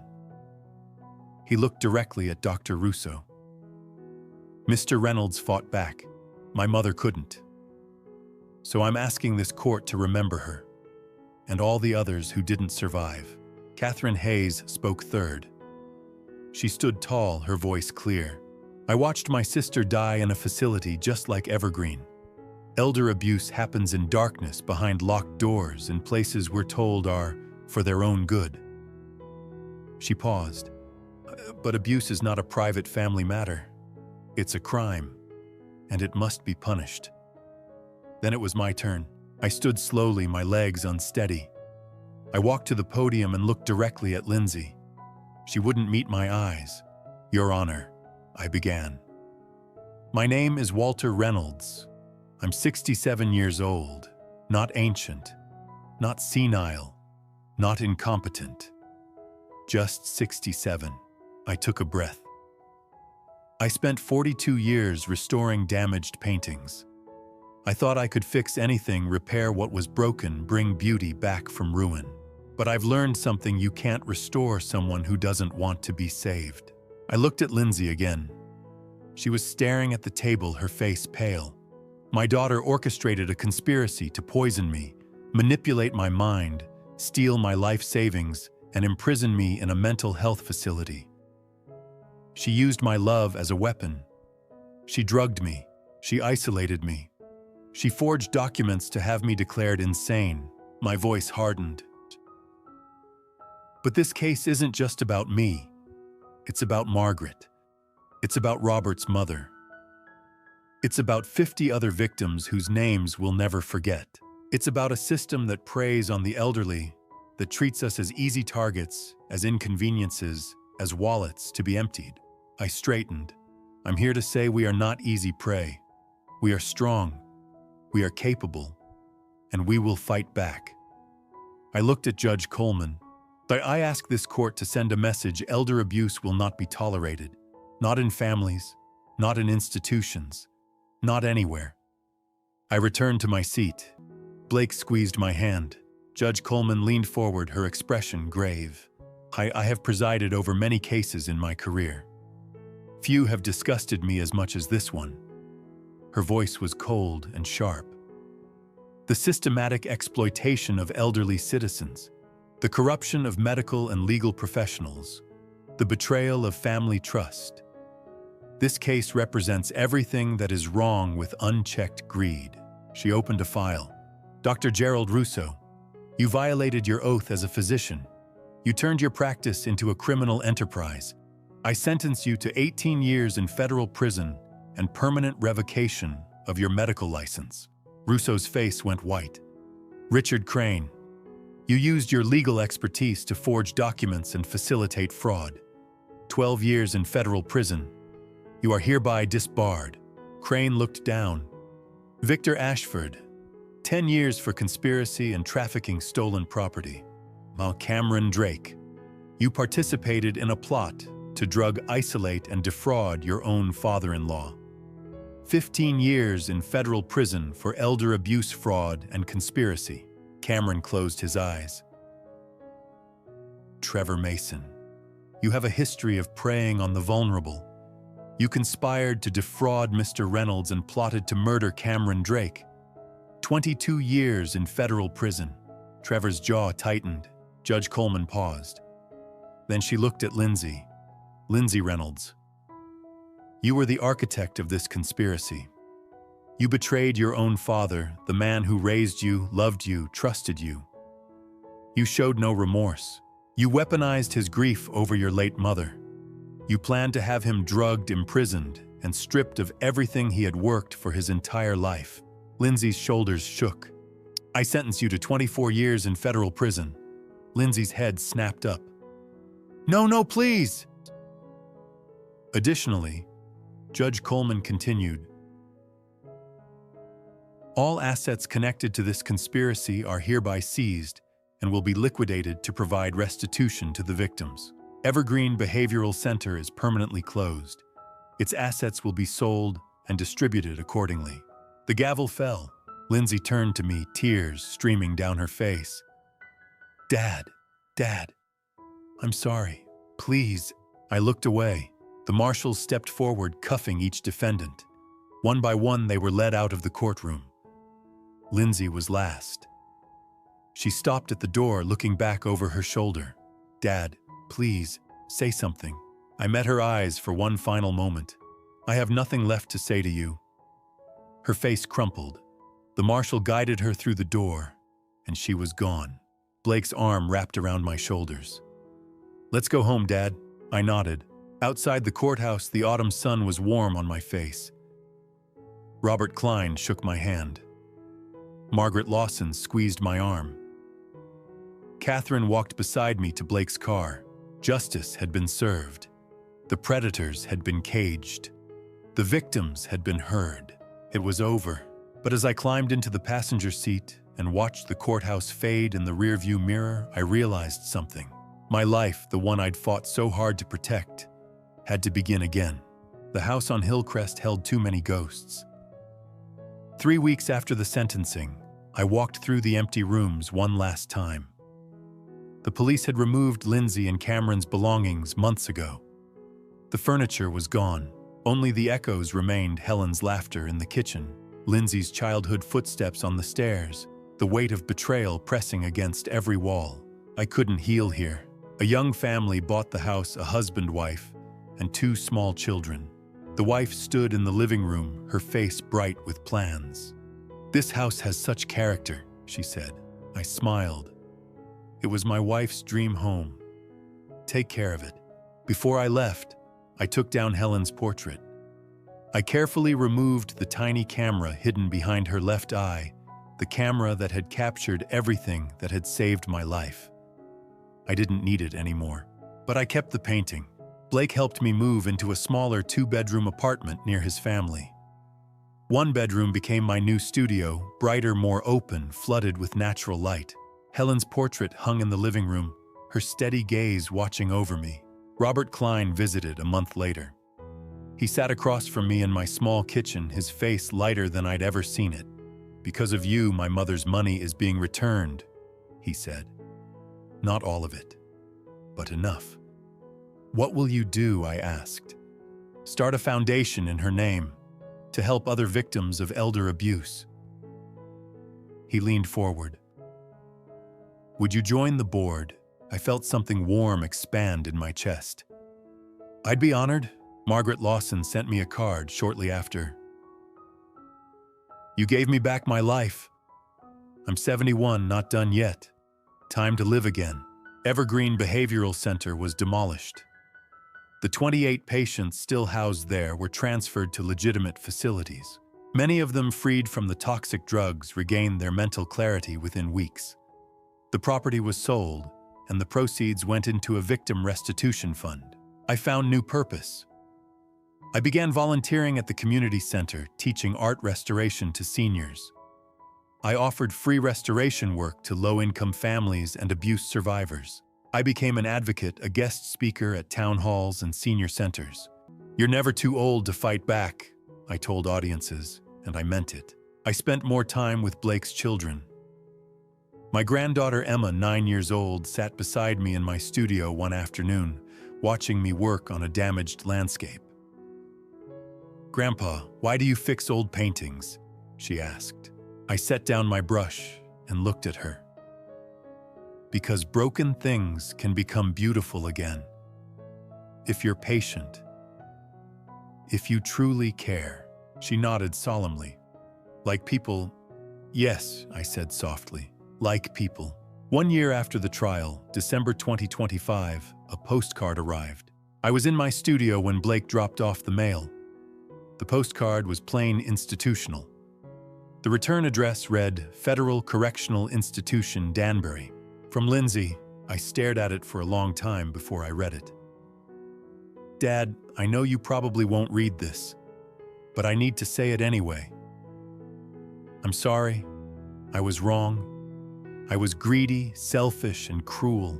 He looked directly at Dr. Russo. Mr. Reynolds fought back. My mother couldn't. So I'm asking this court to remember her, and all the others who didn't survive. Catherine Hayes spoke third. She stood tall, her voice clear. I watched my sister die in a facility just like Evergreen. Elder abuse happens in darkness, behind locked doors, in places we're told are for their own good. She paused. But abuse is not a private family matter. It's a crime, and it must be punished. Then it was my turn. I stood slowly, my legs unsteady. I walked to the podium and looked directly at Lindsay. She wouldn't meet my eyes. Your Honor, I began. My name is Walter Reynolds. I'm 67 years old, not ancient, not senile, not incompetent. Just 67. I took a breath. I spent 42 years restoring damaged paintings. I thought I could fix anything, repair what was broken, bring beauty back from ruin. But I've learned something: you can't restore someone who doesn't want to be saved. I looked at Lindsay again. She was staring at the table, her face pale. My daughter orchestrated a conspiracy to poison me, manipulate my mind, steal my life savings, and imprison me in a mental health facility. She used my love as a weapon. She drugged me. She isolated me. She forged documents to have me declared insane. My voice hardened. But this case isn't just about me. It's about Margaret. It's about Robert's mother. It's about 50 other victims whose names we'll never forget. It's about a system that preys on the elderly, that treats us as easy targets, as inconveniences, as wallets to be emptied. I straightened. I'm here to say we are not easy prey. We are strong. We are capable. And we will fight back. I looked at Judge Coleman. I ask this court to send a message: elder abuse will not be tolerated. Not in families, not in institutions, not anywhere. I returned to my seat. Blake squeezed my hand. Judge Coleman leaned forward, her expression grave. I have presided over many cases in my career. Few have disgusted me as much as this one. Her voice was cold and sharp. The systematic exploitation of elderly citizens, the corruption of medical and legal professionals, the betrayal of family trust. This case represents everything that is wrong with unchecked greed. She opened a file. Dr. Gerald Russo, you violated your oath as a physician. You turned your practice into a criminal enterprise. I sentence you to 18 years in federal prison and permanent revocation of your medical license. Russo's face went white. Richard Crane, you used your legal expertise to forge documents and facilitate fraud. 12 years in federal prison. You are hereby disbarred." Crane looked down. "Victor Ashford, 10 years for conspiracy and trafficking stolen property." Cameron Drake, you participated in a plot to drug, isolate, and defraud your own father-in-law. 15 years in federal prison for elder abuse, fraud, and conspiracy. Cameron closed his eyes. Trevor Mason, you have a history of preying on the vulnerable. You conspired to defraud Mr. Reynolds and plotted to murder Cameron Drake. 22 years in federal prison. Trevor's jaw tightened. Judge Coleman paused. Then she looked at Lindsay. "Lindsay Reynolds, you were the architect of this conspiracy. You betrayed your own father, the man who raised you, loved you, trusted you. You showed no remorse. You weaponized his grief over your late mother. You planned to have him drugged, imprisoned, and stripped of everything he had worked for his entire life." Lindsay's shoulders shook. "I sentence you to 24 years in federal prison." Lindsay's head snapped up. No, please!" Additionally, Judge Coleman continued, "All assets connected to this conspiracy are hereby seized and will be liquidated to provide restitution to the victims. Evergreen Behavioral Center is permanently closed. Its assets will be sold and distributed accordingly." The gavel fell. Lindsay turned to me, tears streaming down her face. Dad, I'm sorry. Please." I looked away. The marshals stepped forward, cuffing each defendant. One by one, they were led out of the courtroom. Lindsay was last. She stopped at the door, looking back over her shoulder. "Dad, please, say something." I met her eyes for one final moment. "I have nothing left to say to you." Her face crumpled. The marshal guided her through the door, and she was gone. Blake's arm wrapped around my shoulders. "Let's go home, Dad." I nodded. Outside the courthouse, the autumn sun was warm on my face. Robert Klein shook my hand. Margaret Lawson squeezed my arm. Catherine walked beside me to Blake's car. Justice had been served. The predators had been caged. The victims had been heard. It was over. But as I climbed into the passenger seat and watched the courthouse fade in the rearview mirror, I realized something. My life, the one I'd fought so hard to protect, had to begin again. The house on Hillcrest held too many ghosts. 3 weeks after the sentencing, I walked through the empty rooms one last time. The police had removed Lindsay and Cameron's belongings months ago. The furniture was gone. Only the echoes remained: Helen's laughter in the kitchen, Lindsay's childhood footsteps on the stairs, the weight of betrayal pressing against every wall. I couldn't heal here. A young family bought the house, a husband, wife, and 2 small children. The wife stood in the living room, her face bright with plans. "This house has such character," she said. I smiled. It was my wife's dream home. Take care of it. Before I left, I took down Helen's portrait. I carefully removed the tiny camera hidden behind her left eye, the camera that had captured everything that had saved my life. I didn't need it anymore, but I kept the painting. Blake helped me move into a smaller 2-bedroom apartment near his family. 1 bedroom became my new studio, brighter, more open, flooded with natural light. Helen's portrait hung in the living room, her steady gaze watching over me. Robert Klein visited a month later. He sat across from me in my small kitchen, his face lighter than I'd ever seen it. "Because of you, my mother's money is being returned," he said. "Not all of it, but enough." "What will you do?" I asked. "Start a foundation in her name to help other victims of elder abuse." He leaned forward. "Would you join the board?" I felt something warm expand in my chest. "I'd be honored." Margaret Lawson sent me a card shortly after. "You gave me back my life. I'm 71, not done yet. Time to live again." Evergreen Behavioral Center was demolished. The 28 patients still housed there were transferred to legitimate facilities. Many of them, freed from the toxic drugs, regained their mental clarity within weeks. The property was sold, and the proceeds went into a victim restitution fund. I found new purpose. I began volunteering at the community center, teaching art restoration to seniors. I offered free restoration work to low-income families and abuse survivors. I became an advocate, a guest speaker at town halls and senior centers. "You're never too old to fight back," I told audiences, and I meant it. I spent more time with Blake's children. My granddaughter Emma, 9 years old, sat beside me in my studio one afternoon, watching me work on a damaged landscape. "Grandpa, why do you fix old paintings?" she asked. I set down my brush and looked at her. "Because broken things can become beautiful again. If you're patient. If you truly care." She nodded solemnly. "Like people?" "Yes," I said softly. "Like people." 1 year after the trial, December 2025, a postcard arrived. I was in my studio when Blake dropped off the mail. The postcard was plain institutional. The return address read, Federal Correctional Institution, Danbury. From Lindsay. I stared at it for a long time before I read it. "Dad, I know you probably won't read this, but I need to say it anyway. I'm sorry. I was wrong. I was greedy, selfish, and cruel.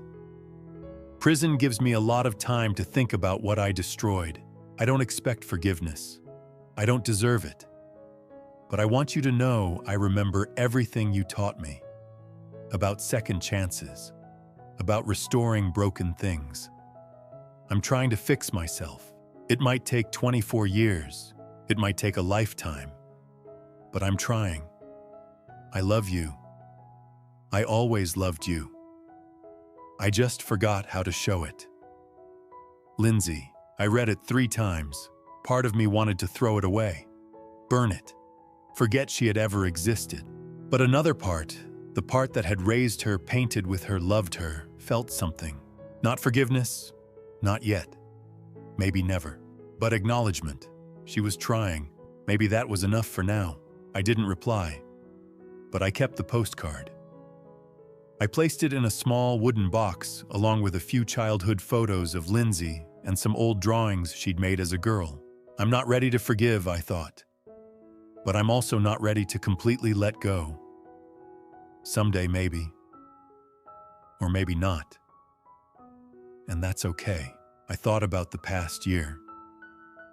Prison gives me a lot of time to think about what I destroyed. I don't expect forgiveness. I don't deserve it. But I want you to know I remember everything you taught me. About second chances. About restoring broken things. I'm trying to fix myself. It might take 24 years. It might take a lifetime. But I'm trying. I love you. I always loved you. I just forgot how to show it." Lindsay. I read it 3 times. Part of me wanted to throw it away. Burn it. Forget she had ever existed. But another part, the part that had raised her, painted with her, loved her, felt something. Not forgiveness. Not yet. Maybe never. But acknowledgement. She was trying. Maybe that was enough for now. I didn't reply. But I kept the postcard. I placed it in a small wooden box, along with a few childhood photos of Lindsay and some old drawings she'd made as a girl. I'm not ready to forgive, I thought. But I'm also not ready to completely let go. Someday, maybe. Or maybe not. And that's okay. I thought about the past year.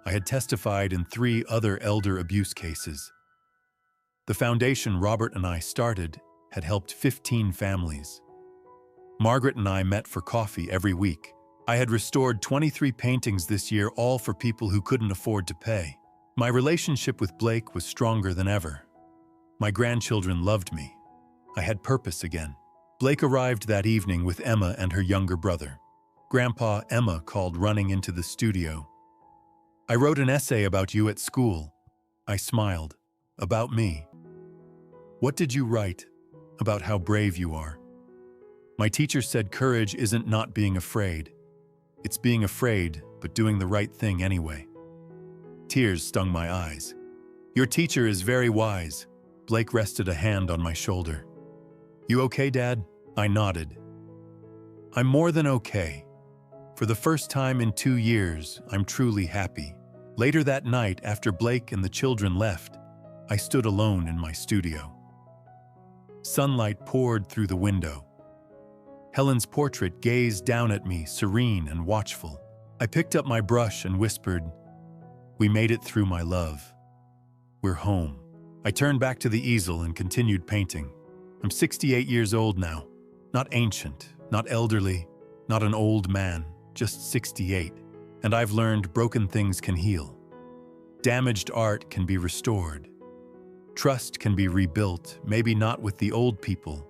I had testified in 3 other elder abuse cases. The foundation Robert and I started had helped 15 families. Margaret and I met for coffee every week. I had restored 23 paintings this year, all for people who couldn't afford to pay. My relationship with Blake was stronger than ever. My grandchildren loved me. I had purpose again. Blake arrived that evening with Emma and her younger brother. Grandpa, Emma called running into the studio. "I wrote an essay about you at school." I smiled. "About me?" "What did you write?" "About how brave you are." "My teacher said courage isn't not being afraid. It's being afraid, but doing the right thing anyway." Tears stung my eyes. "Your teacher is very wise." Blake rested a hand on my shoulder. "You okay, Dad?" I nodded. "I'm more than okay. For the first time in 2 years, I'm truly happy." Later that night, after Blake and the children left, I stood alone in my studio. Sunlight poured through the window. Helen's portrait gazed down at me, serene and watchful. I picked up my brush and whispered, "We made it through, my love. We're home." I turned back to the easel and continued painting. I'm 68 years old now. Not ancient, not elderly, not an old man, just 68. And I've learned broken things can heal. Damaged art can be restored. Trust can be rebuilt, maybe not with the old people,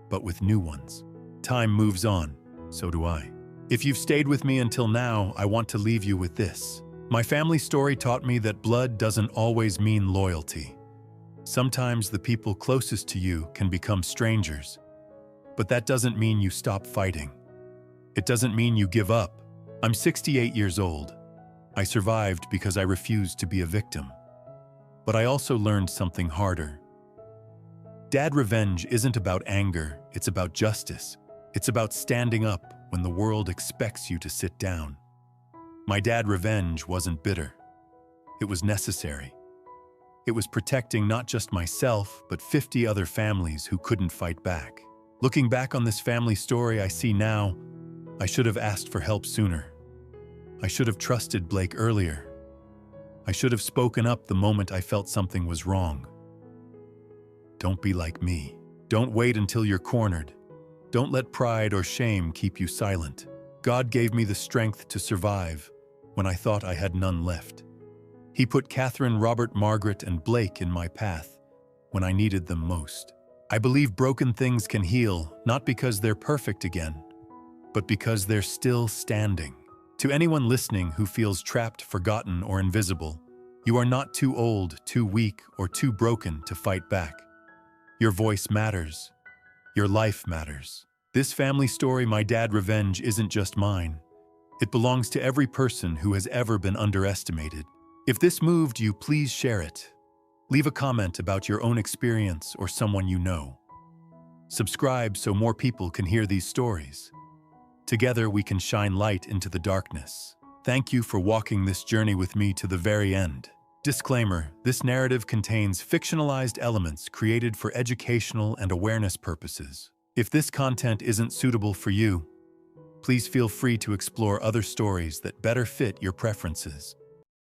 but with new ones. Time moves on, so do I. If you've stayed with me until now, I want to leave you with this. My family story taught me that blood doesn't always mean loyalty. Sometimes the people closest to you can become strangers. But that doesn't mean you stop fighting. It doesn't mean you give up. I'm 68 years old. I survived because I refused to be a victim. But I also learned something harder. Dad, revenge isn't about anger, it's about justice. It's about standing up when the world expects you to sit down. My dad, revenge wasn't bitter. It was necessary. It was protecting not just myself, but 50 other families who couldn't fight back. Looking back on this family story, I see now, I should have asked for help sooner. I should have trusted Blake earlier. I should have spoken up the moment I felt something was wrong. Don't be like me. Don't wait until you're cornered. Don't let pride or shame keep you silent. God gave me the strength to survive when I thought I had none left. He put Catherine, Robert, Margaret, and Blake in my path when I needed them most. I believe broken things can heal, not because they're perfect again, but because they're still standing. To anyone listening who feels trapped, forgotten, or invisible, you are not too old, too weak, or too broken to fight back. Your voice matters. Your life matters. This family story, My Dad Revenge, isn't just mine. It belongs to every person who has ever been underestimated. If this moved you, please share it. Leave a comment about your own experience or someone you know. Subscribe so more people can hear these stories. Together we can shine light into the darkness. Thank you for walking this journey with me to the very end. Disclaimer: this narrative contains fictionalized elements created for educational and awareness purposes. If this content isn't suitable for you, please feel free to explore other stories that better fit your preferences.